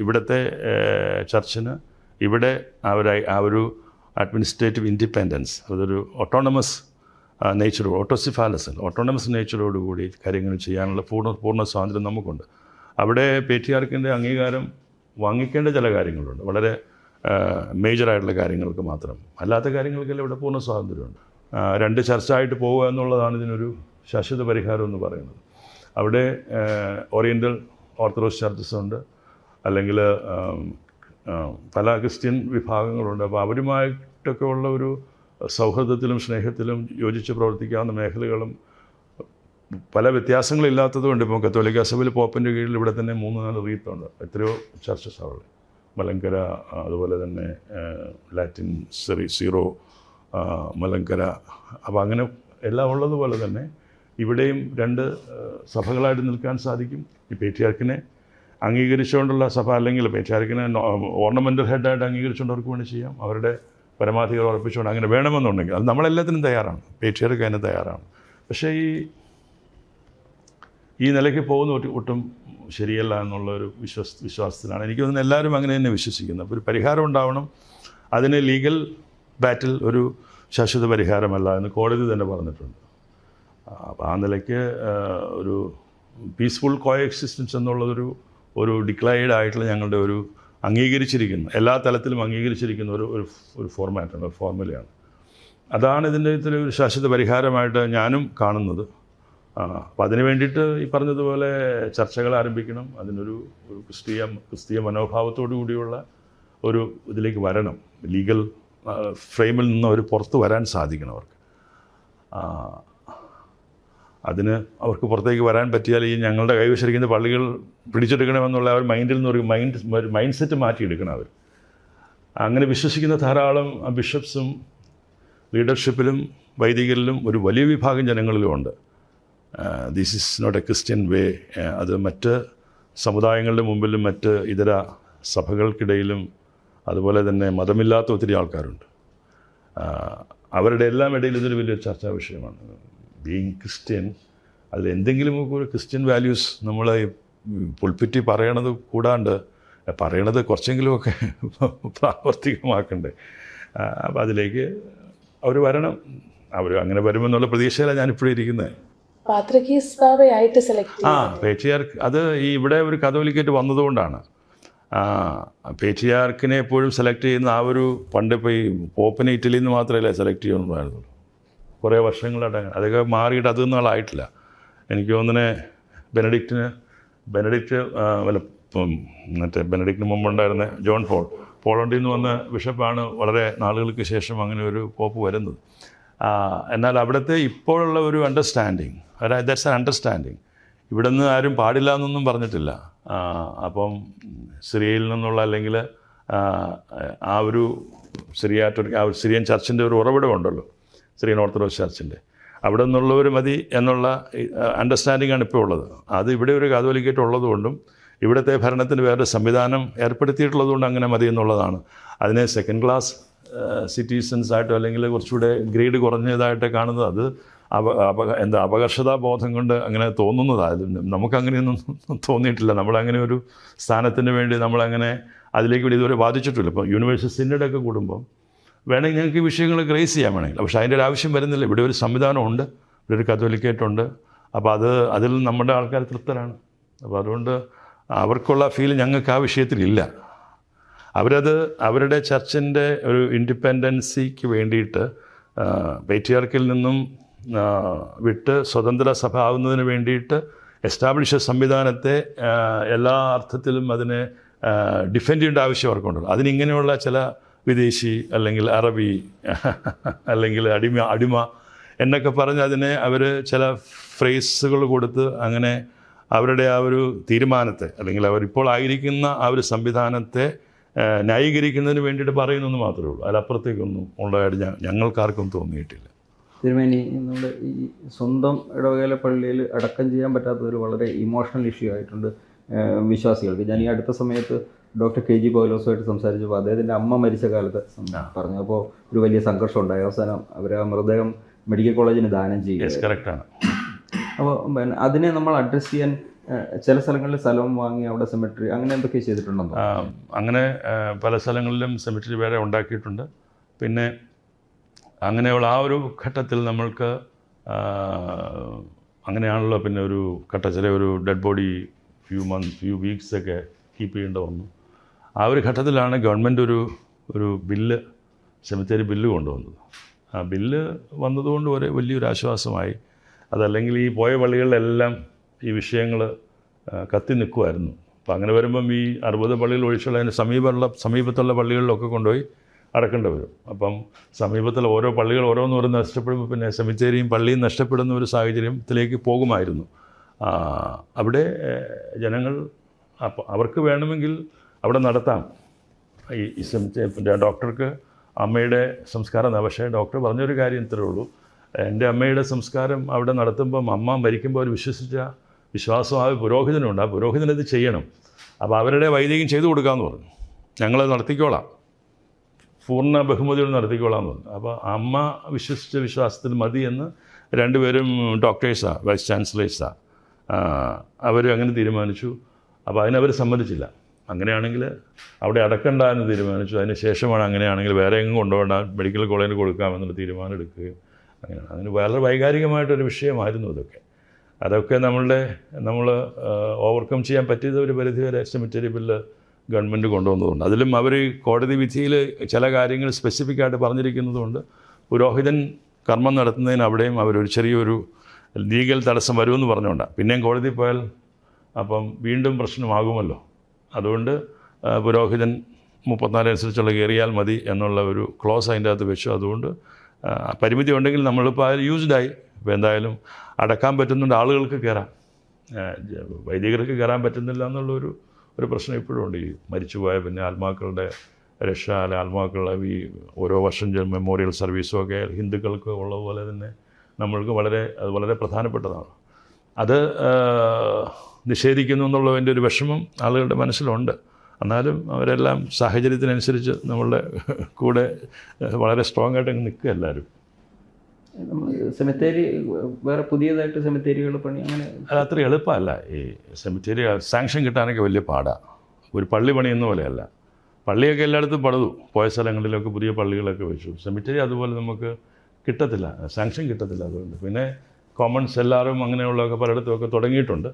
ഇവിടുത്തെ ചർച്ചിന് ഇവിടെ ആ ഒരു അഡ്മിനിസ്ട്രേറ്റീവ് ഇൻഡിപെൻഡൻസ്, അതൊരു ഓട്ടോണമസ് ഓട്ടോണമസ് നേച്ചറോടുകൂടി കാര്യങ്ങൾ ചെയ്യാനുള്ള പൂർണ്ണ സ്വാതന്ത്ര്യം നമുക്കുണ്ട്. അവിടെ പേട്രിയാർക്കിൻ്റെ അംഗീകാരം വാങ്ങിക്കേണ്ട ചില കാര്യങ്ങളുണ്ട്, വളരെ മേജറായിട്ടുള്ള കാര്യങ്ങൾക്ക് മാത്രം. അല്ലാത്ത കാര്യങ്ങൾക്കെല്ലാം ഇവിടെ പൂർണ്ണ സ്വാതന്ത്ര്യമുണ്ട്. 2 ചർച്ചായിട്ട് പോവുക എന്നുള്ളതാണ് ഇതിനൊരു ശാശ്വത പരിഹാരം എന്ന് പറയുന്നത്. അവിടെ ഓറിയൻ്റൽ ഓർത്തഡോക്സ് ചർച്ചസ് ഉണ്ട്, അല്ലെങ്കിൽ പല ക്രിസ്ത്യൻ വിഭാഗങ്ങളുണ്ട്. അപ്പോൾ അവരുമായിട്ടൊക്കെ ഉള്ള ഒരു സൗഹൃദത്തിലും സ്നേഹത്തിലും യോജിച്ച് പ്രവർത്തിക്കാവുന്ന മേഖലകളും പല വ്യത്യാസങ്ങളില്ലാത്തതുകൊണ്ട് ഇപ്പോൾ കത്തോലിക്ക സഭയിൽ പോപ്പിൻ്റെ കീഴിൽ ഇവിടെ തന്നെ 3-4 റീത്തുണ്ട്. എത്രയോ ചർച്ചസ് അവിടെ, മലങ്കര, അതുപോലെ തന്നെ ലാറ്റിൻ സീറോ, മലങ്കര. അപ്പോൾ അങ്ങനെ എല്ലാം ഉള്ളതുപോലെ തന്നെ ഇവിടെയും 2 സഭകളായിട്ട് നിൽക്കാൻ സാധിക്കും. ഈ പേട്രിയാർക്കിനെ അംഗീകരിച്ചുകൊണ്ടുള്ള സഭ, അല്ലെങ്കിൽ പേട്രിയാർക്കിനെ ഓർണമെൻ്റൽ ഹെഡായിട്ട് അംഗീകരിച്ചുകൊണ്ടവർക്ക് വേണ്ടി ചെയ്യാം. അവരുടെ പരമാധികാരം ഉറപ്പിച്ചുകൊണ്ട് അങ്ങനെ വേണമെന്നുണ്ടെങ്കിൽ അത് നമ്മളെല്ലാത്തിനും തയ്യാറാണ്. പേട്രിയാർക്ക് അതിന് തയ്യാറാണ്. പക്ഷേ ഈ നിലയ്ക്ക് പോകുന്ന ഒട്ടും ശരിയല്ല എന്നുള്ളൊരു വിശ്വാസത്തിലാണ് എനിക്ക് തോന്നുന്നത്. എല്ലാവരും അങ്ങനെ തന്നെ വിശ്വസിക്കുന്നത്. അപ്പോൾ ഒരു പരിഹാരം ഉണ്ടാവണം. അതിന് ലീഗൽ ബാറ്റിൽ ഒരു ശാശ്വത പരിഹാരമല്ല എന്ന് കോടതി തന്നെ പറഞ്ഞിട്ടുണ്ട്. അപ്പോൾ ആ നിലയ്ക്ക് ഒരു പീസ്ഫുൾ കോഎക്സിസ്റ്റൻസ് എന്നുള്ളതൊരു ഡിക്ലൈഡ് ആയിട്ടുള്ള ഞങ്ങളുടെ ഒരു അംഗീകരിച്ചിരിക്കുന്ന, എല്ലാ തലത്തിലും അംഗീകരിച്ചിരിക്കുന്ന ഒരു ഫോർമാറ്റാണ്, ഒരു ഫോർമുലയാണ്. അതാണ് ഇതിൻ്റെ ഒരു ശാശ്വത പരിഹാരമായിട്ട് ഞാനും കാണുന്നത്. അപ്പം അതിന് വേണ്ടിയിട്ട് ഈ പറഞ്ഞതുപോലെ ചർച്ചകൾ ആരംഭിക്കണം. അതിനൊരു ക്രിസ്തീയ മനോഭാവത്തോടു കൂടിയുള്ള ഒരു ഇതിലേക്ക് വരണം. ലീഗൽ ഫ്രെയിമിൽ നിന്ന് അവർ പുറത്ത് വരാൻ സാധിക്കണം അവർക്ക്. അതിന് അവർക്ക് പുറത്തേക്ക് വരാൻ പറ്റിയാൽ ഈ ഞങ്ങളുടെ കൈവശിരിക്കുന്ന പള്ളികൾ പിടിച്ചെടുക്കണമെന്നുള്ള അവർ മൈൻഡിൽ നിന്ന് ഒരു മൈൻഡ് സെറ്റ് മാറ്റിയെടുക്കണം അവർ. അങ്ങനെ വിശ്വസിക്കുന്ന ധാരാളം ബിഷപ്സും ലീഡർഷിപ്പിലും വൈദികരിലും ഒരു വലിയ വിഭാഗം ജനങ്ങളിലും ഉണ്ട്. This is not a Christian way. അത് മറ്റ് സമുദായങ്ങളുടെ മുമ്പിലും മറ്റ് ഇതര സഭകൾക്കിടയിലും അതുപോലെ തന്നെ മതമില്ലാത്ത ഒത്തിരി ആൾക്കാരുണ്ട്. അവരുടെ എല്ലാം ഇടയിൽ ഇതൊരു വലിയൊരു ചർച്ചാ വിഷയമാണ്. ബീയിങ് ക്രിസ്ത്യൻ, അതിൽ എന്തെങ്കിലുമൊക്കെ ഒരു ക്രിസ്ത്യൻ വാല്യൂസ് നമ്മൾ പുൽപ്പിറ്റി പറയണത് കൂടാണ്ട് പറയണത് കുറച്ചെങ്കിലുമൊക്കെ പ്രാവർത്തികമാക്കണ്ടേ. അപ്പോൾ അതിലേക്ക് അവർ വരണം. അവർ അങ്ങനെ വരുമെന്നുള്ള പ്രതീക്ഷയിലാണ് ഞാനിപ്പോഴും ഇരിക്കുന്നത്. പേട്രിയാർക്ക് അത് ഇവിടെ ഒരു കത്തോലിക്കേറ്റ് വന്നതുകൊണ്ടാണ്. പേട്രിയാർക്കിനെ എപ്പോഴും സെലക്ട് ചെയ്യുന്ന പണ്ട് ഇപ്പോൾ ഈ പോപ്പിനെ ഇറ്റലിയിൽ നിന്ന് മാത്രമല്ല സെലക്ട് ചെയ്യുന്നുണ്ടായിരുന്നുള്ളൂ. കുറേ വർഷങ്ങളായിട്ട് അങ്ങനെ അതൊക്കെ മാറിയിട്ട് അതൊന്നും ആളായിട്ടില്ല. എനിക്ക് തോന്നുന്നത് ബെനഡിക്റ്റിന് മുമ്പുണ്ടായിരുന്ന ജോൺ പോളണ്ടിൽ നിന്ന് വന്ന ബിഷപ്പാണ് വളരെ നാളുകൾക്ക് ശേഷം അങ്ങനെ ഒരു പോപ്പ് വരുന്നത്. എന്നാൽ അവിടുത്തെ ഇപ്പോഴുള്ള ഒരു അണ്ടർസ്റ്റാൻഡിങ്, ദാറ്റ്സ് ആൻ അണ്ടർസ്റ്റാൻഡിങ്. ഇവിടെ നിന്ന് ആരും പാടില്ല എന്നൊന്നും പറഞ്ഞിട്ടില്ല. അപ്പം സിറിയയിൽ നിന്നുള്ള അല്ലെങ്കിൽ ആ ഒരു സിറിയൻ ചർച്ചിൻ്റെ ഒരു ഉറവിടമുണ്ടല്ലോ, സിറിയൻ ഓർത്തഡോക്സ് ചർച്ചിൻ്റെ, അവിടെ നിന്നുള്ളവർ മതി എന്നുള്ള അണ്ടർസ്റ്റാൻഡിംഗ് ആണ് ഇപ്പോൾ ഉള്ളത്. അത് ഇവിടെ ഒരു കാതോലിക്കേറ്റ് ഉള്ളതുകൊണ്ടും ഇവിടുത്തെ ഭരണത്തിന് വേറെ സംവിധാനം ഏർപ്പെടുത്തിയിട്ടുള്ളതുകൊണ്ട് അങ്ങനെ മതി എന്നുള്ളതാണ്. അതിനെ സെക്കൻഡ് ക്ലാസ് സിറ്റിസൺസ് ആയിട്ടോ അല്ലെങ്കിൽ കുറച്ചുകൂടെ ഗ്രേഡ് കുറഞ്ഞതായിട്ട് കാണുന്നത് അത് അപകർഷതാ ബോധം കൊണ്ട് അങ്ങനെ തോന്നുന്നതാണ്. നമുക്കങ്ങനെയൊന്നും തോന്നിയിട്ടില്ല. നമ്മളങ്ങനെ ഒരു സ്ഥാനത്തിന് വേണ്ടി നമ്മളങ്ങനെ അതിലേക്ക് വേണ്ടി ഇതുവരെ ബാധിച്ചിട്ടില്ല. ഇപ്പോൾ യൂണിവേഴ്സിറ്റി സിനഡൊക്കെ കൂടുമ്പം വേണമെങ്കിൽ ഞങ്ങൾക്ക് ഈ വിഷയങ്ങൾ ഗ്രേസ് ചെയ്യാൻ വേണമെങ്കിൽ, പക്ഷേ അതിൻ്റെ ഒരു ആവശ്യം വരുന്നില്ല. ഇവിടെ ഒരു സംവിധാനമുണ്ട്, ഇവിടെ ഒരു കത്തോലിക്കേറ്റുണ്ട്. അപ്പോൾ അതിൽ നമ്മുടെ ആൾക്കാർ തൃപ്തരാണ്. അപ്പോൾ അതുകൊണ്ട് അവർക്കുള്ള ഫീൽ ഞങ്ങൾക്ക് ആ വിഷയത്തിലില്ല. അവരുടെ ചർച്ചിൻ്റെ ഒരു ഇൻഡിപെൻഡൻസിക്ക് വേണ്ടിയിട്ട് പേട്രിയാർക്കിൽ നിന്നും വിട്ട് സ്വതന്ത്ര സഭ ആവുന്നതിന് വേണ്ടിയിട്ട് എസ്റ്റാബ്ലിഷ് സംവിധാനത്തെ എല്ലാ അർത്ഥത്തിലും അതിനെ ഡിഫെൻഡ് ചെയ്യേണ്ട ആവശ്യം അവർക്കുണ്ടല്ലോ. അതിനിങ്ങനെയുള്ള ചില വിദേശി അല്ലെങ്കിൽ അറബി അല്ലെങ്കിൽ അടിമ എന്നൊക്കെ പറഞ്ഞ് അതിനെ അവർ ചില ഫ്രേസുകൾ കൊടുത്ത് അങ്ങനെ അവരുടെ ആ ഒരു തീരുമാനത്തെ അല്ലെങ്കിൽ അവരിപ്പോൾ ആയിരിക്കുന്ന ആ ഒരു സംവിധാനത്തെ ന്യായീകരിക്കുന്നതിന് വേണ്ടിയിട്ട് പറയുന്നെന്ന് മാത്രമേ ഉള്ളൂ. അതിലപ്പുറത്തേക്കൊന്നും ഉള്ളതായിട്ട് ഞങ്ങൾക്കാർക്കും തോന്നിയിട്ടില്ല. തിരുമേനി, നമ്മുടെ ഈ സ്വന്തം ഇടവകയിലെ പള്ളിയിൽ അടക്കം ചെയ്യാൻ പറ്റാത്തൊരു വളരെ ഇമോഷണൽ ഇഷ്യൂ ആയിട്ടുണ്ട് വിശ്വാസികൾക്ക്. ഞാൻ ഈ അടുത്ത സമയത്ത് ഡോക്ടർ KG പൗലോസുമായിട്ട് സംസാരിച്ചപ്പോൾ അദ്ദേഹത്തിൻ്റെ അമ്മ മരിച്ച കാലത്ത് പറഞ്ഞു. അപ്പോൾ ഒരു വലിയ സംഘർഷം ഉണ്ടായി. അവസാനം അവർ ആ മൃതദേഹം മെഡിക്കൽ കോളേജിന് ദാനം ചെയ്യുക. കറക്റ്റാണ്. അപ്പോൾ അതിനെ നമ്മൾ അഡ്രസ്സ് ചെയ്യാൻ ചില സ്ഥലങ്ങളിൽ സ്ഥലം വാങ്ങി അവിടെ സെമിട്രി അങ്ങനെ എന്തൊക്കെ ചെയ്തിട്ടുണ്ടോ? അങ്ങനെ പല സ്ഥലങ്ങളിലും സെമിട്രി വേറെ ഉണ്ടാക്കിയിട്ടുണ്ട്. പിന്നെ അങ്ങനെയുള്ള ആ ഒരു ഘട്ടത്തിൽ നമ്മൾക്ക് അങ്ങനെയാണല്ലോ പിന്നെ ഒരു ചില ഒരു ഡെഡ് ബോഡി ഫ്യൂ വീക്സൊക്കെ കീപ്പ് ചെയ്യേണ്ട വന്നു. ആ ഒരു ഘട്ടത്തിലാണ് ഗവൺമെൻറ് ഒരു ബില്ല്, സെമിത്തേരി ബില്ല് കൊണ്ടുവന്നത്. ആ ബില്ല് വന്നതുകൊണ്ട് വലിയൊരു ആശ്വാസമായി. അതല്ലെങ്കിൽ ഈ പോയ പള്ളികളിലെല്ലാം ഈ വിഷയങ്ങൾ കത്തി നിൽക്കുമായിരുന്നു. അപ്പം അങ്ങനെ വരുമ്പം ഈ 60 പള്ളികൾ ഒഴിച്ചുള്ള അതിന് സമീപത്തുള്ള പള്ളികളിലൊക്കെ കൊണ്ടുപോയി അടക്കേണ്ടി വരും. അപ്പം സമീപത്തുള്ള ഓരോ പള്ളികൾ ഓരോന്ന് നഷ്ടപ്പെടുമ്പോൾ പിന്നെ സെമിത്തേരിയും പള്ളിയും നഷ്ടപ്പെടുന്ന ഒരു സാഹചര്യത്തിലേക്ക് പോകുമായിരുന്നു. അവിടെ ജനങ്ങൾ അവർക്ക് വേണമെങ്കിൽ അവിടെ നടത്താം. ഈ ഡോക്ടർക്ക് അമ്മയുടെ സംസ്കാരം, പക്ഷേ ഡോക്ടർ പറഞ്ഞൊരു കാര്യം ഇത്രയേ ഉള്ളൂ, എൻ്റെ അമ്മയുടെ സംസ്കാരം അവിടെ നടത്തുമ്പം അമ്മ മരിക്കുമ്പോൾ അവർ വിശ്വസിച്ച വിശ്വാസം ആ പുരോഹിതനുണ്ട്. ആ പുരോഹിതനത് ചെയ്യണം. അപ്പോൾ അവരുടെ വൈദികം ചെയ്തു കൊടുക്കാമെന്ന് പറഞ്ഞു. ഞങ്ങളത് നടത്തിക്കോളാം, പൂർണ്ണ ബഹുമതിയോട് നടത്തിക്കോളാം എന്ന് പറഞ്ഞു. അപ്പോൾ അമ്മ വിശ്വസിച്ച വിശ്വാസത്തിൽ മതി എന്ന് രണ്ടുപേരും ഡോക്ടേഴ്സാണ്, വൈസ് ചാൻസലേഴ്സാണ്, അവർ അങ്ങനെ തീരുമാനിച്ചു. അപ്പോൾ അതിനവർ സമ്മതിച്ചില്ല. അങ്ങനെയാണെങ്കിൽ അവിടെ അടക്കണ്ട എന്ന് തീരുമാനിച്ചു. അതിന് ശേഷമാണ് അങ്ങനെയാണെങ്കിൽ വേറെ എങ്ങും കൊണ്ടുപോകണ്ട, മെഡിക്കൽ കോളേജിൽ കൊടുക്കാമെന്നുള്ള തീരുമാനം എടുക്കുകയും അങ്ങനെ വളരെ വൈകാരികമായിട്ടൊരു വിഷയമായിരുന്നു ഇതൊക്കെ. അതൊക്കെ നമ്മൾ ഓവർകം ചെയ്യാൻ പറ്റിയത് ഒരു പരിധിവരെ സെമിറ്ററി ബില്ല് ഗവൺമെൻറ് കൊണ്ടുവന്നതുകൊണ്ട്. അതിലും അവർ കോടതി വിധിയിൽ ചില കാര്യങ്ങൾ സ്പെസിഫിക്കായിട്ട് പറഞ്ഞിരിക്കുന്നതുകൊണ്ട് പുരോഹിതൻ കർമ്മം നടത്തുന്നതിന് അവിടെയും അവരൊരു ചെറിയൊരു ലീഗൽ തടസ്സം വരുമെന്ന് പറഞ്ഞുകൊണ്ടാണ്. പിന്നെയും കോടതി പോയാൽ അപ്പം വീണ്ടും പ്രശ്നമാകുമല്ലോ. അതുകൊണ്ട് പുരോഹിതൻ 34 അനുസരിച്ചുള്ള കയറിയാൽ മതി എന്നുള്ള ഒരു ക്ലോസ് അതിൻ്റെ അകത്ത് വെച്ചു. അതുകൊണ്ട് പരിമിതി ഉണ്ടെങ്കിൽ നമ്മളിപ്പോൾ അതിൽ യൂസ്ഡായി. ഇപ്പോൾ എന്തായാലും അടക്കാൻ പറ്റുന്നുണ്ട്, ആളുകൾക്ക് കയറാം, വൈദികർക്ക് കയറാൻ പറ്റുന്നില്ല എന്നുള്ളൊരു പ്രശ്നം ഇപ്പോഴും ഉണ്ട്. ഈ മരിച്ചുപോയ പിന്നെ ആത്മാക്കളുടെ രക്ഷ, അല്ലെ ആത്മാക്കളുടെ ഈ ഓരോ വർഷം മെമ്മോറിയൽ സർവീസും ഒക്കെ ഹിന്ദുക്കൾക്ക് ഉള്ളതുപോലെ തന്നെ നമ്മൾക്ക് വളരെ പ്രധാനപ്പെട്ടതാണ്. അത് നിഷേധിക്കുന്നു എന്നുള്ളതിൻ്റെ ഒരു വിഷമം ആളുകളുടെ മനസ്സിലുണ്ട്. എന്നാലും അവരെല്ലാം സാഹചര്യത്തിനനുസരിച്ച് നമ്മളുടെ കൂടെ വളരെ സ്ട്രോങ് ആയിട്ട് അങ്ങ് നിൽക്കുക എല്ലാവരും. സെമിത്തേരി വേറെ പുതിയതായിട്ട് സെമിത്തേരികൾ പണി അങ്ങനെ അത് അത്ര എളുപ്പമല്ല. ഈ സെമിത്തേരി സാങ്ഷൻ കിട്ടാനൊക്കെ വലിയ പാടാണ്. ഒരു പള്ളി പണിയുന്ന പോലെയല്ല. പള്ളിയൊക്കെ എല്ലായിടത്തും പണിതു, പോയ സ്ഥലങ്ങളിലൊക്കെ പുതിയ പള്ളികളൊക്കെ വെച്ചു. സെമിത്തേരി അതുപോലെ നമുക്ക് കിട്ടത്തില്ല, സാങ്ഷൻ കിട്ടത്തില്ല. അതുകൊണ്ട് പിന്നെ കോമൺസ് എല്ലാവരും അങ്ങനെയുള്ളതൊക്കെ പലയിടത്തുമൊക്കെ തുടങ്ങിയിട്ടുണ്ട്.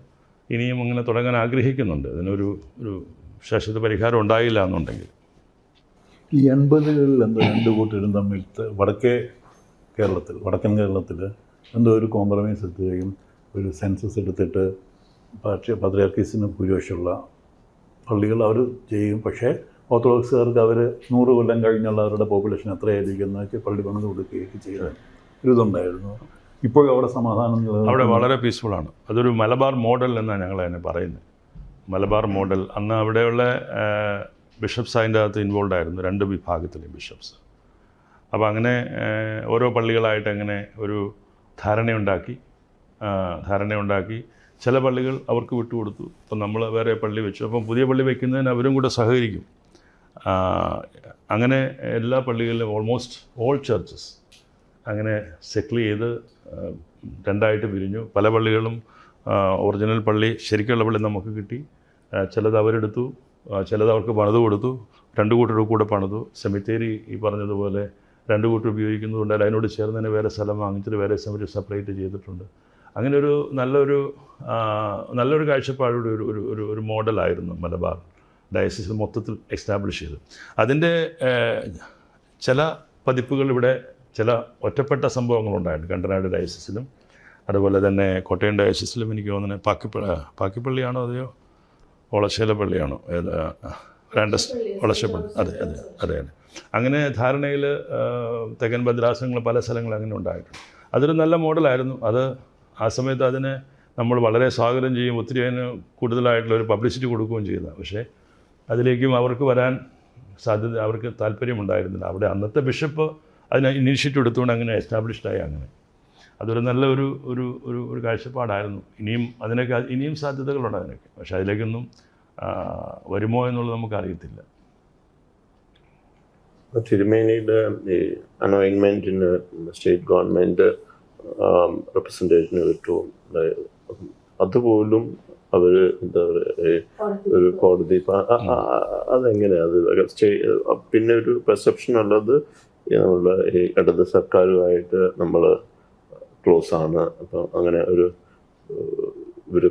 ഇനിയും അങ്ങനെ തുടങ്ങാൻ ആഗ്രഹിക്കുന്നുണ്ട്. അതിനൊരു ശാശ്വത പരിഹാരം ഉണ്ടായില്ല എന്നുണ്ടെങ്കിൽ. ഈ 80കളിൽ എന്തോ രണ്ട് കൂട്ടരും തമ്മിൽ വടക്കൻ കേരളത്തിൽ എന്തോ ഒരു കോംപ്രമൈസ് എത്തുകയും ഒരു സെൻസസ് എടുത്തിട്ട് പത്രിയാർക്കീസിന് ഭൂരിപക്ഷമുള്ള പള്ളികൾ അവർ ചെയ്യും. പക്ഷേ ഓർത്തഡോക്സുകാർക്ക് അവർ 100 കൊല്ലം കഴിഞ്ഞുള്ള അവരുടെ പോപ്പുലേഷൻ എത്രയായിരിക്കും എന്ന് വെച്ചാൽ പള്ളി പണിത് കൊടുക്കുകയൊക്കെ ചെയ്താൽ ഒരു ഇതുണ്ടായിരുന്നു. ഇപ്പോഴും അവിടെ സമാധാനം അവിടെ വളരെ പീസ്ഫുള്ളാണ്. അതൊരു മലബാർ മോഡൽ എന്നാണ് ഞങ്ങൾ അതിനെ പറയുന്നത്. മലബാർ മോഡൽ. അന്ന് അവിടെയുള്ള ബിഷപ്സ് അതിൻ്റെ അകത്ത് ഇൻവോൾവ് ആയിരുന്നു, 2 വിഭാഗത്തിലെ ബിഷപ്സ്. അപ്പോൾ അങ്ങനെ ഓരോ പള്ളികളായിട്ട് അങ്ങനെ ഒരു ധാരണയുണ്ടാക്കി ചില പള്ളികൾ അവർക്ക് വിട്ടുകൊടുത്തു. അപ്പം നമ്മൾ വേറെ പള്ളി വെച്ചു. അപ്പം പുതിയ പള്ളി വയ്ക്കുന്നതിന് അവരും കൂടെ സഹകരിക്കും. അങ്ങനെ എല്ലാ പള്ളികളിലും ഓൾമോസ്റ്റ് ഓൾ ചർച്ചസ് അങ്ങനെ സെറ്റിൽ ചെയ്ത് 2ആയിട്ട് പിരിഞ്ഞു. പല പള്ളികളും ഒറിജിനൽ പള്ളി, ശരിക്കുള്ള പള്ളി നമുക്ക് കിട്ടി. ചിലത് അവരെടുത്തു, ചിലത് അവർക്ക് പണിത് കൊടുത്തു. 2 കൂട്ടരുടെ കൂടെ പണിതു. സെമിത്തേരി ഈ പറഞ്ഞതുപോലെ 2 കൂട്ടർ ഉപയോഗിക്കുന്നതുകൊണ്ട് അതിനോട് ചേർന്ന് തന്നെ വേറെ സ്ഥലം വാങ്ങിച്ചിട്ട് വേറെ സെമിത്തേരി സെപ്പറേറ്റ് ചെയ്തിട്ടുണ്ട്. അങ്ങനെ ഒരു നല്ലൊരു കാഴ്ചപ്പാടുടെ ഒരു മോഡലായിരുന്നു മലബാർ ഡയസിസ് മൊത്തത്തിൽ എസ്റ്റാബ്ലിഷ് ചെയ്തു. അതിൻ്റെ ചില പതിപ്പുകൾ ഇവിടെ ചില ഒറ്റപ്പെട്ട സംഭവങ്ങളുണ്ടായിരുന്നു. കണ്ടനാട് ഡയസിസിലും അതുപോലെ തന്നെ കോട്ടയം ഡയസിസിലും. എനിക്ക് തോന്നുന്നത് പാക്കിപ്പള്ളിയാണോ അതെയോ ഒളശ്ശേല പള്ളിയാണോ ഒളശ്ശേപ്പള്ളി, അതെ. അങ്ങനെ ധാരണയിൽ തെക്കൻ ഭദ്രാസനങ്ങൾ പല സ്ഥലങ്ങളും അങ്ങനെ ഉണ്ടായിട്ടുണ്ട്. അതൊരു നല്ല മോഡലായിരുന്നു. അത് ആ സമയത്ത് അതിനെ നമ്മൾ വളരെ സ്വാഗതം ചെയ്യും. ഒത്തിരി അതിന് കൂടുതലായിട്ടുള്ളൊരു പബ്ലിസിറ്റി കൊടുക്കുകയും ചെയ്തതാണ്. പക്ഷേ അതിലേക്കും അവർക്ക് വരാൻ സാധ്യത, അവർക്ക് താല്പര്യമുണ്ടായിരുന്നില്ല. അവിടെ അന്നത്തെ ബിഷപ്പ് അതിന് ഇനീഷ്യേറ്റീവ് എടുത്തുകൊണ്ട് അങ്ങനെ എസ്റ്റാബ്ലിഷ്ഡായി. അങ്ങനെ അതൊരു നല്ല ഒരു കാഴ്ചപ്പാടായിരുന്നു. ഇനിയും സാധ്യതകളുണ്ട് അതിനൊക്കെ. പക്ഷേ അതിലേക്കൊന്നും വരുമോ എന്നുള്ളത് നമുക്കറിയത്തില്ല. തിരുമേനിയുടെ ഈ അനോയിൻമെൻറ്റിന് സ്റ്റേറ്റ് ഗവൺമെൻറ് റെപ്രസെൻറ്റേറ്റീവിന് കിട്ടും. അതുപോലും അവർ എന്താ പറയുക, ഒരു കോടതി അതെങ്ങനെയാണ് അത് പിന്നെ ഒരു പെർസെപ്ഷൻ ഉള്ളത് നമ്മളുടെ ഈ ഇടത് സർക്കാരുമായിട്ട് നമ്മൾ ക്ലോസ് ആണ്. അപ്പം അങ്ങനെ ഒരു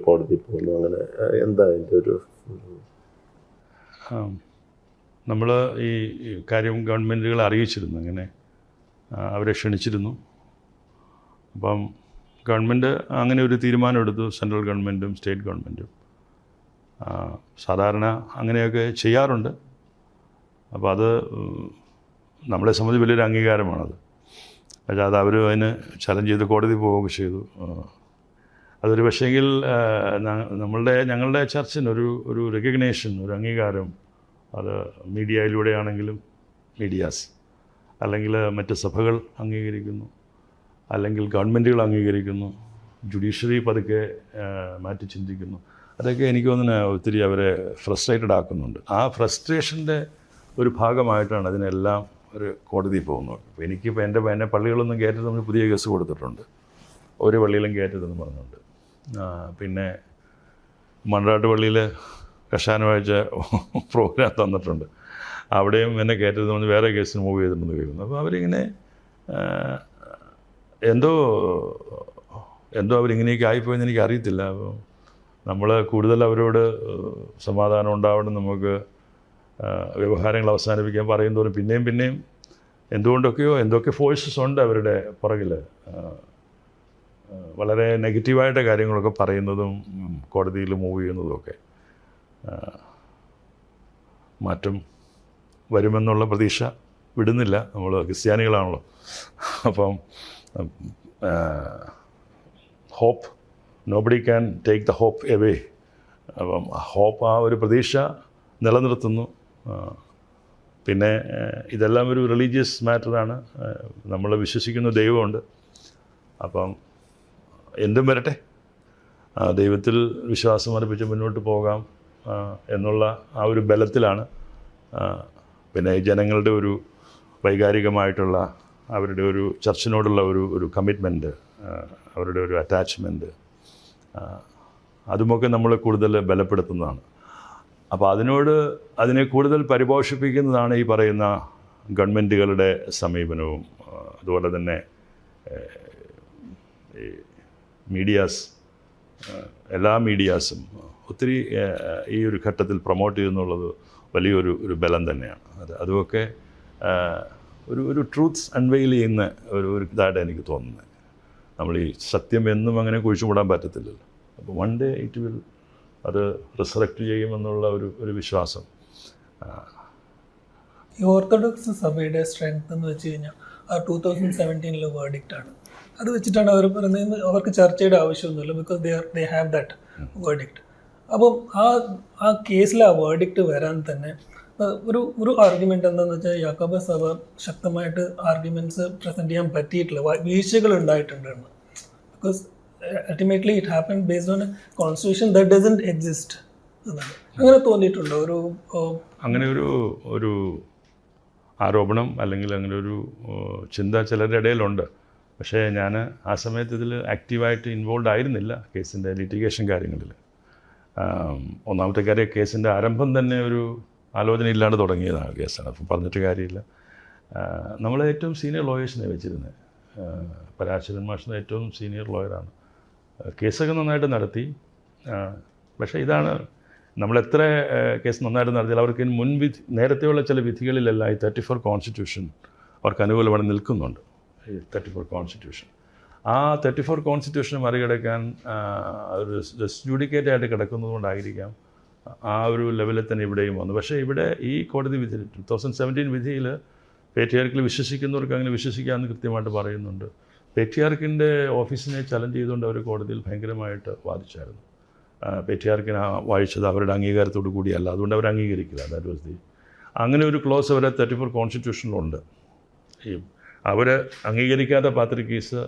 കോടതി പോകുന്നു. അങ്ങനെ എന്താ അതിൻ്റെ ഒരു നമ്മൾ ഈ കാര്യം ഗവൺമെൻറ്റുകളെ അറിയിച്ചിരുന്നു. അങ്ങനെ അവരെ ക്ഷണിച്ചിരുന്നു. അപ്പം ഗവൺമെൻറ് അങ്ങനെ ഒരു തീരുമാനം എടുത്തു. സെൻട്രൽ ഗവൺമെൻറ്റും സ്റ്റേറ്റ് ഗവൺമെൻറ്റും സാധാരണ അങ്ങനെയൊക്കെ ചെയ്യാറുണ്ട്. അപ്പോൾ അത് നമ്മളെ സംബന്ധിച്ച് വലിയൊരു അംഗീകാരമാണത്. പക്ഷേ അത് അവർ അതിന് ചലഞ്ച് ചെയ്ത് കോടതി പോവുകയൊക്കെ ചെയ്തു. അതൊരു പക്ഷേങ്കിൽ ഞങ്ങളുടെ ചർച്ചിന് ഒരു റെക്കഗ്നേഷൻ, ഒരു അംഗീകാരം, അത് മീഡിയയിലൂടെയാണെങ്കിലും മീഡിയാസ് അല്ലെങ്കിൽ മറ്റ് സഭകൾ അംഗീകരിക്കുന്നു. അല്ലെങ്കിൽ ഗവൺമെൻറ്റുകൾ അംഗീകരിക്കുന്നു, ജുഡീഷ്യറി പതുക്കെ മാറ്റി ചിന്തിക്കുന്നു. അതൊക്കെ എനിക്ക് തോന്നുന്നു ഒത്തിരി അവരെ ഫ്രസ്ട്രേറ്റഡ് ആക്കുന്നുണ്ട്. ആ ഫ്രസ്ട്രേഷൻ്റെ ഒരു ഭാഗമായിട്ടാണ് അതിനെല്ലാം ഒരു കോടതി പോകുന്നത്. അപ്പോൾ എനിക്കിപ്പോൾ എന്നെ പള്ളികളൊന്നും കയറ്റരുത്, നമ്മൾ പുതിയ കേസ് കൊടുത്തിട്ടുണ്ട്, ഒരു പള്ളിയിലും കയറ്റരുതെന്ന് പറഞ്ഞുകൊണ്ട്. പിന്നെ മൺറാട്ട് പള്ളിയിൽ കഷായം വായിച്ച പ്രോഗ്രാം തന്നിട്ടുണ്ട്, അവിടെയും എന്നെ കയറ്റരുതെന്ന് പറഞ്ഞ് വേറെ കേസിന് മൂവ് ചെയ്തിട്ടുണ്ടെന്ന് കേൾക്കുന്നു. അപ്പോൾ അവരിങ്ങനെ എന്തോ അവരിങ്ങനെയൊക്കെ ആയിപ്പോയെന്ന് എനിക്ക് അറിയത്തില്ല. അപ്പോൾ നമ്മൾ കൂടുതൽ അവരോട് സമാധാനം ഉണ്ടാവണം, നമുക്ക് വ്യവഹാരങ്ങൾ അവസാനിപ്പിക്കാൻ പറയും തോറും പിന്നെയും എന്തൊക്കെ ഫോഴ്സസ് ഉണ്ട് അവരുടെ പുറകിൽ. വളരെ നെഗറ്റീവായിട്ട് കാര്യങ്ങളൊക്കെ പറയുന്നതും കോടതിയിൽ മൂവ് ചെയ്യുന്നതുമൊക്കെ മാറ്റം വരുമെന്നുള്ള പ്രതീക്ഷ വിടുന്നില്ല. നമ്മൾ ക്രിസ്ത്യാനികളാണല്ലോ. അപ്പം hope, nobody can take the hope away. അപ്പം ഹോപ്പ്, ആ ഒരു പ്രതീക്ഷ നിലനിർത്തുന്നു. പിന്നെ ഇതെല്ലാം ഒരു റിലീജിയസ് മാറ്ററാണ്. നമ്മൾ വിശ്വസിക്കുന്ന ദൈവമുണ്ട്. അപ്പം എന്തും വരട്ടെ, ദൈവത്തിൽ വിശ്വാസം അർപ്പിച്ച് മുന്നോട്ട് പോകാം എന്നുള്ള ആ ഒരു ബലത്തിലാണ്. പിന്നെ ജനങ്ങളുടെ ഒരു വൈകാരികമായിട്ടുള്ള അവരുടെ ഒരു ചർച്ചിനോടുള്ള ഒരു കമ്മിറ്റ്മെൻറ്റ്, അവരുടെ ഒരു അറ്റാച്ച്മെൻറ്റ്, അതുമൊക്കെ നമ്മൾ കൂടുതൽ ബലപ്പെടുത്തുന്നതാണ്. അപ്പോൾ അതിനെ കൂടുതൽ പരിപോഷിപ്പിക്കുന്നതാണ് ഈ പറയുന്ന ഗവൺമെൻറ്റുകളുടെ സമീപനവും. അതുപോലെ തന്നെ ഈ മീഡിയാസ്, എല്ലാ മീഡിയാസും ഒത്തിരി ഈ ഒരു ഘട്ടത്തിൽ പ്രൊമോട്ട് ചെയ്യുന്നുള്ളത് വലിയൊരു ബലം തന്നെയാണ്. അതുമൊക്കെ ഒരു ട്രൂത്ത്സ് അൺവെയിൽ ചെയ്യുന്ന ഒരു ഇതായിട്ട് എനിക്ക് തോന്നുന്നത്. നമ്മൾ ഈ സത്യം എന്നും അങ്ങനെ കുഴിച്ചു മൂടാൻ പറ്റത്തില്ലല്ലോ. അപ്പോൾ വൺ ഡേ ഇറ്റ് വിൽ അത് റിസറക്റ്റ് ചെയ്യുമെന്നുള്ള ഒരു വിശ്വാസം. ഈ ഓർത്തഡോക്സ് സഭയുടെ സ്ട്രെങ്ത് എന്ന് വെച്ച് കഴിഞ്ഞാൽ ആ 2017 വേർഡിക്റ്റാണ്. അത് വെച്ചിട്ടാണ് അവർ പറയുന്നത് അവർക്ക് ചർച്ചയുടെ ആവശ്യമൊന്നുമില്ല, because they have that verdict. അപ്പം ആ കേസിൽ ആ വേർഡിക്റ്റ് വരാൻ തന്നെ ഒരു ആർഗ്യുമെൻ്റ് എന്താണെന്ന് വെച്ചാൽ യാക്കോബ സഭ ശക്തമായിട്ട് ആർഗ്യുമെൻറ്റ്സ് പ്രസൻറ്റ് ചെയ്യാൻ പറ്റിയിട്ടില്ല, വീഴ്ചകൾ ഉണ്ടായിട്ടുണ്ടെന്ന്. Because ultimately it happen based on a constitution that doesn't exist എന്നാണ്. അങ്ങനെ തോന്നിയിട്ടുണ്ടോ? അങ്ങനെ ഒരു ആരോപണം അല്ലെങ്കിൽ അങ്ങനെ ഒരു ചിന്ത ചിലരുടെ ഇടയിലുണ്ട്. പക്ഷേ ഞാൻ ആ സമയത്ത് ഇതിൽ ആക്റ്റീവായിട്ട് ഇൻവോൾവ് ആയിരുന്നില്ല കേസിൻ്റെ ലിറ്റിഗേഷൻ കാര്യങ്ങളിൽ. ഒന്നാമത്തെ കാര്യം, കേസിൻ്റെ ആരംഭം തന്നെ ഒരു ആലോചന ഇല്ലാണ്ട് തുടങ്ങിയതാണ് കേസാണ്. അപ്പം പറഞ്ഞിട്ട് കാര്യമില്ല. നമ്മളെ ഏറ്റവും സീനിയർ ലോയേഴ്സിനെ വെച്ചിരുന്നത്, പരാശരൻ മാഷിൻ്റെ ഏറ്റവും സീനിയർ ലോയറാണ്. കേസൊക്കെ നന്നായിട്ട് നടത്തി. പക്ഷേ ഇതാണ്, നമ്മളെത്ര കേസ് നന്നായിട്ട് നടത്തിയാൽ അവർക്ക് നേരത്തെയുള്ള ചില വിധികളിലെല്ലാം ഈ 34 കോൺസ്റ്റിറ്റ്യൂഷൻ അവർക്ക് അനുകൂലമായി നിൽക്കുന്നുണ്ട്. ഈ 34 കോൺസ്റ്റിറ്റ്യൂഷൻ, ആ 34 കോൺസ്റ്റിറ്റ്യൂഷനെ മറികടക്കാൻ ഒരു ജുഡിക്കേറ്റായിട്ട് കിടക്കുന്നത് കൊണ്ടായിരിക്കാം ആ ഒരു ലെവലിൽ തന്നെ ഇവിടെയും വന്നു. പക്ഷേ ഇവിടെ ഈ കോടതി വിധി 2017 വിധിയിൽ പേട്രിയാർക്കിൽ വിശ്വസിക്കുന്നവർക്ക് അങ്ങനെ വിശ്വസിക്കാമെന്ന് കൃത്യമായിട്ട് പറയുന്നുണ്ട്. പേട്രിയാർക്കിൻ്റെ ഓഫീസിനെ ചലഞ്ച് ചെയ്തുകൊണ്ട് അവർ കോടതിയിൽ ഭയങ്കരമായിട്ട് വാദിച്ചായിരുന്നു. പേട്രിയാർക്കിനെ വായിച്ചത് അവരുടെ അംഗീകാരത്തോടു കൂടിയല്ല, അതുകൊണ്ട് അവർ അംഗീകരിക്കില്ല. ദാറ്റ് വാസ് ദി അങ്ങനെ ഒരു ക്ലോസ് അവരെ 34 കോൺസ്റ്റിറ്റ്യൂഷനിലുണ്ട്. ഈ അവർ അംഗീകരിക്കാത്ത പാത്രികീസ്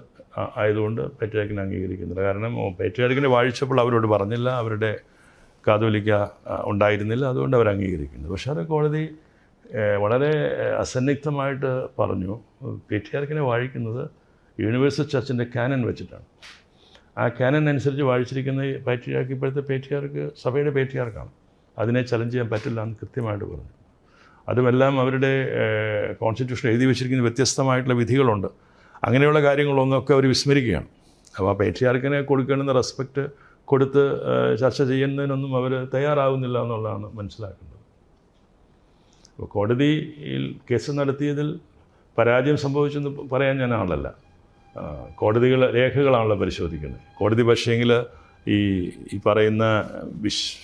ആയതുകൊണ്ട് പേട്രിയാർക്കിനെ അംഗീകരിക്കുന്നില്ല. കാരണം പേട്രിയാർക്കിനെ വാഴിച്ചപ്പോൾ അവരോട് പറഞ്ഞില്ല, അവരുടെ കാതോലിക്ക ഉണ്ടായിരുന്നില്ല, അതുകൊണ്ട് അവർ അംഗീകരിക്കുന്നത്. പക്ഷേ അത് കോടതി വളരെ അസന്നിഗ്ധമായിട്ട് പറഞ്ഞു, പേട്രിയാർക്കിനെ വാഴിക്കുന്നത് യൂണിവേഴ്സൽ ചർച്ചിൻ്റെ കാനൻ വെച്ചിട്ടാണ്. ആ കാനൻ അനുസരിച്ച് വാഴിച്ചിരിക്കുന്ന പേട്രിയാർക്ക്, ഇപ്പോഴത്തെ പേട്രിയാർക്ക് സഭയുടെ പേട്രിയാർക്കാണ്, അതിനെ ചലഞ്ച് ചെയ്യാൻ പറ്റില്ല എന്ന് കൃത്യമായിട്ട് പറഞ്ഞു. അതുമെല്ലാം അവരുടെ കോൺസ്റ്റിറ്റ്യൂഷൻ എഴുതി വെച്ചിരിക്കുന്ന വ്യത്യസ്തമായിട്ടുള്ള വിധികളുണ്ട്. അങ്ങനെയുള്ള കാര്യങ്ങളൊന്നൊക്കെ അവർ വിസ്മരിക്കുകയാണ്. അപ്പോൾ ആ പേട്രിയാർക്കിനെ കൊടുക്കേണ്ടുന്ന റെസ്പെക്റ്റ് കൊടുത്ത് ചർച്ച ചെയ്യുന്നതിനൊന്നും അവർ തയ്യാറാവുന്നില്ല എന്നുള്ളതാണ് മനസ്സിലാക്കുന്നത്. അപ്പോൾ കോടതിയിൽ കേസ് നടത്തിയതിൽ പരാജയം സംഭവിച്ചെന്ന് പറയാൻ ഞാൻ ആളല്ല. രേഖകളാണല്ലോ പരിശോധിക്കുന്നത്. കോടതി പക്ഷേങ്കിൽ ഈ പറയുന്ന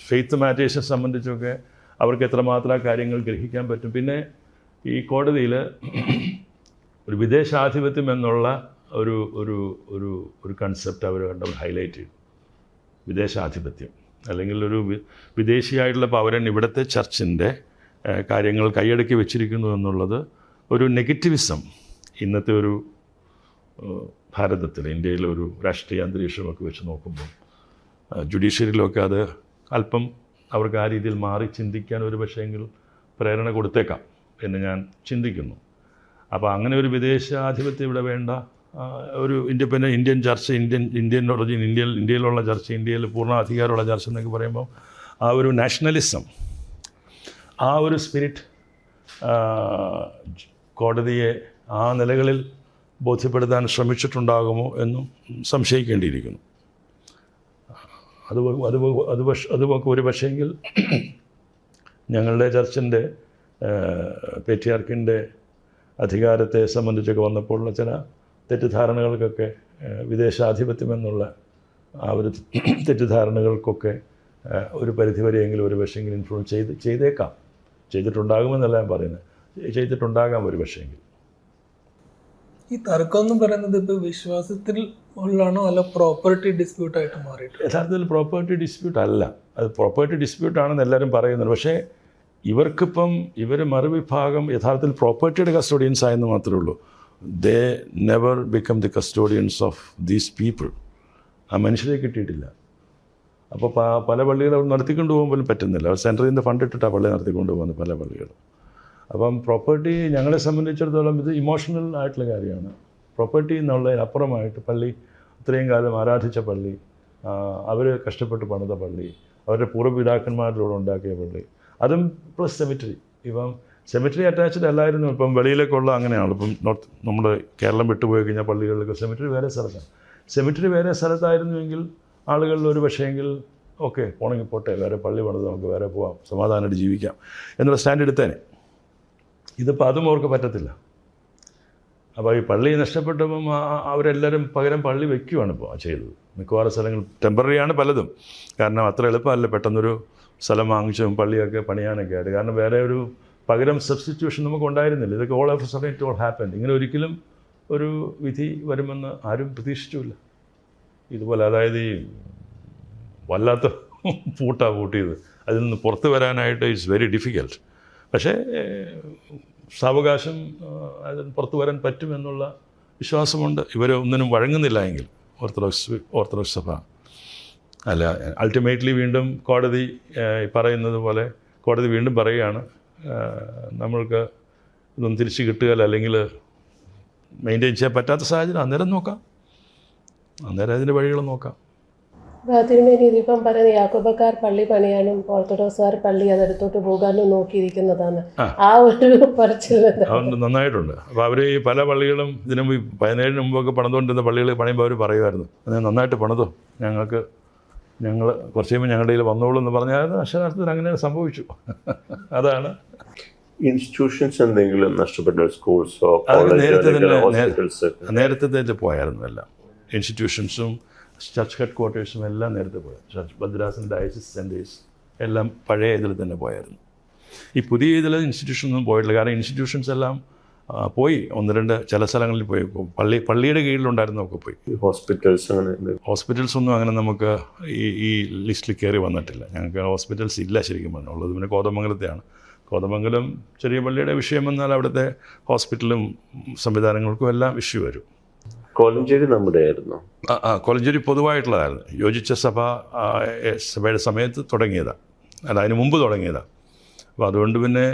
ഫെയ്ത്ത് മാറ്റേഴ്സിനെ സംബന്ധിച്ചൊക്കെ അവർക്ക് എത്രമാത്രം കാര്യങ്ങൾ ഗ്രഹിക്കാൻ പറ്റും. പിന്നെ ഈ കോടതിയിൽ ഒരു വിദേശാധിപത്യം എന്നുള്ള ഒരു കൺസെപ്റ്റ് അവർ ഹൈലൈറ്റ് ചെയ്തു. വിദേശാധിപത്യം അല്ലെങ്കിൽ ഒരു വിദേശിയായിട്ടുള്ള പൗരൻ ഇവിടുത്തെ ചർച്ചിൻ്റെ കാര്യങ്ങൾ കൈയടക്കി വെച്ചിരിക്കുന്നു എന്നുള്ളത് ഒരു നെഗറ്റിവിസം ഇന്നത്തെ ഭാരതത്തിൽ ഇന്ത്യയിലെ ഒരു രാഷ്ട്രീയ അന്തരീക്ഷമൊക്കെ വെച്ച് നോക്കുമ്പോൾ ജുഡീഷ്യറിയിലൊക്കെ അത് അല്പം അവർക്ക് ആ രീതിയിൽ മാറി ചിന്തിക്കാൻ ഒരു പക്ഷേങ്കിൽ പ്രേരണ കൊടുത്തേക്കാം എന്ന് ഞാൻ ചിന്തിക്കുന്നു. അപ്പോൾ അങ്ങനെ ഒരു വിദേശാധിപത്യം ഇവിടെ വേണ്ട, ഒരു ഇൻഡിപെൻഡൻറ്റ് ഇന്ത്യൻ ചർച്ച, ഇന്ത്യൻ ഒറിജിൻ, ഇന്ത്യയിലുള്ള ചർച്ച, ഇന്ത്യയിൽ പൂർണ്ണ അധികാരമുള്ള ചർച്ച എന്നൊക്കെ പറയുമ്പോൾ ആ ഒരു നാഷണലിസം, ആ ഒരു സ്പിരിറ്റ് കോടതിയെ ആ നിലകളിൽ ബോധ്യപ്പെടുത്താൻ ശ്രമിച്ചിട്ടുണ്ടാകുമോ എന്നും സംശയിക്കേണ്ടിയിരിക്കുന്നു. അതുപോലെ ഒരു പക്ഷേങ്കിൽ ഞങ്ങളുടെ ചർച്ചിൻ്റെ പേട്രിയാർക്കിൻ്റെ അധികാരത്തെ സംബന്ധിച്ചൊക്കെ വന്നപ്പോഴുള്ള ചില തെറ്റിദ്ധാരണകൾക്കൊക്കെ വിദേശാധിപത്യം എന്നുള്ള ആ ഒരു തെറ്റിദ്ധാരണകൾക്കൊക്കെ ഒരു പരിധിവരെയെങ്കിലും ഒരു പക്ഷേങ്കിൽ ഇൻഫ്ലുവൻസ് ചെയ്തേക്കാം, ചെയ്തിട്ടുണ്ടാകുമെന്നല്ല ഞാൻ പറയുന്നത്, ചെയ്തിട്ടുണ്ടാകാം ഒരു പക്ഷേങ്കിൽ. ഈ തർക്കം എന്ന് പറയുന്നത് ഇപ്പോൾ വിശ്വാസത്തിൽ ഉള്ളതാണോ അല്ല പ്രോപ്പർട്ടി ഡിസ്പ്യൂട്ടായിട്ട് മാറിയിട്ട്? യഥാർത്ഥത്തിൽ പ്രോപ്പർട്ടി ഡിസ്പ്യൂട്ട് അല്ല, അത് പ്രോപ്പർട്ടി ഡിസ്പ്യൂട്ടാണെന്ന് എല്ലാവരും പറയുന്നുണ്ട്. പക്ഷേ ഇവർ മറുവിഭാഗം യഥാർത്ഥത്തിൽ പ്രോപ്പർട്ടിയുടെ കസ്റ്റോഡിയൻസ് ആയെന്ന് മാത്രമേ ഉള്ളൂ. They never become the custodians of these people. ആ മനുഷ്യരെ കിട്ടിയിട്ടില്ല. അപ്പോൾ പല പള്ളികൾ അവർ നടത്തിക്കൊണ്ട് പോകാൻ പോലും പറ്റുന്നില്ല. അവർ സെൻറ്ററിൽ നിന്ന് ഫണ്ട് ഇട്ടിട്ടാണ് പള്ളി നടത്തിക്കൊണ്ട് പോകുന്നത് പല പള്ളികളും. അപ്പം പ്രോപ്പർട്ടി ഞങ്ങളെ സംബന്ധിച്ചിടത്തോളം ഇത് ഇമോഷണൽ ആയിട്ടുള്ള കാര്യമാണ്. പ്രോപ്പർട്ടി എന്നുള്ളതിനപ്പുറമായിട്ട് പള്ളി, ഇത്രയും കാലം ആരാധിച്ച പള്ളി, അവർ കഷ്ടപ്പെട്ട് പണിത പള്ളി, അവരുടെ പൂർവ്വപിതാക്കന്മാരിലൂടെ ഉണ്ടാക്കിയ പള്ളി, അതും പ്ലസ് സെമിറ്ററി. ഇപ്പം സെമിറ്ററി അറ്റാച്ച്ഡ് അല്ലായിരുന്നു. ഇപ്പം വെളിയിലേക്കുള്ള അങ്ങനെയാണ്. ഇപ്പം നമ്മുടെ കേരളം വിട്ടുപോയി കഴിഞ്ഞാൽ പള്ളികളിലൊക്കെ സെമിറ്ററി വേറെ സ്ഥലത്താണ്. സെമിറ്ററി വേറെ സ്ഥലത്തായിരുന്നുവെങ്കിൽ ആളുകളിൽ ഒരു പക്ഷേങ്കിൽ ഓക്കെ പോണെങ്കിൽ പോട്ടെ, വേറെ പള്ളി പണിത് നമുക്ക് വേറെ പോവാം, സമാധാനമായിട്ട് ജീവിക്കാം എന്നുള്ള സ്റ്റാൻഡ് എടുത്തേനെ. ഇതിപ്പോൾ അതും അവർക്ക് പറ്റത്തില്ല. അപ്പോൾ ഈ പള്ളി നഷ്ടപ്പെട്ടപ്പം അവരെല്ലാവരും പകരം പള്ളി വയ്ക്കുകയാണ് ഇപ്പോൾ ചെയ്തത്. മിക്കവാറും സ്ഥലങ്ങൾ ടെമ്പററിയാണ് പലതും. കാരണം അത്ര എളുപ്പമല്ല പെട്ടെന്നൊരു സ്ഥലം വാങ്ങിച്ചും പള്ളിയൊക്കെ പണിയാനൊക്കെ ആയിട്ട്. കാരണം വേറെ ഒരു പകരം സബ്സ്റ്റിറ്റ്യൂഷൻ നമുക്ക് ഉണ്ടായിരുന്നില്ല. ഇതൊക്കെ all of sudden it all happen. ഇങ്ങനെ ഒരിക്കലും ഒരു വിധി വരുമെന്ന് ആരും പ്രതീക്ഷിച്ചില്ല. ഇതുപോലെ അതായത് ഈ വല്ലാത്ത പൂട്ടിയത്, അതിൽ നിന്ന് പുറത്ത് വരാനായിട്ട് ഇറ്റ്സ് വെരി ഡിഫിക്കൽട്ട്. പക്ഷേ സാവകാശം അതിന് പുറത്തു വരാൻ പറ്റുമെന്നുള്ള വിശ്വാസമുണ്ട്. ഇവർ ഒന്നിനും വഴങ്ങുന്നില്ല എങ്കിൽ ഓർത്തഡോക്സ് സഭ അല്ല, അൾട്ടിമേറ്റ്ലി വീണ്ടും കോടതി പറയുന്നത് പോലെ കോടതി വീണ്ടും പറയുകയാണ്, നമ്മൾക്ക് ഇതൊന്നും തിരിച്ച് കിട്ടുകയില്ല, അല്ലെങ്കിൽ മെയിൻറ്റെയിൻ ചെയ്യാൻ പറ്റാത്ത സാഹചര്യം, അന്നേരം നോക്കാം, അന്നേരം അതിൻ്റെ വഴികൾ നോക്കാം. തിരുമേനി ഇതിപ്പം പറയുന്നത് യാക്കോബക്കാർ പള്ളി പണിയാനും ഓർത്തഡോക്സുകാർ പള്ളി അതെടുത്തോട്ട് പോകാനും നോക്കിയിരിക്കുന്നതാണ്. ആ ഒരു പറച്ചിൽ അതുകൊണ്ട് നന്നായിട്ടുണ്ട്. അപ്പോൾ അവർ ഈ പല പള്ളികളും ഇതിനു 17 മുമ്പൊക്കെ പണിതുകൊണ്ടിരുന്ന പള്ളികൾ പണിയുമ്പോൾ അവർ പറയുമായിരുന്നു, അത് നന്നായിട്ട് പണിതോ, ഞങ്ങൾ കുറച്ച് കഴിയുമ്പോൾ ഞങ്ങളുടെ കയ്യിൽ വന്നോളൂ എന്ന് പറഞ്ഞാൽ അക്ഷരാർത്ഥത്തിൽ അങ്ങനെ സംഭവിച്ചു. അതാണ് ഇൻസ്റ്റിറ്റ്യൂഷൻസ് എന്തെങ്കിലും നഷ്ടപ്പെട്ട സ്കൂൾസോ നേരത്തെ തന്നെ പോയായിരുന്നു. എല്ലാം ഇൻസ്റ്റിറ്റ്യൂഷൻസും ചർച്ച് ഹെഡ് ക്വാർട്ടേഴ്സും എല്ലാം നേരത്തെ പോയത്. ചർച്ച് ഭദ്രാസൻ, ഡയസിസ് സെൻറ്റേഴ്സ് എല്ലാം പഴയ ഇതിൽ തന്നെ പോയായിരുന്നു. ഈ പുതിയ ഇതിൽ ഇൻസ്റ്റിറ്റ്യൂഷനൊന്നും പോയിട്ടില്ല. കാരണം ഇൻസ്റ്റിറ്റ്യൂഷൻസ് എല്ലാം പോയി, 1-2 ചില സ്ഥലങ്ങളിൽ പോയി, പള്ളിയുടെ കീഴിലുണ്ടായിരുന്നൊക്കെ പോയി. ഹോസ്പിറ്റൽസ് ഒന്നും അങ്ങനെ നമുക്ക് ഈ ലിസ്റ്റിൽ കയറി വന്നിട്ടില്ല. ഞങ്ങൾക്ക് ഹോസ്പിറ്റൽസ് ഇല്ല ശരിക്കും പറഞ്ഞാൽ. ഉള്ളത് പിന്നെ കോതമംഗലത്തെയാണ്. കോതമംഗലം ചെറിയ പള്ളിയുടെ വിഷയം വന്നാൽ അവിടുത്തെ ഹോസ്പിറ്റലും സംവിധാനങ്ങൾക്കും എല്ലാം ഇഷ്യൂ വരും. കോലഞ്ചേരി നമ്മുടെ ആയിരുന്നു. കോലഞ്ചേരി പൊതുവായിട്ടുള്ളതായിരുന്നു. യോജിച്ച സഭയുടെ സമയത്ത് തുടങ്ങിയതാണ്, അല്ല അതിന് മുമ്പ് തുടങ്ങിയതാണ്. അപ്പോൾ അതുകൊണ്ട് പിന്നെ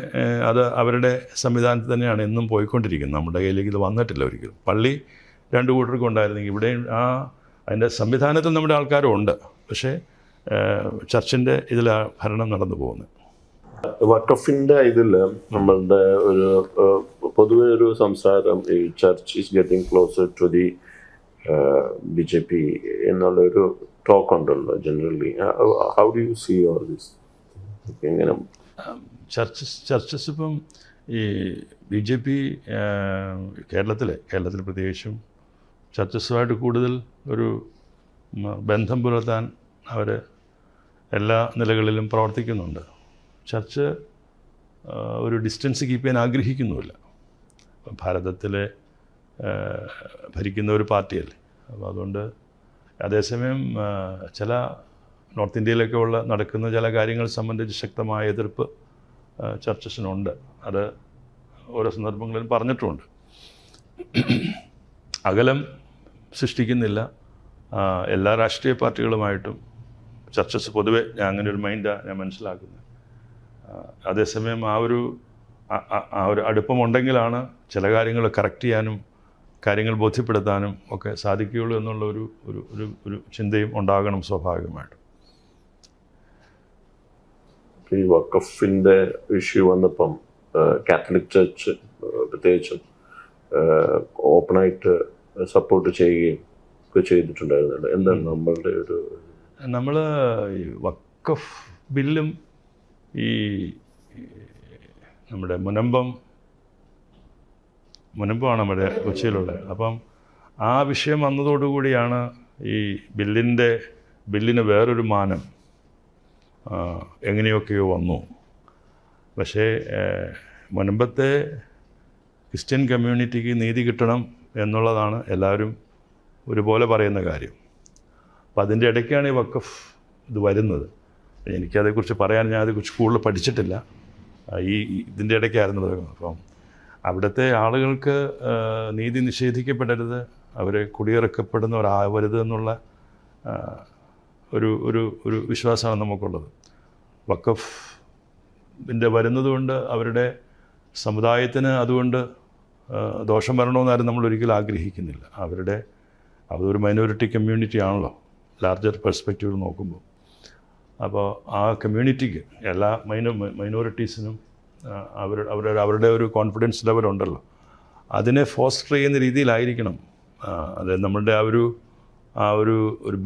അത് അവരുടെ സംവിധാനത്തിൽ തന്നെയാണ് എന്നും പോയിക്കൊണ്ടിരിക്കുന്നത്. നമ്മുടെ കയ്യിലേക്ക് ഇത് വന്നിട്ടില്ല ഒരിക്കലും. പള്ളി 2 കൂട്ടർക്കും ഉണ്ടായിരുന്നെങ്കിൽ ഇവിടെയും അതിൻ്റെ സംവിധാനത്തിൽ നമ്മുടെ ആൾക്കാരും ഉണ്ട്. പക്ഷേ ചർച്ചിൻ്റെ ഇതിലാണ് ഭരണം നടന്നു പോകുന്നത്. വഖഫിൻ്റെ ഇതിൽ നമ്മളുടെ ഒരു പൊതുവെ ഒരു സംസാരം, ഈ church is getting closer to the BJP എന്നുള്ളൊരു ടോക്ക് ഉണ്ടല്ലോ generally. How do you see all this? എങ്ങനെ ചർച്ചസ് ഇപ്പം ഈ BJP കേരളത്തിൽ പ്രത്യേകിച്ചും ചർച്ചസുമായിട്ട് കൂടുതൽ ഒരു ബന്ധം പുലർത്താൻ അവർ എല്ലാ നിലകളിലും പ്രവർത്തിക്കുന്നുണ്ട്. ചർച്ച് ഒരു ഡിസ്റ്റൻസ് കീപ്പ് ചെയ്യാൻ ആഗ്രഹിക്കുന്നുമില്ല. ഭാരതത്തിലെ ഭരിക്കുന്ന ഒരു പാർട്ടിയല്ലേ. അപ്പോൾ അതുകൊണ്ട് അതേസമയം ചില നോർത്ത് ഇന്ത്യയിലൊക്കെ നടക്കുന്ന ചില കാര്യങ്ങൾ സംബന്ധിച്ച് ശക്തമായ എതിർപ്പ് ചർച്ചസിനുണ്ട്. അത് ഓരോ സന്ദർഭങ്ങളിലും പറഞ്ഞിട്ടുമുണ്ട്. അകലം സൃഷ്ടിക്കുന്നില്ല. എല്ലാ രാഷ്ട്രീയ പാർട്ടികളുമായിട്ടും ചർച്ചസ് പൊതുവെ അങ്ങനെ ഒരു മൈൻഡാണ് ഞാൻ മനസ്സിലാക്കുന്നത്. അതേസമയം ആ ഒരു അടുപ്പമുണ്ടെങ്കിലാണ് ചില കാര്യങ്ങൾ കറക്റ്റ് ചെയ്യാനും കാര്യങ്ങൾ ബോധ്യപ്പെടുത്താനും ഒക്കെ സാധിക്കുകയുള്ളൂ എന്നുള്ള ഒരു ചിന്തയും ഉണ്ടാകണം സ്വാഭാവികമായിട്ടും. ഈ വഖഫിൻ്റെ ഇഷ്യൂ വന്നപ്പം കാത്തലിക് ചർച്ച് പ്രത്യേകിച്ചും ഓപ്പണായിട്ട് സപ്പോർട്ട് ചെയ്യുകയും ഒക്കെ ചെയ്തിട്ടുണ്ടായിരുന്നല്ലോ. എന്താണ് നമ്മളുടെ ഒരു നമ്മൾ ഈ വഖഫ് ബില്ലും ഈ നമ്മുടെ മുനമ്പമാണ് നമ്മുടെ കൊച്ചിയിലുള്ളത്. അപ്പം ആ വിഷയം വന്നതോടുകൂടിയാണ് ഈ ബില്ലിന് വേറൊരു മാനം എങ്ങനെയൊക്കെയോ വന്നു. പക്ഷേ മുനമ്പത്തെ ക്രിസ്ത്യൻ കമ്മ്യൂണിറ്റിക്ക് നീതി കിട്ടണം എന്നുള്ളതാണ് എല്ലാവരും ഒരുപോലെ പറയുന്ന കാര്യം. അപ്പം അതിൻ്റെ ഇടയ്ക്കാണ് ഈ വഖഫ് ഇത് വരുന്നത്. എനിക്കതേക്കുറിച്ച് പറയാൻ ഞാൻ അതേക്കുറിച്ച് കൂടുതൽ പഠിച്ചിട്ടില്ല. ഇതിൻ്റെ ഇടയ്ക്കായിരുന്നു. അപ്പം അവിടുത്തെ ആളുകൾക്ക് നീതി നിഷേധിക്കപ്പെടരുത്, അവരെ കുടിയിറക്കപ്പെടുന്നവരാവരുത് എന്നുള്ള ഒരു വിശ്വാസമാണ് നമുക്കുള്ളത്. വഖഫിൻ്റെ വരുന്നതുകൊണ്ട് അവരുടെ സമുദായത്തിന് അതുകൊണ്ട് ദോഷം വരണമെന്നാരും നമ്മൾ ഒരിക്കലും ആഗ്രഹിക്കുന്നില്ല. അതൊരു മൈനോറിറ്റി കമ്മ്യൂണിറ്റി ആണല്ലോ ലാർജർ പെർസ്പെക്റ്റീവ് നോക്കുമ്പോൾ. അപ്പോൾ ആ കമ്മ്യൂണിറ്റിക്ക് എല്ലാ മൈനോറിറ്റീസിനും അവരുടെ ഒരു കോൺഫിഡൻസ് ലെവലുണ്ടല്ലോ, അതിനെ ഫോസ്റ്റർ ചെയ്യുന്ന രീതിയിലായിരിക്കണം. അതായത് നമ്മളുടെ ആ ഒരു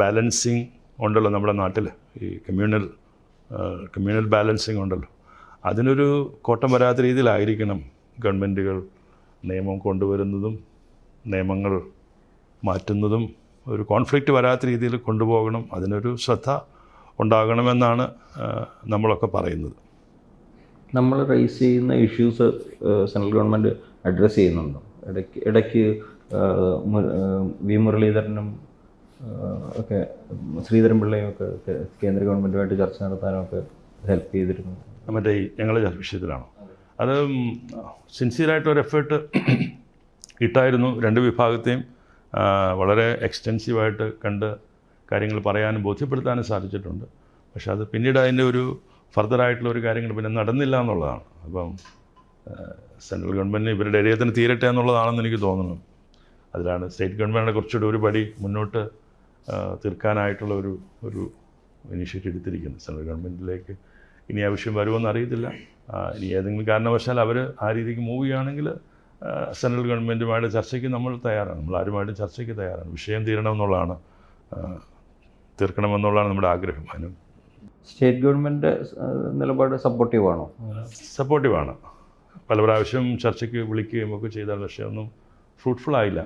ബാലൻസിങ് ഉണ്ടല്ലോ നമ്മുടെ നാട്ടിൽ, ഈ കമ്മ്യൂണൽ ബാലൻസിങ് ഉണ്ടല്ലോ, അതിനൊരു കോട്ടം വരാത്ത രീതിയിലായിരിക്കണം ഗവൺമെൻറ്റുകൾ നിയമം കൊണ്ടുവരുന്നതും നിയമങ്ങൾ മാറ്റുന്നതും. ഒരു കോൺഫ്ലിക്റ്റ് വരാത്ത രീതിയിൽ കൊണ്ടുപോകണം, അതിനൊരു ശ്രദ്ധ ഉണ്ടാകണമെന്നാണ് നമ്മളൊക്കെ പറയുന്നത്. നമ്മൾ റേസ് ചെയ്യുന്ന ഇഷ്യൂസ് സെൻട്രൽ ഗവൺമെൻറ് അഡ്രസ്സ് ചെയ്യുന്നുണ്ടോ? ഇടയ്ക്ക് വി മുരളീധരനും ഒക്കെ ശ്രീധരൻപിള്ളയും ഒക്കെ കേന്ദ്ര ഗവൺമെൻറ്റുമായിട്ട് ചർച്ച നടത്താനും ഒക്കെ ഹെൽപ്പ് ചെയ്തിരുന്നു. മറ്റേ ഞങ്ങളുടെ വിഷയത്തിലാണോ? അത് സിൻസിയറായിട്ടൊരു എഫേർട്ട് ഇട്ടായിരുന്നു. രണ്ട് വിഭാഗത്തെയും വളരെ എക്സ്റ്റെൻസീവായിട്ട് കണ്ട് കാര്യങ്ങൾ പറയാനും ബോധ്യപ്പെടുത്താനും സാധിച്ചിട്ടുണ്ട്. പക്ഷേ അത് പിന്നീട് അതിൻ്റെ ഒരു ഫർദറായിട്ടുള്ള ഒരു കാര്യങ്ങൾ പിന്നെ നടന്നില്ല എന്നുള്ളതാണ്. അപ്പം സെൻട്രൽ ഗവൺമെൻറ്റിന് ഇവരുടെ ഏരിയത്തിന് തീരട്ടെ എന്നുള്ളതാണെന്ന് എനിക്ക് തോന്നുന്നു. അതിലാണ് സ്റ്റേറ്റ് ഗവൺമെൻറ്റിനെ കുറച്ചുകൂടി ഒരു പടി മുന്നോട്ട് തീർക്കാനായിട്ടുള്ള ഒരു ഇനിഷ്യേറ്റീവ് എടുത്തിരിക്കുന്നത്. സെൻട്രൽ ഗവൺമെൻറ്റിലേക്ക് ഇനി ആവശ്യം വരുമെന്ന് അറിയത്തില്ല. ഇനി ഏതെങ്കിലും കാരണവശാൽ അവർ ആ രീതിക്ക് മൂവ് ചെയ്യുകയാണെങ്കിൽ സെൻട്രൽ ഗവൺമെൻറ്റുമായിട്ട് ചർച്ചയ്ക്ക് നമ്മൾ തയ്യാറാണ്. നമ്മൾ ആരുമായിട്ടും ചർച്ചയ്ക്ക് തയ്യാറാണ്. വിഷയം തീരണമെന്നുള്ളതാണ്, തീർക്കണമെന്നുള്ളതാണ് നമ്മുടെ ആഗ്രഹം. അതിനും സ്റ്റേറ്റ് ഗവൺമെൻറ് നിലപാട് സപ്പോർട്ടീവാണോ? സപ്പോർട്ടീവാണ്. പല പ്രാവശ്യം ചർച്ചയ്ക്ക് വിളിക്കുകയും ഒക്കെ ചെയ്താൽ പക്ഷേ ഒന്നും ഫ്രൂട്ട്ഫുൾ ആയില്ല.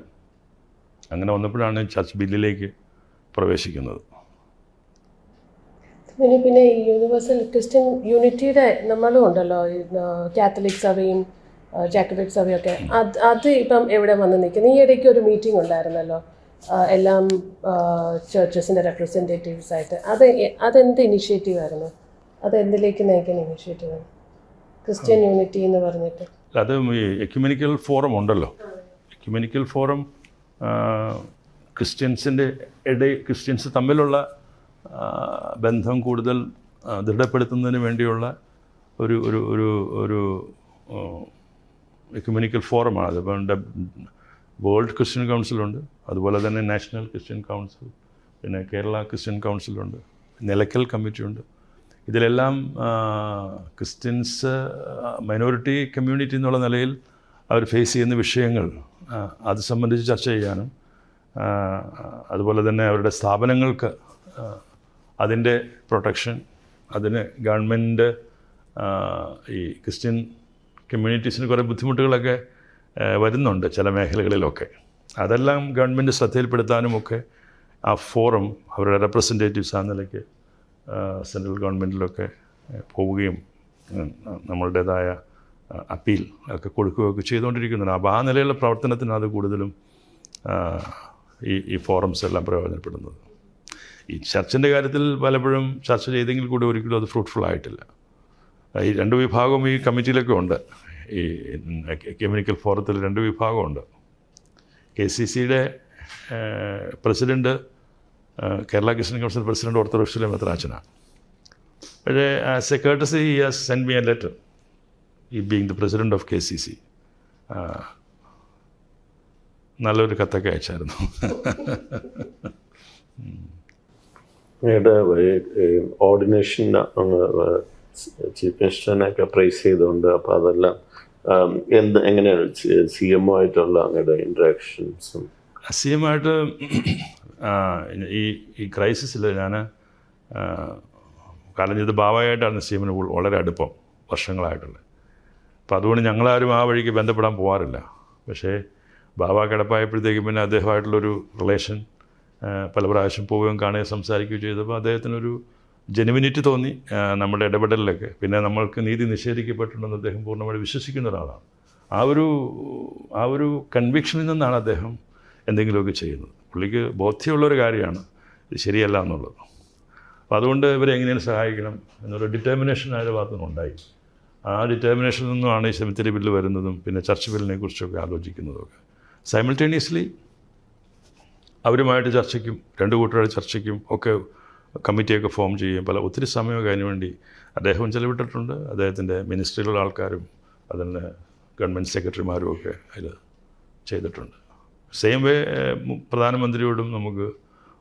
അങ്ങനെ വന്നപ്പോഴാണ് ചർച്ച് ബില്ലിലേക്ക് പ്രവേശിക്കുന്നത്. പിന്നെ ഈ യൂണിവേഴ്സൽ ക്രിസ്ത്യൻ യൂണിറ്റിയുടെ നമ്മളും ഉണ്ടല്ലോ, കാത്തലിക് സഭയും ജാക്കബൈറ്റ് സഭയൊക്കെ, അത് ഇപ്പം എവിടെ വന്ന് നിൽക്കുന്നു? ഈ ഇടയ്ക്ക് ഒരു മീറ്റിംഗ് ഉണ്ടായിരുന്നല്ലോ എല്ലാം ചർച്ചസിൻ്റെ റെപ്രസെൻറ്റേറ്റീവ്സ് ആയിട്ട്. അതെന്ത് ഇനിഷ്യേറ്റീവ് ആയിരുന്നു? അത് എന്തിലേക്ക് നയിക്കുന്ന ഇനിഷ്യേറ്റീവാണ് ക്രിസ്ത്യൻ യൂണിറ്റി എന്ന് പറഞ്ഞിട്ട്? അത് ഈ എക്യുമെനിക്കൽ ഫോറം ഉണ്ടല്ലോ. എക്യുമെനിക്കൽ ഫോറം ക്രിസ്ത്യൻസ് തമ്മിലുള്ള ബന്ധം കൂടുതൽ ദൃഢപ്പെടുത്തുന്നതിന് വേണ്ടിയുള്ള ഒരു എക്യുമെനിക്കൽ ഫോറമാണ്. അതിപ്പം വേൾഡ് ക്രിസ്ത്യൻ കൗൺസിലുണ്ട്, അതുപോലെ തന്നെ നാഷണൽ ക്രിസ്ത്യൻ കൗൺസിൽ, പിന്നെ കേരള ക്രിസ്ത്യൻ കൗൺസിലുണ്ട്, നിലയ്ക്കൽ കമ്മിറ്റിയുണ്ട്. ഇതിലെല്ലാം ക്രിസ്ത്യൻസ് മൈനോറിറ്റി കമ്മ്യൂണിറ്റി എന്നുള്ള നിലയിൽ അവർ ഫേസ് ചെയ്യുന്ന വിഷയങ്ങൾ അത് സംബന്ധിച്ച് ചർച്ച ചെയ്യാനും അതുപോലെ തന്നെ അവരുടെ സ്ഥാപനങ്ങൾക്ക് അതിൻ്റെ പ്രൊട്ടക്ഷൻ, അതിന് ഗവൺമെൻറ് ഈ ക്രിസ്ത്യൻ കമ്മ്യൂണിറ്റീസിന് കുറേ ബുദ്ധിമുട്ടുകളൊക്കെ വരുന്നുണ്ട് ചില മേഖലകളിലൊക്കെ. അതെല്ലാം ഗവൺമെൻറ് ശ്രദ്ധയിൽപ്പെടുത്താനുമൊക്കെ ആ ഫോറം അവരുടെ റെപ്രസെൻറ്റേറ്റീവ്സ് ആ നിലയ്ക്ക് സെൻട്രൽ ഗവൺമെൻറ്റിലൊക്കെ പോവുകയും നമ്മളുടേതായ അപ്പീൽ ഒക്കെ കൊടുക്കുകയൊക്കെ ചെയ്തുകൊണ്ടിരിക്കുന്നുണ്ട്. അപ്പോൾ ആ നിലയിലുള്ള പ്രവർത്തനത്തിന് അത് കൂടുതലും ഈ ഫോറംസ് എല്ലാം പ്രയോജനപ്പെടുന്നത്. ഈ ചർച്ചിൻ്റെ കാര്യത്തിൽ പലപ്പോഴും ചർച്ച ചെയ്തെങ്കിൽ കൂടി ഒരിക്കലും അത് ഫ്രൂട്ട്ഫുൾ ആയിട്ടില്ല. ഈ രണ്ട് വിഭാഗവും ഈ കമ്മിറ്റിയിലൊക്കെ ഉണ്ട്. ഈ എക്യുമെനിക്കൽ ഫോറത്തിൽ രണ്ട് വിഭാഗമുണ്ട്. KCCയുടെ president Kerala Christian council president ഓർത്തഡോക്സിലെ മെത്രാച്ചനാണ്. പക്ഷേ as a courtesy he has send me a letter, ഈ being the president of KCC. നല്ലൊരു കത്തൊക്കെ അയച്ചായിരുന്നു. ഓർഡിനേഷൻ ചീഫ് മിനിസ്റ്ററിനെയൊക്കെ പ്രൈസ് ചെയ്തുകൊണ്ട്, അപ്പോൾ അതെല്ലാം എങ്ങനെയാണ് CMO ആയിട്ടുള്ള അങ്ങയുടെ ഇൻട്രാക്ഷൻസും? CM ആയിട്ട് ഈ ക്രൈസിസിൽ ഞാൻ കാരണം ഇത് ബാബായായിട്ടാണ് CM വളരെ അടുപ്പം വർഷങ്ങളായിട്ടുള്ളത്. അപ്പോൾ അതുകൊണ്ട് ഞങ്ങളാരും ആ വഴിക്ക് ബന്ധപ്പെടാൻ പോകാറില്ല. പക്ഷേ ബാബ കിടപ്പായപ്പോഴത്തേക്കും പിന്നെ അദ്ദേഹമായിട്ടുള്ളൊരു റിലേഷൻ പല പ്രാവശ്യം പോവുകയും കാണുകയും സംസാരിക്കുകയും ചെയ്തപ്പോൾ അദ്ദേഹത്തിനൊരു ജെനുവിനിറ്റി തോന്നി നമ്മുടെ ഇടപെടലിലൊക്കെ. പിന്നെ നമ്മൾക്ക് നീതി നിഷേധിക്കപ്പെട്ടിട്ടുണ്ടെന്ന് അദ്ദേഹം പൂർണ്ണമായി വിശ്വസിക്കുന്ന ഒരാളാണ്. ആ ഒരു കൺവിക്ഷനിൽ നിന്നാണ് അദ്ദേഹം എന്തെങ്കിലുമൊക്കെ ചെയ്യുന്നത്. പുള്ളിക്ക് ബോധ്യമുള്ളൊരു കാര്യമാണ് ഇത് ശരിയല്ല എന്നുള്ളത്. അപ്പോൾ അതുകൊണ്ട് ഇവരെ എങ്ങനെയാണ് സഹായിക്കണം എന്നൊരു ഡിറ്റർമിനേഷൻ അതിൻ്റെ ഭാഗത്തുനിന്നുണ്ടായി. ആ ഡിറ്റർമിനേഷനിൽ നിന്നുമാണ് ഈ സെമിത്തേരി ബില്ല് വരുന്നതും പിന്നെ ചർച്ച് ബില്ലിനെ കുറിച്ചൊക്കെ ആലോചിക്കുന്നതൊക്കെ. സൈമിൾട്ടേനിയസ്ലി അവരുമായിട്ട് ചർച്ചയ്ക്കും രണ്ട് കൂട്ടരുടെ ചർച്ചയ്ക്കും ഒക്കെ കമ്മിറ്റിയൊക്കെ ഫോം ചെയ്യും. ഒത്തിരി സമയമൊക്കെ അതിന് വേണ്ടി അദ്ദേഹം ചെലവിട്ടിട്ടുണ്ട്. അദ്ദേഹത്തിൻ്റെ മിനിസ്ട്രിയിലുള്ള ആൾക്കാരും അതിന് ഗവൺമെൻറ് സെക്രട്ടറിമാരും ഒക്കെ അതിൽ ചെയ്തിട്ടുണ്ട്. സെയിം വേ പ്രധാനമന്ത്രിയോടും നമുക്ക്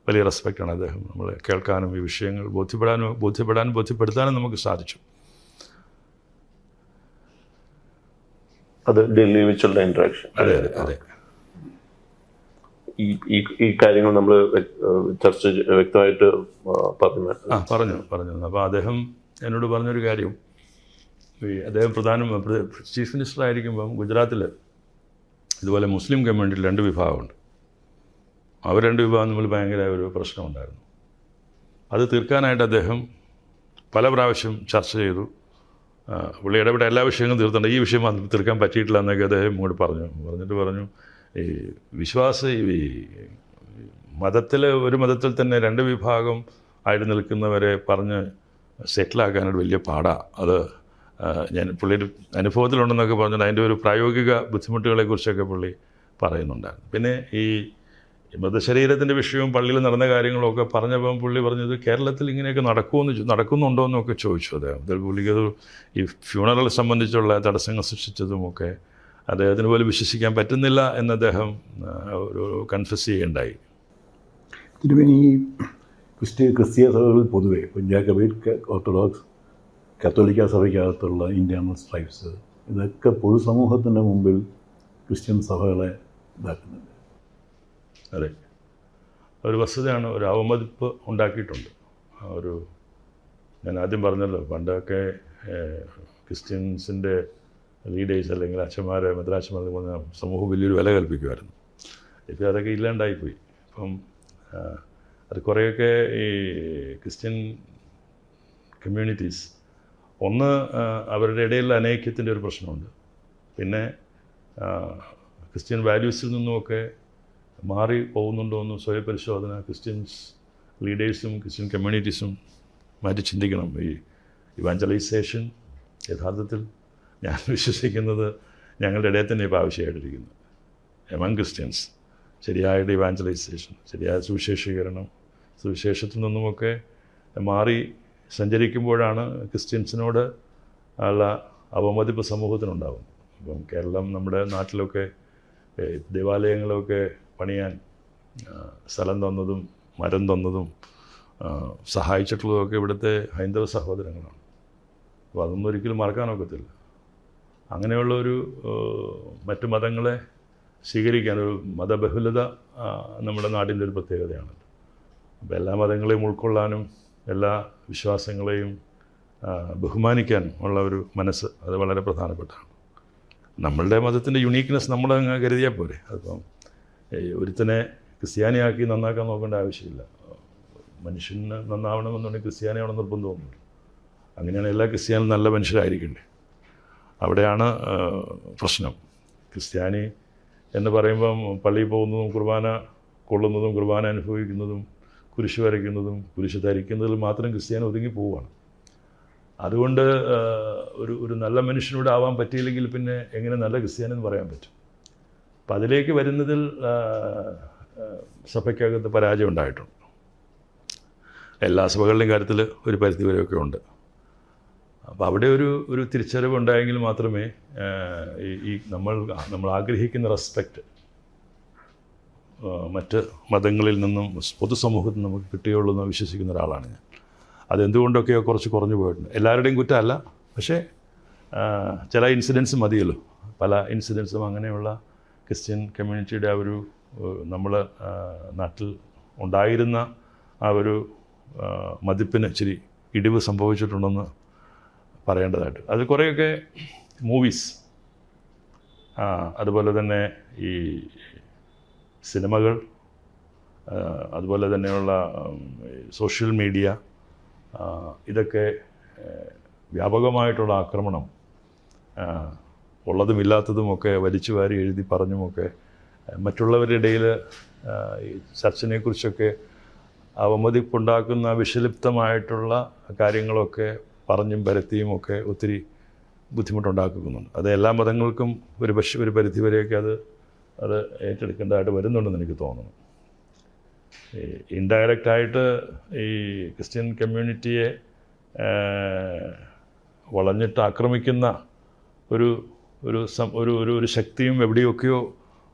വലിയ റെസ്പെക്റ്റാണ്. അദ്ദേഹം നമ്മളെ കേൾക്കാനും ഈ വിഷയങ്ങൾ ബോധ്യപ്പെടുത്താനും നമുക്ക് സാധിച്ചു. അത് ഡൽഹി വെച്ചുള്ള ഇൻട്രാക്ഷൻ. അതെ അതെ അതെ. ഈ കാര്യങ്ങൾ നമ്മൾ ചർച്ച വ്യക്തമായിട്ട് പറഞ്ഞു. അപ്പോൾ അദ്ദേഹം എന്നോട് പറഞ്ഞൊരു കാര്യം, അദ്ദേഹം ചീഫ് മിനിസ്റ്റർ ആയിരിക്കുമ്പം ഗുജറാത്തിൽ ഇതുപോലെ മുസ്ലിം കമ്മ്യൂണിറ്റിയിൽ 2 വിഭാഗമുണ്ട്. അവർ 2 വിഭാഗം തമ്മിൽ ഭയങ്കര ഒരു പ്രശ്നമുണ്ടായിരുന്നു. അത് തീർക്കാനായിട്ട് അദ്ദേഹം പല പ്രാവശ്യം ചർച്ച ചെയ്തു. പുള്ളി ഇടപെട്ട എല്ലാ വിഷയങ്ങളും തീർത്തുണ്ട്. ഈ വിഷയം തീർക്കാൻ പറ്റിയിട്ടില്ല എന്നൊക്കെ അദ്ദേഹം ഇങ്ങോട്ട് പറഞ്ഞു ഈ ഈ ഒരു മതത്തിൽ തന്നെ 2 വിഭാഗം ആയിട്ട് നിൽക്കുന്നവരെ പറഞ്ഞ് സെറ്റിലാക്കാനൊരു വലിയ പാടാണ്. അത് ഞാൻ പുള്ളിയുടെ അനുഭവത്തിലുണ്ടെന്നൊക്കെ പറഞ്ഞിട്ട് അതിൻ്റെ ഒരു പ്രായോഗിക ബുദ്ധിമുട്ടുകളെക്കുറിച്ചൊക്കെ പുള്ളി പറയുന്നുണ്ടായിരുന്നു. പിന്നെ ഈ മൃതശരീരത്തിൻ്റെ വിഷയവും പള്ളിയിൽ നടന്ന കാര്യങ്ങളൊക്കെ പറഞ്ഞപ്പം പുള്ളി പറഞ്ഞത് കേരളത്തിൽ ഇങ്ങനെയൊക്കെ നടക്കുന്നുണ്ടോ എന്നൊക്കെ ചോദിച്ചു അദ്ദേഹം. പുള്ളിക്കത് ഈ ഫ്യൂണറൽ സംബന്ധിച്ചുള്ള തടസ്സങ്ങൾ സൃഷ്ടിച്ചതുമൊക്കെ അദ്ദേഹത്തിന് പോലും വിശ്വസിക്കാൻ പറ്റുന്നില്ല എന്ന് അദ്ദേഹം ഒരു കൺഫ്യസ് ചെയ്യുകയുണ്ടായി. തിരുമേനി ഈ ക്രിസ്തീയ സഭകളിൽ പൊതുവെ ജാക്കബൈറ്റ്, ഓർത്തഡോക്സ്, കത്തോലിക്ക സഭയ്ക്കകത്തുള്ള ഇന്റേണൽ സ്ട്രൈപ്സ് ഇതൊക്കെ പൊതുസമൂഹത്തിൻ്റെ മുമ്പിൽ ക്രിസ്ത്യൻ സഭകളെ ഇതാക്കുന്നുണ്ട്. അതെ, ഒരു വസ്തുതയാണ്. ഒരു അവമതിപ്പ് ഉണ്ടാക്കിയിട്ടുണ്ട്. ഞാൻ ആദ്യം പറഞ്ഞല്ലോ, പണ്ടൊക്കെ ക്രിസ്ത്യൻസിൻ്റെ ലീഡേഴ്സ് അല്ലെങ്കിൽ അച്ഛന്മാരെ മെത്രാച്ചന്മാരെ പറഞ്ഞ സമൂഹം വലിയൊരു വില കൽപ്പിക്കുമായിരുന്നു. ഇപ്പോൾ അതൊക്കെ ഇല്ലാണ്ടായിപ്പോയി. ഇപ്പം അത് കുറേയൊക്കെ ഈ ക്രിസ്ത്യൻ കമ്മ്യൂണിറ്റീസ് അവരുടെ ഇടയിലുള്ള അനൈക്യത്തിൻ്റെ ഒരു പ്രശ്നമുണ്ട്. പിന്നെ ക്രിസ്ത്യൻ വാല്യൂസിൽ നിന്നുമൊക്കെ മാറി പോകുന്നുണ്ടോ എന്ന് സ്വയപരിശോധന ക്രിസ്ത്യൻസ് ലീഡേഴ്സും ക്രിസ്ത്യൻ കമ്മ്യൂണിറ്റീസും മാറ്റി ചിന്തിക്കണം. ഈ ഇവാഞ്ചലൈസേഷൻ യഥാർത്ഥത്തിൽ ഞാൻ വിശ്വസിക്കുന്നത് ഞങ്ങളുടെ ഇടയിൽ തന്നെ ഇപ്പോൾ ആവശ്യമായിട്ടിരിക്കുന്നു. എമംഗ് ക്രിസ്ത്യൻസ് ശരിയായിട്ട് ഇവാഞ്ചലൈസേഷൻ, ശരിയായ സുവിശേഷീകരണം, സുവിശേഷത്തിൽ നിന്നുമൊക്കെ മാറി സഞ്ചരിക്കുമ്പോഴാണ് ക്രിസ്ത്യൻസിനോട് ഉള്ള അവമതിപ്പ് സമൂഹത്തിനുണ്ടാകും. ഇപ്പം കേരളം, നമ്മുടെ നാട്ടിലൊക്കെ ദേവാലയങ്ങളൊക്കെ പണിയാൻ സ്ഥലം തന്നതും മരം തന്നതും സഹായിച്ചിട്ടുള്ളതൊക്കെ ഇവിടുത്തെ ഹൈന്ദവ സഹോദരങ്ങളാണ്. അപ്പോൾ അതൊന്നും ഒരിക്കലും മറക്കാനൊക്കത്തില്ല. അങ്ങനെയുള്ളൊരു മറ്റു മതങ്ങളെ സ്വീകരിക്കാൻ ഒരു മതബഹുലത നമ്മുടെ നാടിൻ്റെ ഒരു പ്രത്യേകതയാണല്ലോ. അപ്പോൾ എല്ലാ മതങ്ങളെയും ഉൾക്കൊള്ളാനും എല്ലാ വിശ്വാസങ്ങളെയും ബഹുമാനിക്കാനും ഉള്ള ഒരു മനസ്സ് അത് വളരെ പ്രധാനപ്പെട്ടതാണ്. നമ്മളുടെ മതത്തിൻ്റെ യുണീക്ക്നെസ് നമ്മളങ്ങ് കരുതിയാൽ പോരെ. അതിപ്പം ഒരുത്തനെ ക്രിസ്ത്യാനിയാക്കി നന്നാക്കാൻ നോക്കേണ്ട ആവശ്യമില്ല. മനുഷ്യന് നന്നാവണമെന്നുണ്ടെങ്കിൽ ക്രിസ്ത്യാനിയാവണം നിർബന്ധമൊന്നുമില്ല. അങ്ങനെയാണ് എല്ലാ ക്രിസ്ത്യാനും നല്ല മനുഷ്യരായിരിക്കണ്ടേ. അവിടെയാണ് പ്രശ്നം. ക്രിസ്ത്യാനി എന്ന് പറയുമ്പം പള്ളിയിൽ പോകുന്നതും കുർബാന കൊള്ളുന്നതും കുർബാന അനുഭവിക്കുന്നതും കുരിശ് വരയ്ക്കുന്നതും കുരിശ് ധരിക്കുന്നതിൽ മാത്രം ക്രിസ്ത്യാനി ഒതുങ്ങി പോവുകയാണ്. അതുകൊണ്ട് ഒരു നല്ല മനുഷ്യനോട് ആവാൻ പറ്റിയില്ലെങ്കിൽ പിന്നെ എങ്ങനെ നല്ല ക്രിസ്ത്യാനി എന്ന് പറയാൻ പറ്റും? അപ്പം അതിലേക്ക് വരുന്നതിൽ സഭയ്ക്കകത്ത് പരാജയം ഉണ്ടായിട്ടുണ്ട്. എല്ലാ സഭകളുടെയും കാര്യത്തിൽ ഒരു പരിധിവരെയൊക്കെ ഉണ്ട്. അപ്പോൾ അവിടെ ഒരു തിരിച്ചറിവ് ഉണ്ടായെങ്കിൽ മാത്രമേ ഈ നമ്മൾ ആഗ്രഹിക്കുന്ന റെസ്പെക്റ്റ് മറ്റ് മതങ്ങളിൽ നിന്നും പൊതുസമൂഹത്തിൽ നിന്ന് നമുക്ക് കിട്ടുകയുള്ളൂ എന്ന് വിശ്വസിക്കുന്ന ഒരാളാണ് ഞാൻ. അതെന്തുകൊണ്ടൊക്കെയോ കുറച്ച് കുറഞ്ഞു പോയിട്ടുണ്ട്. എല്ലാവരുടെയും കുറ്റമല്ല, പക്ഷേ ചില ഇൻസിഡൻസ് മതിയല്ലോ. പല ഇൻസിഡൻസും അങ്ങനെയുള്ള ക്രിസ്ത്യൻ കമ്മ്യൂണിറ്റിയുടെ ആ ഒരു നമ്മൾ നാട്ടിൽ ഉണ്ടായിരുന്ന ആ ഒരു മതിപ്പിന് ഇച്ചിരി ഇടിവ് സംഭവിച്ചിട്ടുണ്ടെന്ന് പറയേണ്ടതായിട്ട്. അത് കുറേയൊക്കെ മൂവീസ്, അതുപോലെ തന്നെ ഈ സിനിമകൾ, അതുപോലെ തന്നെയുള്ള സോഷ്യൽ മീഡിയ, ഇതൊക്കെ വ്യാപകമായിട്ടുള്ള ആക്രമണം, ഉള്ളതും ഇല്ലാത്തതുമൊക്കെ വലിച്ചു വാരി എഴുതി പറഞ്ഞുമൊക്കെ മറ്റുള്ളവരുടെ ഇടയിൽ ഈ ചർച്ചിനെക്കുറിച്ചൊക്കെ അവമതിപ്പുണ്ടാക്കുന്ന വിഷലിപ്തമായിട്ടുള്ള കാര്യങ്ങളൊക്കെ പറഞ്ഞും പരത്തിയുമൊക്കെ ഒത്തിരി ബുദ്ധിമുട്ടുണ്ടാക്കുന്നുണ്ട്. അത് എല്ലാ മതങ്ങൾക്കും ഒരു പരിധിവരെയൊക്കെ അത് ഏറ്റെടുക്കേണ്ടതായിട്ട് വരുന്നുണ്ടെന്ന് എനിക്ക് തോന്നുന്നു. ഈ ഇൻഡയറക്റ്റായിട്ട് ഈ ക്രിസ്ത്യൻ കമ്മ്യൂണിറ്റിയെ വളഞ്ഞിട്ട് ആക്രമിക്കുന്ന ഒരു ശക്തിയും എവിടെയൊക്കെയോ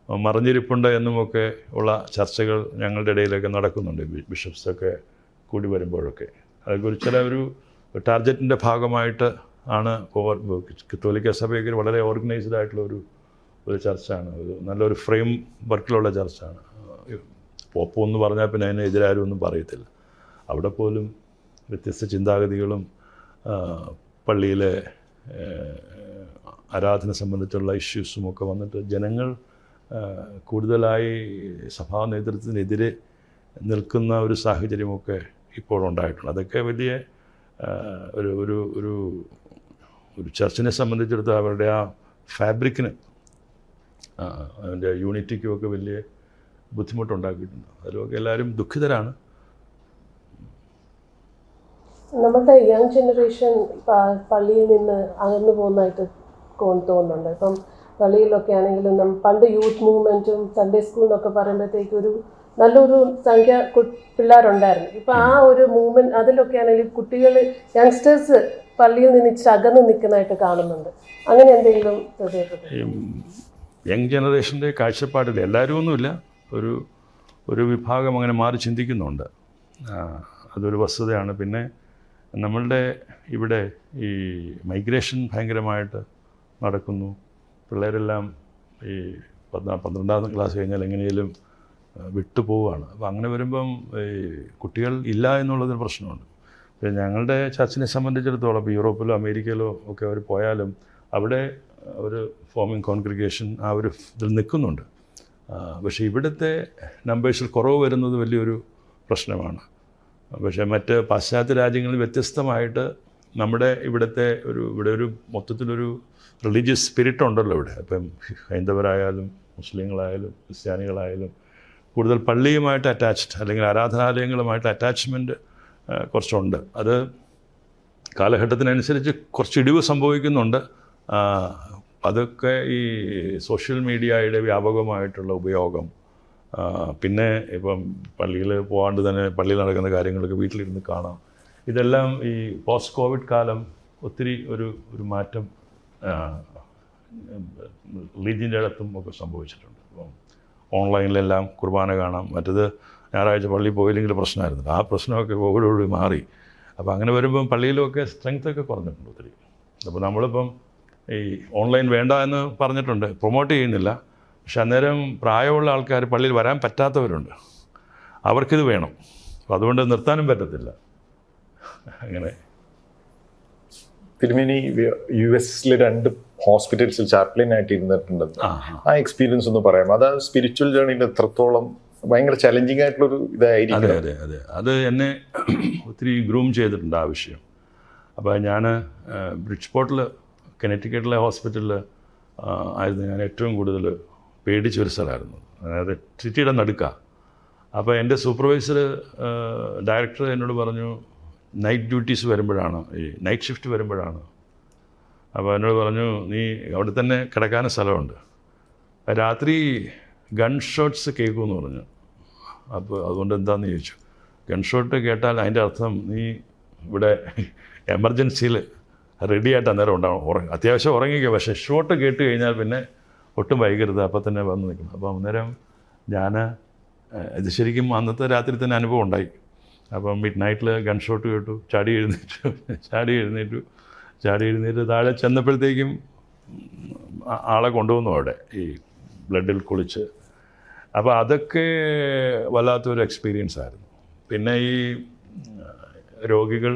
മറിഞ്ഞിരിപ്പുണ്ട് എന്നുമൊക്കെ ഉള്ള ചർച്ചകൾ ഞങ്ങളുടെ ഇടയിലൊക്കെ നടക്കുന്നുണ്ട്. ബിഷപ്സൊക്കെ കൂടി വരുമ്പോഴൊക്കെ അതേക്കുറിച്ച് ചില ഒരു ടാർഗറ്റിൻ്റെ ഭാഗമായിട്ട് ആണ് കത്തോലിക്ക സഭയൊക്കെ വളരെ ഓർഗനൈസ്ഡ് ആയിട്ടുള്ള ഒരു ചർച്ചാണ്. നല്ലൊരു ഫ്രെയിം വർക്കിലുള്ള ചർച്ചാണ്. പോപ്പ് എന്ന് പറഞ്ഞാൽ പിന്നെ അതിന് എതിരാരും ഒന്നും പറയത്തില്ല. അവിടെ പോലും വ്യത്യസ്ത ചിന്താഗതികളും പള്ളിയിലെ ആരാധന സംബന്ധിച്ചുള്ള ഇഷ്യൂസും ഒക്കെ വന്നിട്ട് ജനങ്ങൾ കൂടുതലായി സഭാ നേതൃത്വത്തിനെതിരെ നിൽക്കുന്ന ഒരു സാഹചര്യമൊക്കെ ഇപ്പോഴുണ്ടായിട്ടുണ്ട്. അതൊക്കെ വലിയ ഒരു ചർച്ചിനെ സംബന്ധിച്ചിടത്തോളം അവരുടെ ആ ഫാബ്രിക്കിന്, അതിൻ്റെ യൂണിറ്റിക്കുമൊക്കെ വലിയ ബുദ്ധിമുട്ടുണ്ടാക്കിയിട്ടുണ്ട്. അതിലൊക്കെ എല്ലാവരും ദുഃഖിതരാണ്. നമ്മുടെ യങ് ജനറേഷൻ പള്ളിയിൽ നിന്ന് അകന്നു പോകുന്നതായിട്ട് തോന്നുന്നുണ്ട്. ഇപ്പം പള്ളിയിലൊക്കെ ആണെങ്കിലും പണ്ട് യൂത്ത് മൂവ്മെൻറ്റും സൺഡേ സ്കൂൾ എന്നൊക്കെ പറയുമ്പോഴത്തേക്ക് നല്ലൊരു സംഖ്യ പിള്ളേരുണ്ടായിരുന്നു. ഇപ്പം ആ ഒരു മൂവ്മെൻറ്റ് അതിലൊക്കെ ആണെങ്കിൽ കുട്ടികൾ, യങ്സ്റ്റേഴ്സ് പള്ളിയിൽ നിന്ന് അകന്ന് നിൽക്കുന്നതായിട്ട് കാണുന്നുണ്ട്. അങ്ങനെ എന്തെങ്കിലും യങ് ജനറേഷൻ്റെ കാഴ്ചപ്പാടിൽ എല്ലാവരും ഒന്നുമില്ല, ഒരു വിഭാഗം അങ്ങനെ മാറി ചിന്തിക്കുന്നുണ്ട്. അതൊരു വസ്തുതയാണ്. പിന്നെ നമ്മളുടെ ഇവിടെ ഈ മൈഗ്രേഷൻ ഭയങ്കരമായിട്ട് നടക്കുന്നു. പിള്ളേരെല്ലാം ഈ 12ാം ക്ലാസ് കഴിഞ്ഞാൽ എങ്ങനെയും വിട്ടുപോവുകയാണ്. അപ്പോൾ അങ്ങനെ വരുമ്പം ഈ കുട്ടികൾ ഇല്ല എന്നുള്ളതൊരു പ്രശ്നമുണ്ട്. പിന്നെ ഞങ്ങളുടെ ചർച്ചിനെ സംബന്ധിച്ചിടത്തോളം ഇപ്പോൾ യൂറോപ്പിലോ അമേരിക്കയിലോ ഒക്കെ അവർ പോയാലും അവിടെ ഒരു ഫോമിംഗ് കോൺഗ്രിഗേഷൻ ആ ഒരു ഇതിൽ നിൽക്കുന്നുണ്ട്. പക്ഷേ ഇവിടുത്തെ നമ്പേഴ്സിൽ കുറവ് വരുന്നത് വലിയൊരു പ്രശ്നമാണ്. പക്ഷേ മറ്റ് പാശ്ചാത്യ രാജ്യങ്ങളിൽ വ്യത്യസ്തമായിട്ട് നമ്മുടെ ഇവിടെ ഒരു മൊത്തത്തിലൊരു റിലീജിയസ് സ്പിരിറ്റ് ഉണ്ടല്ലോ ഇവിടെ. ഇപ്പം ഹൈന്ദവരായാലും മുസ്ലിങ്ങളായാലും ക്രിസ്ത്യാനികളായാലും കൂടുതൽ പള്ളിയുമായിട്ട് അറ്റാച്ച്ഡ് അല്ലെങ്കിൽ ആരാധനാലയങ്ങളുമായിട്ട് അറ്റാച്ച്മെൻറ്റ് കുറച്ചുണ്ട്. അത് കാലഘട്ടത്തിനനുസരിച്ച് കുറച്ച് ഇടിവ് സംഭവിക്കുന്നുണ്ട്. അതൊക്കെ ഈ സോഷ്യൽ മീഡിയയുടെ വ്യാപകമായിട്ടുള്ള ഉപയോഗം, പിന്നെ ഇപ്പം പള്ളിയിൽ പോകാണ്ട് തന്നെ പള്ളിയിൽ നടക്കുന്ന കാര്യങ്ങളൊക്കെ വീട്ടിലിരുന്ന് കാണാം. ഇതെല്ലാം ഈ പോസ്റ്റ് കോവിഡ് കാലം ഒത്തിരി ഒരു മാറ്റം റിലീജിയൻ്റെ അടുത്തും ഒക്കെ സംഭവിച്ചിട്ടുണ്ട്. അപ്പം ഓൺലൈനിലെല്ലാം കുർബാന കാണാം. മറ്റത് ഞായറാഴ്ച പള്ളിയിൽ പോയില്ലെങ്കിൽ പ്രശ്നമായിരുന്നു. ആ പ്രശ്നമൊക്കെ കോവിഡോട് മാറി. അപ്പോൾ അങ്ങനെ വരുമ്പം പള്ളിയിലൊക്കെ സ്ട്രെങ്ത്തൊക്കെ കുറഞ്ഞിട്ടുണ്ട് ഒത്തിരി. അപ്പോൾ നമ്മളിപ്പം ഈ ഓൺലൈൻ വേണ്ട എന്ന് പറഞ്ഞിട്ടുണ്ട്, പ്രൊമോട്ട് ചെയ്യുന്നില്ല. പക്ഷെ അന്നേരം പ്രായമുള്ള ആൾക്കാർ പള്ളിയിൽ വരാൻ പറ്റാത്തവരുണ്ട്, അവർക്കിത് വേണം. അപ്പോൾ അതുകൊണ്ട് നിർത്താനും പറ്റത്തില്ല. അങ്ങനെ തിരുമേനി US-ലെ 2 ഹോസ്പിറ്റൽസിൽ ചാപ്ലിനായിട്ട് ഇരുന്നിട്ടുണ്ടെന്ന് ആ എക്സ്പീരിയൻസ് ഒന്ന് പറയാം. അത് സ്പിരിച്വൽ ജേർണിയിൽ എത്രത്തോളം ഭയങ്കര ചലഞ്ചിങ് ആയിട്ടുള്ളൊരു ഇതായിരിക്കും. അതെ അത് എന്നെ ഒത്തിരി ഗ്രൂം ചെയ്തിട്ടുണ്ട് ആ വിഷയം. അപ്പോൾ ഞാൻ ബ്രിഡ്ജ്പോർട്ടിൽ കനറ്റിക്കറ്റിലെ ഹോസ്പിറ്റലിൽ ആയിരുന്നു ഞാൻ ഏറ്റവും കൂടുതൽ പേടിച്ചൊരു സ്ഥലമായിരുന്നു. അതായത് സിറ്റിയുടെ നടുക്ക. അപ്പോൾ എൻ്റെ സൂപ്പർവൈസർ ഡയറക്ടർ എന്നോട് പറഞ്ഞു, നൈറ്റ് ഡ്യൂട്ടീസ് വരുമ്പോഴാണ്, ഈ നൈറ്റ് ഷിഫ്റ്റ് വരുമ്പോഴാണ്. അപ്പോൾ എന്നോട് പറഞ്ഞു, നീ അവിടെ തന്നെ കിടക്കാനും സ്ഥലമുണ്ട്, രാത്രി ഗൺ ഷോട്ട്സ് കേൾക്കുമെന്ന് പറഞ്ഞു. അപ്പോൾ അതുകൊണ്ട് എന്താണെന്ന് ചോദിച്ചു. ഗൺ ഷോട്ട് കേട്ടാൽ അതിൻ്റെ അർത്ഥം നീ ഇവിടെ എമർജൻസിയിൽ റെഡിയായിട്ട് അന്നേരം ഉണ്ടാവണം. അത്യാവശ്യം ഉറങ്ങിക്കുക, പക്ഷേ ഷോട്ട് കേട്ട് കഴിഞ്ഞാൽ പിന്നെ ഒട്ടും വൈകരുത്, അപ്പം തന്നെ വന്ന് നിൽക്കണം. അപ്പോൾ അന്നേരം ഞാൻ ഇത് ശരിക്കും അന്നത്തെ രാത്രി തന്നെ അനുഭവം ഉണ്ടായി. അപ്പം മിഡ് നൈറ്റിൽ ഗൺ ഷോട്ട് കേട്ടു, ചാടി എഴുന്നേറ്റ് താഴെ ചെന്നപ്പോഴത്തേക്കും ആളെ കൊണ്ടുവന്നു അവിടെ ഈ ബ്ലഡിൽ കുളിച്ച്. അപ്പോൾ അതൊക്കെ വല്ലാത്തൊരു എക്സ്പീരിയൻസ് ആയിരുന്നു. പിന്നെ ഈ രോഗികൾ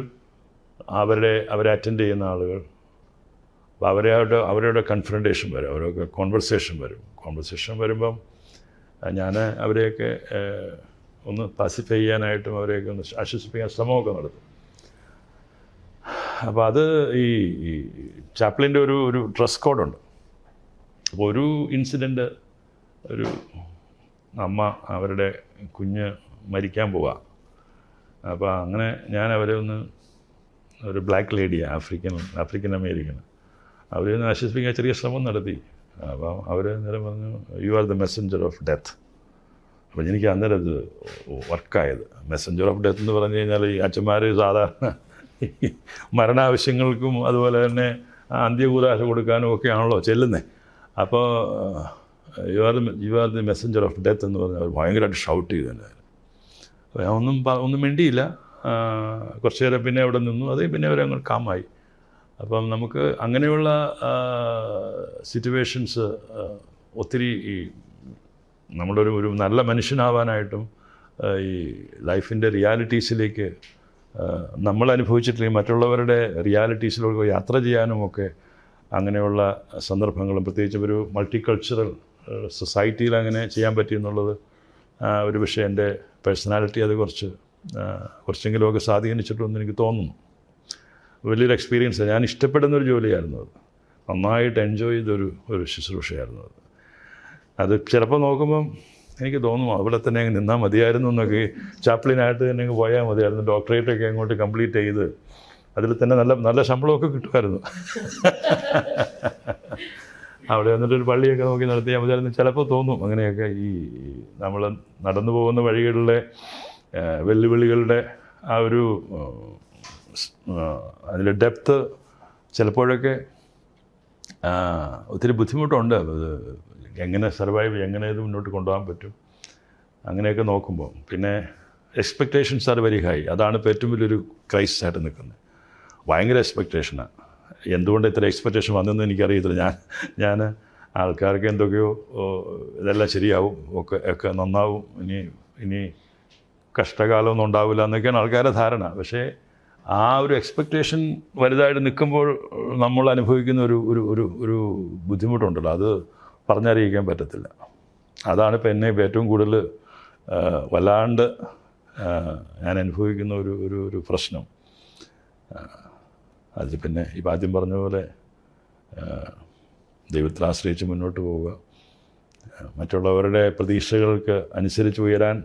അവരെ അറ്റൻഡ് ചെയ്യുന്ന ആളുകൾ, അപ്പോൾ അവരുടെ കൺഫ്രണ്ടേഷൻ വരും, അവരൊക്കെ കോൺവെർസേഷൻ വരുമ്പം ഞാൻ അവരെയൊക്കെ ഒന്ന് പാസിഫൈ ചെയ്യാനായിട്ടും അവരെയൊക്കെ ഒന്ന് ആശ്വസിപ്പിക്കാൻ ശ്രമമൊക്കെ നടത്തും. അപ്പോൾ അത് ഈ ചാപ്ലിൻ്റെ ഒരു ഡ്രസ് കോഡുണ്ട്. അപ്പോൾ ഒരു ഇൻസിഡൻറ്റ്, ഒരു അമ്മ അവരുടെ കുഞ്ഞ് മരിക്കാൻ പോവുക. അപ്പോൾ അങ്ങനെ ഞാൻ അവരെ ഒരു ബ്ലാക്ക് ലേഡിയാണ്, ആഫ്രിക്കൻ അമേരിക്കൻ, അവരെ ഒന്ന് ആശ്വസിപ്പിക്കാൻ ചെറിയ ശ്രമം നടത്തി. അപ്പം അവർ അന്നേരം പറഞ്ഞു, you are the Messenger of death. അപ്പോൾ എനിക്ക് അന്നേരം അത് വർക്കായത്. മെസ്സഞ്ചർ ഓഫ് ഡെത്ത് എന്ന് പറഞ്ഞു കഴിഞ്ഞാൽ ഈ അച്ഛന്മാർ സാധാരണ മരണാവശ്യങ്ങൾക്കും അതുപോലെ തന്നെ അന്ത്യകൂദാശ കൊടുക്കാനും ഒക്കെയാണല്ലോ ചെല്ലുന്നത്. അപ്പോൾ you are the Messenger of death എന്ന് പറഞ്ഞാൽ അവർ ഭയങ്കരമായിട്ട് ഷൗട്ട് ചെയ്തു തന്നെ. അപ്പോൾ ഞാൻ ഒന്നും മിണ്ടിയില്ല. കുറച്ച് നേരം പിന്നെ അവിടെ നിന്നു. അത് പിന്നെ അവരങ്ങ് കാമായി. അപ്പം നമുക്ക് അങ്ങനെയുള്ള സിറ്റുവേഷൻസ് ഒത്തിരി ഈ നമ്മളൊരു നല്ല മനുഷ്യനാവാനായിട്ടും ഈ ലൈഫിൻ്റെ റിയാലിറ്റീസിലേക്ക് നമ്മൾ അനുഭവിച്ചിട്ടില്ലെങ്കിൽ മറ്റുള്ളവരുടെ റിയാലിറ്റീസിലേക്ക് യാത്ര ചെയ്യാനുമൊക്കെ അങ്ങനെയുള്ള സന്ദർഭങ്ങളും, പ്രത്യേകിച്ചും ഒരു മൾട്ടി കൾച്ചറൽ സൊസൈറ്റിയിൽ അങ്ങനെ ചെയ്യാൻ പറ്റിയെന്നുള്ളത് ഒരു പക്ഷേ എൻ്റെ പേഴ്സണാലിറ്റി അത് കുറച്ചെങ്കിലുമൊക്കെ സ്വാധീനിച്ചിട്ടുണ്ടെന്ന് എനിക്ക് തോന്നുന്നു. വലിയൊരു എക്സ്പീരിയൻസ്. ഞാൻ ഇഷ്ടപ്പെടുന്നൊരു ജോലിയായിരുന്നു അത്. നന്നായിട്ട് എൻജോയ് ചെയ്തൊരു ശുശ്രൂഷയായിരുന്നു അത്. ചിലപ്പോൾ നോക്കുമ്പം എനിക്ക് തോന്നും അവിടെ തന്നെ അങ്ങ് നിന്നാൽ മതിയായിരുന്നു എന്നൊക്കെ, ചാപ്ലിനായിട്ട് തന്നെ അങ്ങ് പോയാൽ മതിയായിരുന്നു. ഡോക്ടറേറ്റൊക്കെ അങ്ങോട്ട് കംപ്ലീറ്റ് ചെയ്ത് അതിൽ തന്നെ നല്ല ശമ്പളമൊക്കെ കിട്ടുമായിരുന്നു. അവിടെ വന്നിട്ടൊരു പള്ളിയൊക്കെ നോക്കി നടത്തിയാൽ മതിയായിരുന്നു. ചിലപ്പോൾ തോന്നും അങ്ങനെയൊക്കെ. ഈ നമ്മൾ നടന്നു പോകുന്ന വഴികളിലെ വെല്ലുവിളികളുടെ ആ ഒരു അതിൻ്റെ ഡെപ്ത്ത് ചിലപ്പോഴൊക്കെ ഒത്തിരി ബുദ്ധിമുട്ടുണ്ട്. അത് എങ്ങനെ സർവൈവ്, എങ്ങനെ ഇത് മുന്നോട്ട് കൊണ്ടുപോകാൻ പറ്റും, അങ്ങനെയൊക്കെ നോക്കുമ്പോൾ. പിന്നെ എക്സ്പെക്റ്റേഷൻസ് ആർ വെരി ഹൈ. അതാണ് ഇപ്പോൾ ഏറ്റവും വലിയൊരു ക്രൈസിസ് ആയിട്ട് നിൽക്കുന്നത്. ഭയങ്കര എക്സ്പെക്റ്റേഷനാണ്. എന്തുകൊണ്ട് ഇത്ര എക്സ്പെക്റ്റേഷൻ വന്നതെന്ന് എനിക്കറിയത്തില്ല. ഞാൻ ആൾക്കാർക്ക് എന്തൊക്കെയോ ഇതെല്ലാം ശരിയാവും, ഒക്കെ നന്നാവും, ഇനി കഷ്ടകാലമൊന്നും ഉണ്ടാവില്ല എന്നൊക്കെയാണ് ആൾക്കാരുടെ ധാരണ. പക്ഷേ ആ ഒരു എക്സ്പെക്റ്റേഷൻ വലുതായിട്ട് നിൽക്കുമ്പോൾ നമ്മൾ അനുഭവിക്കുന്ന ഒരു ബുദ്ധിമുട്ടുണ്ടല്ലോ, അത് പറഞ്ഞറിയിക്കാൻ പറ്റത്തില്ല. അതാണ് ഇപ്പോൾ എന്നെ ഏറ്റവും കൂടുതൽ വല്ലാണ്ട് ഞാൻ അനുഭവിക്കുന്ന ഒരു പ്രശ്നം. അത് പിന്നെ ഇപ്പം ആദ്യം പറഞ്ഞ പോലെ ദൈവത്തിൽ ആശ്രയിച്ച് മുന്നോട്ട് പോവുക, മറ്റുള്ളവരുടെ പ്രതീക്ഷകൾക്ക് അനുസരിച്ച് ഉയരാൻ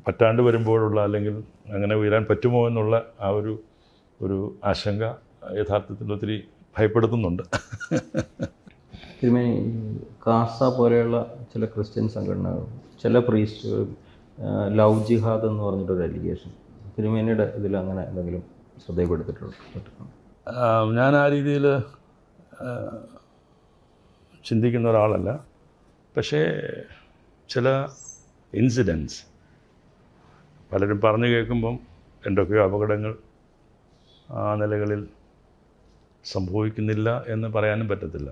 പറ്റാണ്ട് വരുമ്പോഴുള്ള, അല്ലെങ്കിൽ അങ്ങനെ ഉയരാൻ പറ്റുമോ എന്നുള്ള ആ ഒരു ആശങ്ക യഥാർത്ഥത്തിൽ ഒത്തിരി ഭയപ്പെടുത്തുന്നുണ്ട്. തിരുമേനി, കാസ പോലെയുള്ള ചില ക്രിസ്ത്യൻ സംഘടനകൾ, ചില പ്രീസ്റ്റുകൾ ലവ് ജിഹാദ് എന്ന് പറഞ്ഞിട്ടൊരു അലിഗേഷൻ തിരുമേനിയുടെ ഇതിൽ അങ്ങനെ എന്തെങ്കിലും ശ്രദ്ധയപ്പെടുത്തിയിട്ടുണ്ടോ? ഞാൻ ആ രീതിയിൽ ചിന്തിക്കുന്ന ഒരാളല്ല. പക്ഷേ ചില ഇൻസിഡൻസ് പലരും പറഞ്ഞു കേൾക്കുമ്പം എന്തൊക്കെയോ അപകടങ്ങൾ ആ നിലകളിൽ സംഭവിക്കുന്നില്ല എന്ന് പറയാനും പറ്റത്തില്ല.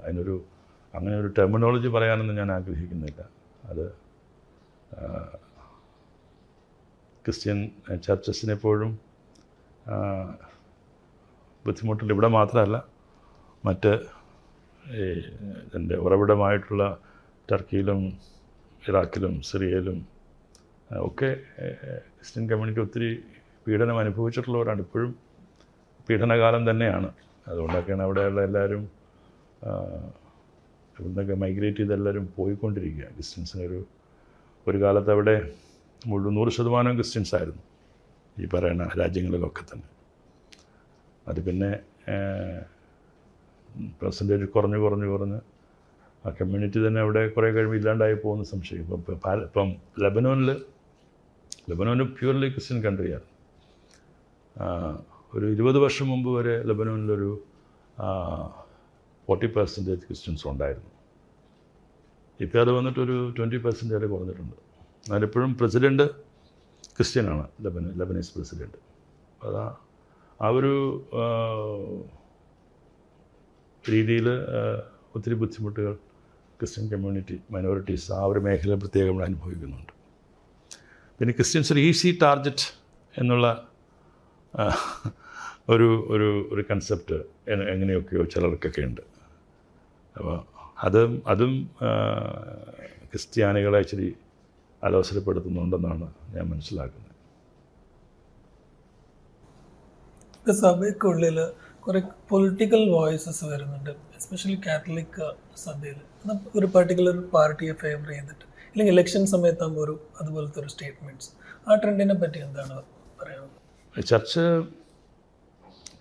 അങ്ങനെ ഒരു ടെർമിനോളജി പറയാനൊന്നും ഞാൻ ആഗ്രഹിക്കുന്നില്ല. അത് ക്രിസ്ത്യൻ ചർച്ചസിനെപ്പോഴും ബുദ്ധിമുട്ടുണ്ട്. ഇവിടെ മാത്രമല്ല, മറ്റ് ഇതിൻ്റെ ഉറവിടമായിട്ടുള്ള ടർക്കിയിലും ഇറാഖിലും സിറിയയിലും ഒക്കെ ക്രിസ്ത്യൻ കമ്മ്യൂണിറ്റി ഒത്തിരി പീഡനം അനുഭവിച്ചിട്ടുള്ളവരാണ്. ഇപ്പോഴും പീഡനകാലം തന്നെയാണ്. അതുകൊണ്ടൊക്കെയാണ് അവിടെയുള്ള എല്ലാവരും ഇവിടുന്നൊക്കെ മൈഗ്രേറ്റ് ചെയ്ത് എല്ലാവരും പോയിക്കൊണ്ടിരിക്കുക. ക്രിസ്ത്യൻസിന് ഒരു കാലത്ത് അവിടെ 100% ക്രിസ്ത്യൻസ് ആയിരുന്നു ഈ പറയുന്ന രാജ്യങ്ങളിലൊക്കെ തന്നെ. അത് പിന്നെ പെർസെൻറ്റേജ് കുറഞ്ഞ് ആ കമ്മ്യൂണിറ്റി തന്നെ അവിടെ കുറേ കഴിയുമ്പോൾ ഇല്ലാണ്ടായി പോകുന്ന സംശയം. ഇപ്പം ലെബനോന് പ്യൂർലി ക്രിസ്ത്യൻ കൺട്രിയാണ്. ഒരു 20 വർഷം മുമ്പ് വരെ ലെബനോനിലൊരു 40% ക്രിസ്ത്യൻസ് ഉണ്ടായിരുന്നു. ഇപ്പോൾ അത് വന്നിട്ടൊരു 20% വരെ കുറഞ്ഞിട്ടുണ്ട്. അതിലിപ്പോഴും പ്രസിഡൻറ്റ് ക്രിസ്ത്യനാണ്, ലെബനീസ് പ്രസിഡൻറ്റ്. അതാ ആ ഒരു രീതിയിൽ ഒത്തിരി ബുദ്ധിമുട്ടുകൾ ക്രിസ്ത്യൻ കമ്മ്യൂണിറ്റി മൈനോറിറ്റീസ് ആ ഒരു മേഖല പ്രത്യേകം അനുഭവിക്കുന്നുണ്ട്. പിന്നെ ക്രിസ്ത്യൻസ് ഒരു ഈസി ടാർഗറ്റ് എന്നുള്ള ഒരു കൺസെപ്റ്റ് എങ്ങനെയൊക്കെയോ ചിലർക്കൊക്കെ ഉണ്ട്. അപ്പോൾ അതും ക്രിസ്ത്യാനികളെ ഇച്ചിരി അലോസരപ്പെടുത്തുന്നുണ്ടെന്നാണ് ഞാൻ മനസ്സിലാക്കുന്നത്. സഭയ്ക്കുള്ളിൽ കുറേ പൊളിറ്റിക്കൽ വോയിസസ് വരുന്നുണ്ട്, എസ്പെഷ്യലി കാത്തലിക് സഭയിൽ. ഒരു പർട്ടിക്കുലർ പാർട്ടിയെ ഫേവർ ചെയ്തിട്ട് അല്ലെങ്കിൽ ഇലക്ഷൻ സമയത്താകുമ്പോൾ അതുപോലത്തെ ഒരു സ്റ്റേറ്റ്മെൻറ്റ്സ്. ആ ട്രെൻഡിനെ പറ്റി എന്താണ് പറയുന്നത്? ചർച്ച്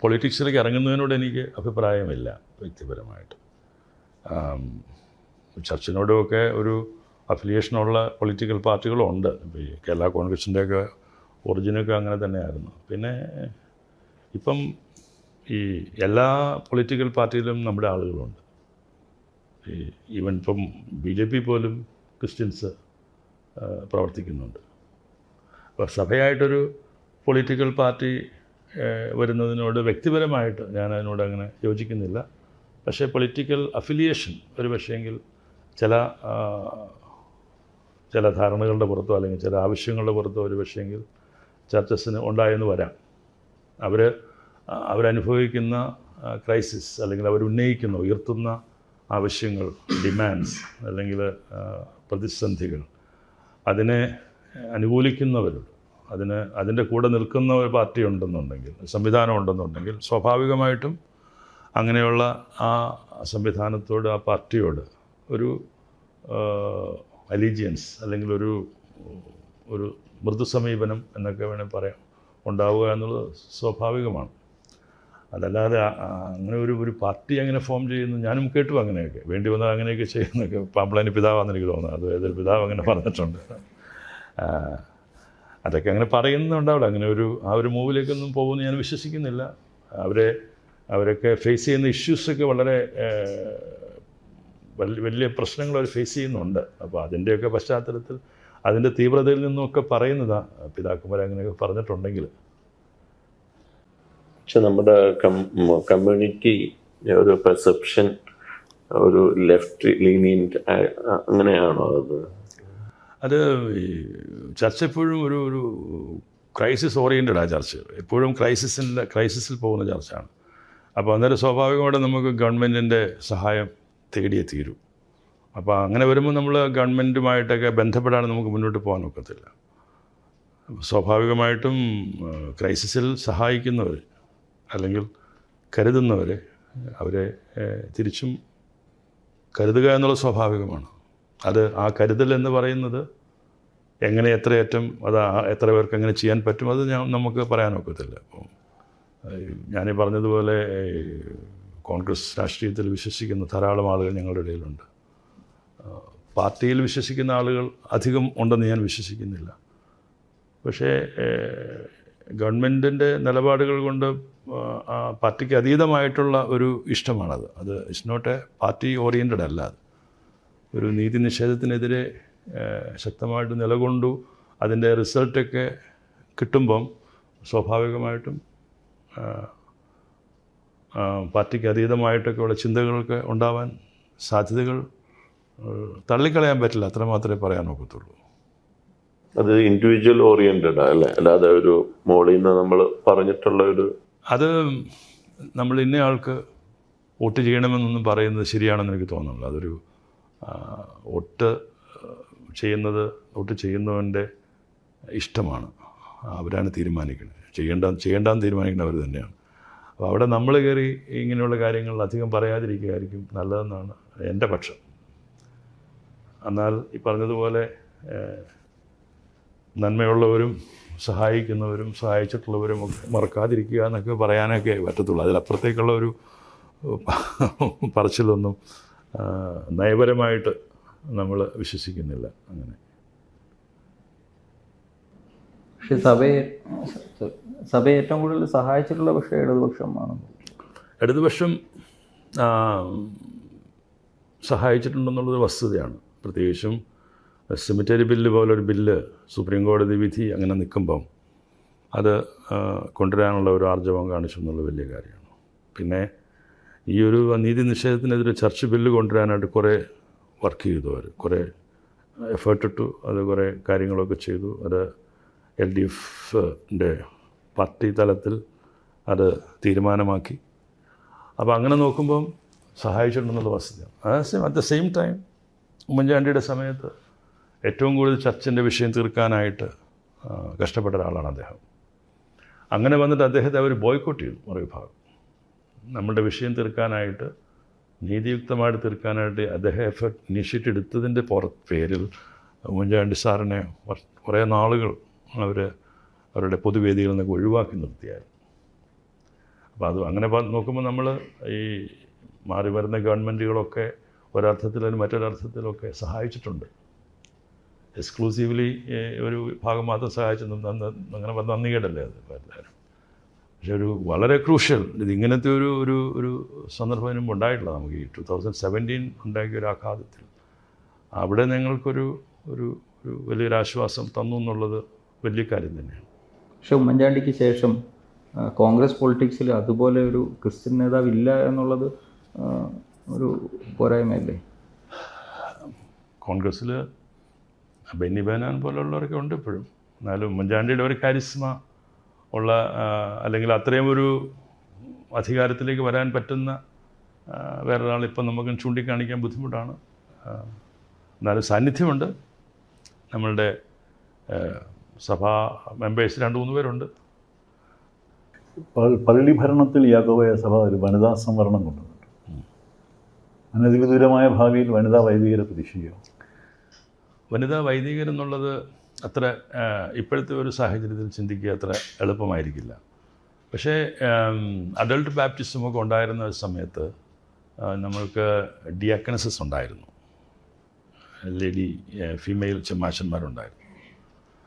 പൊളിറ്റിക്സിലേക്ക് ഇറങ്ങുന്നതിനോട് എനിക്ക് അഭിപ്രായമില്ല വ്യക്തിപരമായിട്ട്. ചർച്ചിനോടുമൊക്കെ ഒരു അഫിലിയേഷനുള്ള പൊളിറ്റിക്കൽ പാർട്ടികളും ഉണ്ട്. ഇപ്പോൾ ഈ കേരള കോൺഗ്രസിൻ്റെയൊക്കെ ഒറിജിനൊക്കെ അങ്ങനെ തന്നെയായിരുന്നു. പിന്നെ ഇപ്പം ഈ എല്ലാ പൊളിറ്റിക്കൽ പാർട്ടിയിലും നമ്മുടെ ആളുകളുണ്ട്. ഈവൻ ഇപ്പം BJP പോലും ക്രിസ്ത്യൻസ് പ്രവർത്തിക്കുന്നുണ്ട്. അപ്പോൾ സഭയായിട്ടൊരു പൊളിറ്റിക്കൽ പാർട്ടി വരുന്നതിനോട് വ്യക്തിപരമായിട്ട് ഞാൻ അതിനോട് അങ്ങനെ യോജിക്കുന്നില്ല. പക്ഷേ പൊളിറ്റിക്കൽ അഫിലിയേഷൻ ഒരു പക്ഷേങ്കിൽ ചില ധാരണകളുടെ പുറത്തോ അല്ലെങ്കിൽ ചില ആവശ്യങ്ങളുടെ പുറത്തോ ഒരു പക്ഷേങ്കിൽ ചർച്ചസിന് ഉണ്ടായെന്ന് വരാം. അവരനുഭവിക്കുന്ന ക്രൈസിസ് അല്ലെങ്കിൽ ഉയർത്തുന്ന ആവശ്യങ്ങൾ, ഡിമാൻഡ്സ് അല്ലെങ്കിൽ പ്രതിസന്ധികൾ, അതിനെ അനുകൂലിക്കുന്നവരുണ്ട്. അതിൻ്റെ കൂടെ നിൽക്കുന്ന ഒരു പാർട്ടി ഉണ്ടെന്നുണ്ടെങ്കിൽ, സംവിധാനം ഉണ്ടെന്നുണ്ടെങ്കിൽ, സ്വാഭാവികമായിട്ടും അങ്ങനെയുള്ള ആ സംവിധാനത്തോട്, ആ പാർട്ടിയോട് ഒരു അലീജിയൻസ് അല്ലെങ്കിൽ ഒരു മൃദു സമീപനം എന്നൊക്കെ വേണമെങ്കിൽ പറയാം ഉണ്ടാവുക എന്നുള്ളത് സ്വാഭാവികമാണ്. അതല്ലാതെ അങ്ങനെ ഒരു പാർട്ടി അങ്ങനെ ഫോം ചെയ്യുന്നു, ഞാനും കേട്ടു അങ്ങനെയൊക്കെ, വേണ്ടി വന്നാൽ അങ്ങനെയൊക്കെ ചെയ്യുന്നൊക്കെ. പാമ്പ്ളാനി പിതാവാണെന്ന് എനിക്ക് തോന്നുന്നത്, അത് ഏതൊരു പിതാവ് അങ്ങനെ പറഞ്ഞിട്ടുണ്ട്. അതൊക്കെ അങ്ങനെ പറയുന്നുണ്ടാവില്ല. അങ്ങനെ ആ ഒരു മൂവിലേക്കൊന്നും പോകുമെന്ന് ഞാൻ വിശ്വസിക്കുന്നില്ല. അവരൊക്കെ ഫേസ് ചെയ്യുന്ന ഇഷ്യൂസൊക്കെ വളരെ വലിയ പ്രശ്നങ്ങൾ അവർ ഫേസ് ചെയ്യുന്നുണ്ട്. അപ്പോൾ അതിൻ്റെയൊക്കെ പശ്ചാത്തലത്തിൽ അതിൻ്റെ തീവ്രതയിൽ നിന്നുമൊക്കെ പറയുന്നതാണ് പിതാക്കന്മാർ അങ്ങനെയൊക്കെ പറഞ്ഞിട്ടുണ്ടെങ്കിൽ. പക്ഷെ നമ്മുടെ കമ്മ്യൂണിറ്റി ഒരു പെർസെപ്ഷൻ ഒരു ലെഫ്റ്റ് ലീനിയൻറ്റ് അങ്ങനെയാണോ അത്? ഈ ചർച്ച എപ്പോഴും ഒരു ക്രൈസിസ് ഓറിയൻറ്റഡാണ് ചർച്ച. എപ്പോഴും ക്രൈസിസിൽ പോകുന്ന ചർച്ചയാണ്. അപ്പോൾ അന്നേരം സ്വാഭാവികമായിട്ടും നമുക്ക് ഗവൺമെൻറ്റിൻ്റെ സഹായം തേടിയേ തീരൂ. അപ്പോൾ അങ്ങനെ വരുമ്പോൾ നമ്മൾ ഗവൺമെൻറ്റുമായിട്ടൊക്കെ ബന്ധപ്പെടാൻ നമുക്ക് മുന്നോട്ട് പോകാൻ ഒക്കത്തില്ല. സ്വാഭാവികമായിട്ടും ക്രൈസിസിൽ സഹായിക്കുന്നവർ അല്ലെങ്കിൽ കരുതുന്നവരെ അവരെ തിരിച്ചും കരുതുക എന്നുള്ളത് സ്വാഭാവികമാണ്. ആ കരുതൽ എന്ന് പറയുന്നത് എങ്ങനെ എത്രയേറ്റം എത്ര പേർക്ക് എങ്ങനെ ചെയ്യാൻ പറ്റും അത് നമുക്ക് പറയാനൊക്കത്തില്ല. അപ്പോൾ ഞാനീ പറഞ്ഞതുപോലെ കോൺഗ്രസ് രാഷ്ട്രീയത്തിൽ വിശ്വസിക്കുന്ന ധാരാളം ആളുകൾ ഞങ്ങളുടെ ഇടയിലുണ്ട്. പാർട്ടിയിൽ വിശ്വസിക്കുന്ന ആളുകൾ അധികം ഉണ്ടെന്ന് ഞാൻ വിശ്വസിക്കുന്നില്ല. പക്ഷേ ഗവൺമെൻറ്റിൻ്റെ നിലപാടുകൾ കൊണ്ട് പാർട്ടിക്ക് അതീതമായിട്ടുള്ള ഒരു ഇഷ്ടമാണത്. അത് it's not a party oriented അല്ല. അത് ഒരു നീതി നിഷേധത്തിനെതിരെ ശക്തമായിട്ട് നിലകൊണ്ടു അതിൻ്റെ റിസൾട്ടൊക്കെ കിട്ടുമ്പം സ്വാഭാവികമായിട്ടും പാർട്ടിക്ക് അതീതമായിട്ടൊക്കെയുള്ള ചിന്തകളൊക്കെ ഉണ്ടാവാൻ സാധ്യതകൾ തള്ളിക്കളയാൻ പറ്റില്ല. അത്ര മാത്രമേ പറയാൻ ഒക്കത്തുള്ളൂ. അത് ഇൻഡിവിജ്വൽ ഓറിയൻറ്റഡ് അല്ലേ, അല്ലാതെ ഒരു മോളിൽ നിന്ന് നമ്മൾ പറഞ്ഞിട്ടുള്ള അത് നമ്മൾ ഇന്നയാൾക്ക് വോട്ട് ചെയ്യണമെന്നൊന്നും പറയുന്നത് ശരിയാണെന്ന് എനിക്ക് തോന്നുന്നില്ല. അതൊരു വോട്ട് ചെയ്യുന്നവൻ്റെ ഇഷ്ടമാണ്. അവരാണ് തീരുമാനിക്കുന്നത്. ചെയ്യേണ്ടെന്ന് തീരുമാനിക്കുന്നത് അവർ തന്നെയാണ്. അപ്പോൾ അവിടെ നമ്മൾ കയറി ഇങ്ങനെയുള്ള കാര്യങ്ങൾ അധികം പറയാതിരിക്കുകയായിരിക്കും നല്ലതെന്നാണ് എൻ്റെ പക്ഷം. എന്നാൽ ഈ പറഞ്ഞതുപോലെ നന്മയുള്ളവരും സഹായിക്കുന്നവരും സഹായിച്ചിട്ടുള്ളവരും ഒക്കെ മറക്കാതിരിക്കുക എന്നൊക്കെ പറയാനൊക്കെ പറ്റത്തുള്ളൂ. അതിലപ്പുറത്തേക്കുള്ള ഒരു പറച്ചിലൊന്നും നയപരമായിട്ട് നമ്മൾ വിശ്വസിക്കുന്നില്ല അങ്ങനെ. പക്ഷേ സഭയെ ഏറ്റവും കൂടുതൽ സഹായിച്ചിട്ടുള്ള പക്ഷേ ഇടതുപക്ഷമാണ്. ഇടതുപക്ഷം സഹായിച്ചിട്ടുണ്ടെന്നുള്ളത് വസ്തുതയാണ്. പ്രത്യേകിച്ചും സെമിറ്ററി ബില്ല് പോലൊരു ബില്ല് സുപ്രീം കോടതി വിധി അങ്ങനെ നിൽക്കുമ്പം അത് കൊണ്ടുവരാനുള്ള ഒരു ആർജവം കാണിച്ചു എന്നുള്ള വലിയ കാര്യമാണ്. പിന്നെ ഈ ഒരു നീതി നിഷേധത്തിനെതിരെ ചർച്ച് ബില്ല് കൊണ്ടുവരാനായിട്ട് കുറേ വർക്ക് ചെയ്തു. അവർ കുറേ എഫേർട്ട് ഇട്ടു, അത് കുറേ കാര്യങ്ങളൊക്കെ ചെയ്തു. അത് LDFൻ്റെ പാർട്ടി തലത്തിൽ അത് തീരുമാനമാക്കി. അപ്പോൾ അങ്ങനെ നോക്കുമ്പം സഹായിച്ചിട്ടുണ്ടെന്നുള്ള വസ്തുതയാണ്. അറ്റ് ദ സെയിം ടൈം ഉമ്മൻചാണ്ടിയുടെ സമയത്ത് ഏറ്റവും കൂടുതൽ ചർച്ചിൻ്റെ വിഷയം തീർക്കാനായിട്ട് കഷ്ടപ്പെട്ട ഒരാളാണ് അദ്ദേഹം. അങ്ങനെ വന്നിട്ട് അദ്ദേഹത്തെ അവർ ബോയ്ക്കോട്ട് ചെയ്തു മറുവിഭാഗം. നമ്മുടെ വിഷയം തീർക്കാനായിട്ട്, നീതിയുക്തമായിട്ട് തീർക്കാനായിട്ട് അദ്ദേഹം എഫർട്ട് ഇനിഷ്യേറ്റ് എടുത്തതിൻ്റെ പേരിൽ ഉമ്മൻചാണ്ടി സാറിനെ കുറേ നാളുകൾ അവരുടെ പൊതുവേദികളിൽ നിന്നൊക്കെ ഒഴിവാക്കി നിർത്തിയായിരുന്നു. അപ്പോൾ അത് അങ്ങനെ നോക്കുമ്പോൾ നമ്മൾ ഈ മാറി വരുന്ന ഗവൺമെൻറ്റുകളൊക്കെ ഒരർത്ഥത്തിലും മറ്റൊരർത്ഥത്തിലൊക്കെ സഹായിച്ചിട്ടുണ്ട്. എക്സ്ക്ലൂസീവ്ലി ഒരു ഭാഗം മാത്രം സഹായിച്ചെന്നും അങ്ങനെ നന്ദി കേട്ടല്ലേ അത് എല്ലാവരും. പക്ഷെ ഒരു വളരെ ക്രൂഷ്യൽ ഇങ്ങനത്തെ ഒരു സന്ദർഭം മുമ്പ് ഉണ്ടായിട്ടില്ല നമുക്ക്. ഈ 2017 ഉണ്ടാക്കിയ ഒരു ആഘാതത്തിൽ അവിടെ ഞങ്ങൾക്കൊരു വലിയൊരു ആശ്വാസം തന്നു എന്നുള്ളത് വലിയ കാര്യം തന്നെയാണ്. പക്ഷെ ഉമ്മൻചാണ്ടിക്ക് ശേഷം കോൺഗ്രസ് പൊളിറ്റിക്സിൽ അതുപോലെ ഒരു ക്രിസ്ത്യൻ നേതാവ് ഇല്ല എന്നുള്ളത് ഒരു പോരായ്മയല്ലേ? കോൺഗ്രസ്സിൽ ബെന്നി ബെഹനാൻ പോലുള്ളവരൊക്കെ ഉണ്ട് ഇപ്പോഴും. എന്നാലും ഉമ്മൻചാണ്ടിയുടെ ഒരു കാരിസ്മ ഉള്ള അല്ലെങ്കിൽ അത്രയും ഒരു അധികാരത്തിലേക്ക് വരാൻ പറ്റുന്ന വേറൊരാൾ ഇപ്പം നമുക്ക് ചൂണ്ടിക്കാണിക്കാൻ ബുദ്ധിമുട്ടാണ്. എന്നാലും സാന്നിധ്യമുണ്ട്. നമ്മളുടെ സഭാ മെമ്പേഴ്സ് 2-3 പേരുണ്ട്. പള്ളി ഭരണത്തിൽ യാക്കോബായ സഭ ഒരു വനിതാ സംവരണം കൊണ്ടുവന്നിട്ടുണ്ട്. അനധികൃതമായ ഭാവിയിൽ വനിതാ വൈദികരെ പ്രതീക്ഷിക്കുക. വനിതാ വൈദികരെന്നുള്ളത് അത്ര ഇപ്പോഴത്തെ ഒരു സാഹചര്യത്തിൽ ചിന്തിക്കുക അത്ര എളുപ്പമായിരിക്കില്ല. പക്ഷേ അഡൾട്ട് ബാപ്റ്റിസമൊക്കെ ഉണ്ടായിരുന്ന സമയത്ത് നമ്മൾക്ക് ഡിയാക്കനസസ് ഉണ്ടായിരുന്നു, ലേഡി ഫീമെയിൽ ചെമ്മാശന്മാരുണ്ടായിരുന്നു.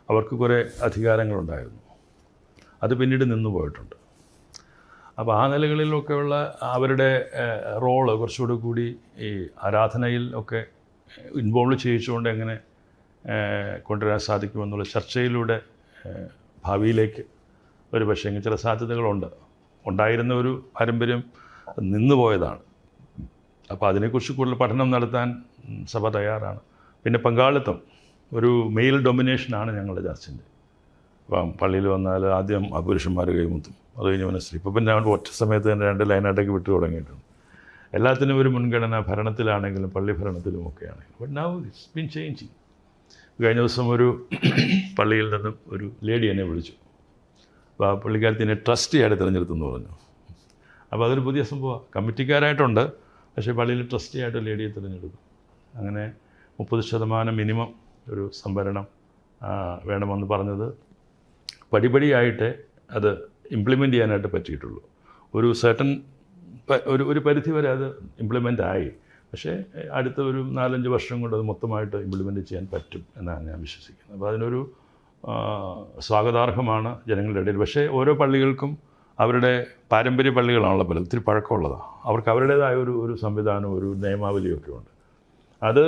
അവർക്ക് കുറേ അധികാരങ്ങളുണ്ടായിരുന്നു. അത് പിന്നീട് നിന്നു പോയിട്ടുണ്ട്. അപ്പോൾ ആ നിലകളിലൊക്കെയുള്ള അവരുടെ റോള് കുറച്ചുകൂടി കൂടി ഈ ആരാധനയിൽ ഒക്കെ ഇൻവോൾവ് ചെയ്യിച്ചുകൊണ്ട് എങ്ങനെ കൊണ്ടുവരാൻ സാധിക്കുമെന്നുള്ള ചർച്ചയിലൂടെ ഭാവിയിലേക്ക് ഒരു പക്ഷേ ചില സാധ്യതകളുണ്ട്. ഉണ്ടായിരുന്ന ഒരു പാരമ്പര്യം നിന്നു പോയതാണ്. അപ്പോൾ അതിനെക്കുറിച്ച് കൂടുതൽ പഠനം നടത്താൻ സഭ തയ്യാറാണ്. പിന്നെ പങ്കാളിത്തം, ഒരു മെയിൽ ഡൊമിനേഷനാണ് ഞങ്ങളുടെ ചർച്ചിൻ്റെ. അപ്പം പള്ളിയിൽ വന്നാൽ ആദ്യം ആ പുരുഷന്മാർ കൈമുത്തും, അത് കഴിഞ്ഞ് മനസ്സിലായി. ഇപ്പോൾ പിന്നെ ഒറ്റ സമയത്ത് തന്നെ 2 ലൈനായിട്ടൊക്കെ വിട്ടു തുടങ്ങിയിട്ടുണ്ട്. എല്ലാത്തിനും ഒരു മുൻഗണന ഭരണത്തിലാണെങ്കിലും പള്ളി ഭരണത്തിലും ഒക്കെ ആണെങ്കിലും. But now it's been changing. കഴിഞ്ഞ ദിവസം ഒരു പള്ളിയിൽ നിന്നും ഒരു ലേഡി എന്നെ വിളിച്ചു. അപ്പോൾ ആ പുള്ളിക്കാരത്തിനെ ട്രസ്റ്റിയായിട്ട് തിരഞ്ഞെടുത്തെന്ന് പറഞ്ഞു. അപ്പോൾ അതൊരു പുതിയ സംഭവമാണ്. കമ്മിറ്റിക്കാരായിട്ടുണ്ട്, പക്ഷേ പള്ളിയിൽ ട്രസ്റ്റിയായിട്ട് ലേഡിയെ തിരഞ്ഞെടുത്തു. അങ്ങനെ 30% മിനിമം ഒരു സംവരണം വേണമെന്ന് പറഞ്ഞത് പടിപടിയായിട്ട് അത് ഇംപ്ലിമെൻ്റ് ചെയ്യാനായിട്ട് പറ്റിയിട്ടുള്ളൂ. ഒരു സർട്ടൻ ഒരു പരിധി വരെ അത് ഇംപ്ലിമെൻ്റ് ആയി. പക്ഷേ അടുത്ത ഒരു 4-5 വർഷം കൊണ്ട് അത് മൊത്തമായിട്ട് ഇംപ്ലിമെൻ്റ് ചെയ്യാൻ പറ്റും എന്നാണ് ഞാൻ വിശ്വസിക്കുന്നത്. അപ്പോൾ അതിനൊരു സ്വാഗതാർഹമാണ് ജനങ്ങളുടെ ഇടയിൽ. പക്ഷേ ഓരോ പള്ളികൾക്കും അവരുടെ പാരമ്പര്യ പള്ളികളാണല്ലോ പലത്, ഒത്തിരി പഴക്കമുള്ളതാണ്. അവർക്ക് അവരുടേതായ ഒരു സംവിധാനവും ഒരു നിയമാവലിയൊക്കെ ഉണ്ട്. അത്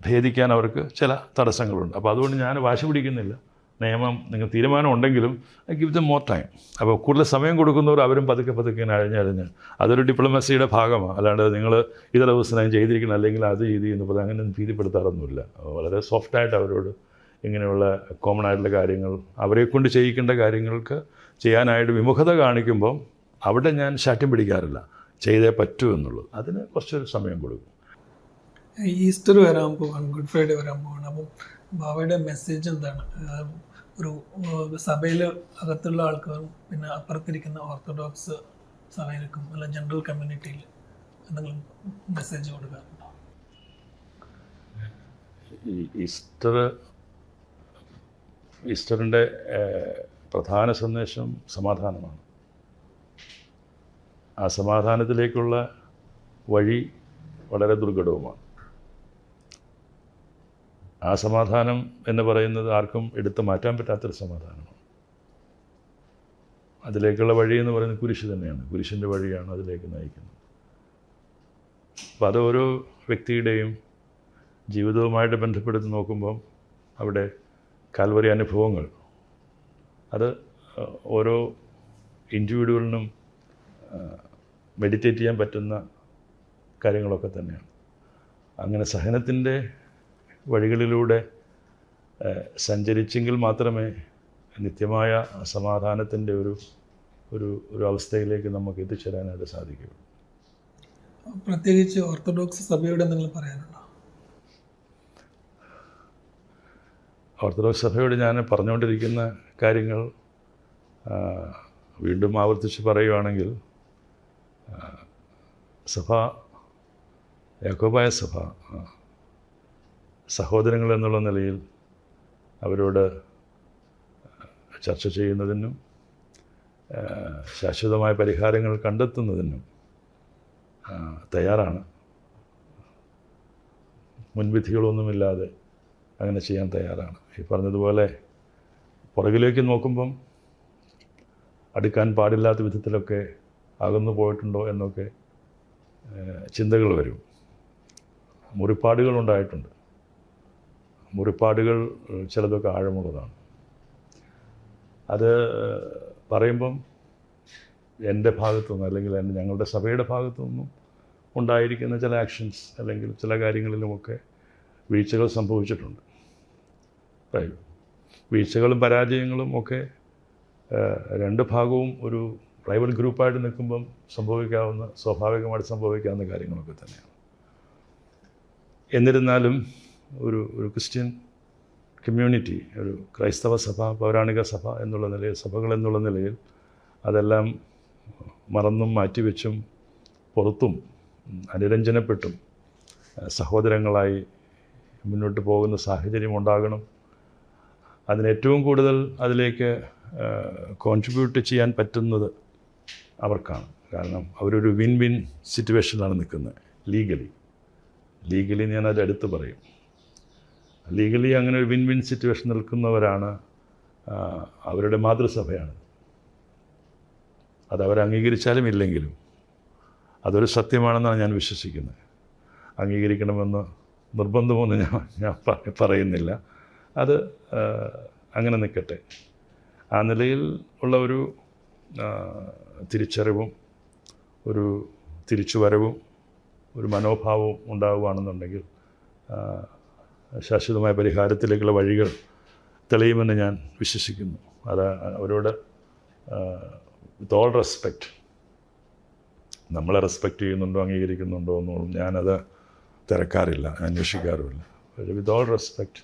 ഭേദിക്കാൻ അവർക്ക് ചില തടസ്സങ്ങളുണ്ട്. അപ്പോൾ അതുകൊണ്ട് ഞാൻ വാശി പിടിക്കുന്നില്ല. നിയമം നിങ്ങൾ തീരുമാനം ഉണ്ടെങ്കിലും ഗിവ് ദം മോർ ടൈം. അപ്പോൾ കൂടുതൽ സമയം കൊടുക്കുന്നവർ അവരും പതുക്കെ അഴിഞ്ഞ് അതൊരു ഡിപ്ലോമസിയുടെ ഭാഗമാണ്. അല്ലാണ്ട് നിങ്ങൾ ഇതര ദിവസം ചെയ്തിരിക്കണം അല്ലെങ്കിൽ അത് ചെയ്ത് ചെയ്യുന്നു പറഞ്ഞാൽ അങ്ങനെ ഭീതിപ്പെടുത്താറൊന്നുമില്ല. വളരെ സോഫ്റ്റായിട്ട് അവരോട് ഇങ്ങനെയുള്ള കോമൺ ആയിട്ടുള്ള കാര്യങ്ങൾ അവരെ കൊണ്ട് ചെയ്യിക്കേണ്ട കാര്യങ്ങൾക്ക് ചെയ്യാനായിട്ട് വിമുഖത കാണിക്കുമ്പം അവിടെ ഞാൻ ശാഠ്യം പിടിക്കാറില്ല. ചെയ്തേ പറ്റൂ എന്നുള്ളത്. അതിന് കുറച്ചൊരു സമയം കൊടുക്കും. ഈസ്റ്റർ വരാൻ പോവാണ്, ഗുഡ് ഫ്രൈഡേ വരാൻ പോവാണ്. അപ്പം ബാബയുടെ മെസ്സേജ് എന്താണ്? ഒരു സഭയിൽ അകത്തുള്ള ആൾക്കാരും പിന്നെ അപ്പുറത്തിരിക്കുന്ന ഓർത്തഡോക്സ് സഭയിലേക്കും അല്ല ജനറൽ കമ്മ്യൂണിറ്റിയിൽ എന്തെങ്കിലും മെസ്സേജ് കൊടുക്കാറുണ്ടോ? ഈസ്റ്ററിൻ്റെ പ്രധാന സന്ദേശം സമാധാനമാണ്. ആ സമാധാനത്തിലേക്കുള്ള വഴി വളരെ ദുർഘടവുമാണ്. ആ സമാധാനം എന്ന് പറയുന്നത് ആർക്കും എടുത്തു മാറ്റാൻ പറ്റാത്തൊരു സമാധാനമാണ്. അതിലേക്കുള്ള വഴി എന്ന് പറയുന്നത് കുരിശ് തന്നെയാണ്. കുരിശിൻ്റെ വഴിയാണ് അതിലേക്ക് നയിക്കുന്നത്. അപ്പം അത് ഓരോ വ്യക്തിയുടെയും ജീവിതവുമായിട്ട് ബന്ധപ്പെടുത്തി നോക്കുമ്പം അവിടെ കാൽവരി അനുഭവങ്ങൾ അത് ഓരോ ഇൻഡിവിജ്വലിനും മെഡിറ്റേറ്റ് ചെയ്യാൻ പറ്റുന്ന കാര്യങ്ങളൊക്കെ തന്നെയാണ്. അങ്ങനെ സഹനത്തിൻ്റെ വഴികളിലൂടെ സഞ്ചരിച്ചെങ്കിൽ മാത്രമേ നിത്യമായ സമാധാനത്തിൻ്റെ ഒരു അവസ്ഥയിലേക്ക് നമുക്ക് എത്തിച്ചേരാനായിട്ട് സാധിക്കുകയുള്ളൂ. പ്രത്യേകിച്ച് ഓർത്തഡോക്സ് സഭയോട് എന്തെങ്കിലും പറയാനുണ്ടോ? ഓർത്തഡോക്സ് സഭയോട് ഞാൻ പറഞ്ഞുകൊണ്ടിരിക്കുന്ന കാര്യങ്ങൾ വീണ്ടും ആവർത്തിച്ച് പറയുകയാണെങ്കിൽ, സഭ, യാക്കോബായ സഭ സഹോദരങ്ങൾ എന്നുള്ള നിലയിൽ അവരോട് ചർച്ച ചെയ്യുന്നതിനും ശാശ്വതമായ പരിഹാരങ്ങൾ കണ്ടെത്തുന്നതിനും തയ്യാറാണ്. മുൻവിധികളൊന്നുമില്ലാതെ അങ്ങനെ ചെയ്യാൻ തയ്യാറാണ്. ഈ പറഞ്ഞതുപോലെ പുറകിലേക്ക് നോക്കുമ്പം അടുക്കാൻ പാടില്ലാത്ത വിധത്തിലൊക്കെ അകന്നു പോയിട്ടുണ്ടോ എന്നൊക്കെ ചിന്തകൾ വരും. മുറിപ്പാടുകളുണ്ടായിട്ടുണ്ട്. മുറിപ്പാടുകൾ ചിലതൊക്കെ ആഴമുള്ളതാണ്. അത് പറയുമ്പം എൻ്റെ ഭാഗത്തുനിന്ന് അല്ലെങ്കിൽ ഞങ്ങളുടെ സഭയുടെ ഭാഗത്തുനിന്നും ഉണ്ടായിരിക്കുന്ന ചില ആക്ഷൻസ് അല്ലെങ്കിൽ ചില കാര്യങ്ങളിലുമൊക്കെ വീഴ്ചകൾ സംഭവിച്ചിട്ടുണ്ട്. വീഴ്ചകളും പരാജയങ്ങളും ഒക്കെ രണ്ട് ഭാഗവും ഒരു റൈവൽ ഗ്രൂപ്പായിട്ട് നിൽക്കുമ്പം സ്വാഭാവികമായിട്ട് സംഭവിക്കാവുന്ന കാര്യങ്ങളൊക്കെ തന്നെയാണ്. എന്നിരുന്നാലും ഒരു ക്രിസ്ത്യൻ കമ്മ്യൂണിറ്റി, ഒരു ക്രൈസ്തവ സഭ, പൗരാണിക സഭ എന്നുള്ള നിലയിൽ, സഭകൾ എന്നുള്ള നിലയിൽ അതെല്ലാം മറന്നും മാറ്റിവെച്ചും പുറത്തും അനുരഞ്ജനപ്പെട്ടും സഹോദരങ്ങളായി മുന്നോട്ട് പോകുന്ന സാഹചര്യം ഉണ്ടാകണം. അതിനേറ്റവും കൂടുതൽ അതിലേക്ക് കോൺട്രിബ്യൂട്ട് ചെയ്യാൻ പറ്റുന്നത് അവർക്കാണ്. കാരണം അവരൊരു വിൻ വിൻ സിറ്റുവേഷനിലാണ് നിൽക്കുന്നത്. ലീഗലി ഞാനത് എടുത്ത് പറയും. ലീഗലി അങ്ങനെ ഒരു വിൻ വിൻ സിറ്റുവേഷൻ നിൽക്കുന്നവരാണ് അവരുടെ മാതൃസഭയാണ്. അത് അവർ അംഗീകരിച്ചാലും ഇല്ലെങ്കിലും അതൊരു സത്യമാണെന്നാണ് ഞാൻ വിശ്വസിക്കുന്നത്. അംഗീകരിക്കണമെന്ന് നിർബന്ധമൊന്നും ഞാൻ പറയുന്നില്ല. അത് അങ്ങനെ നിൽക്കട്ടെ. ആ നിലയിൽ ഉള്ള ഒരു തിരിച്ചറിവും ഒരു തിരിച്ചുവരവും ഒരു മനോഭാവവും ഉണ്ടാവുകയാണെന്നുണ്ടെങ്കിൽ ശാശ്വതമായ പരിഹാരത്തിലേക്കുള്ള വഴികൾ തെളിയുമെന്ന് ഞാൻ വിശ്വസിക്കുന്നു. അത് അവരോട് വിത്ത് ഓൾ റെസ്പെക്റ്റ്, നമ്മളെ റെസ്പെക്റ്റ് ചെയ്യുന്നുണ്ടോ അംഗീകരിക്കുന്നുണ്ടോ എന്നൊന്നും ഞാനത് തിരക്കാറില്ല, അന്വേഷിക്കാറുമില്ല. വിത്ത് ഓൾ റെസ്പെക്റ്റ്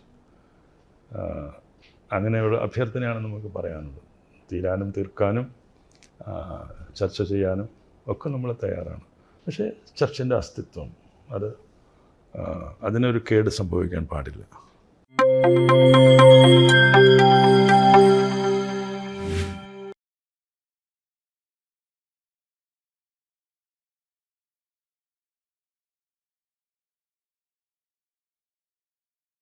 അങ്ങനെയുള്ള അഭ്യർത്ഥനയാണ് നമുക്ക് പറയാനുള്ളത്. തീരാനും തീർക്കാനും ചർച്ച ചെയ്യാനും ഒക്കെ നമ്മൾ തയ്യാറാണ്. പക്ഷേ ചർച്ചിൻ്റെ അസ്തിത്വം അതിനൊരു കേട് സംഭവിക്കാൻ പാടില്ല.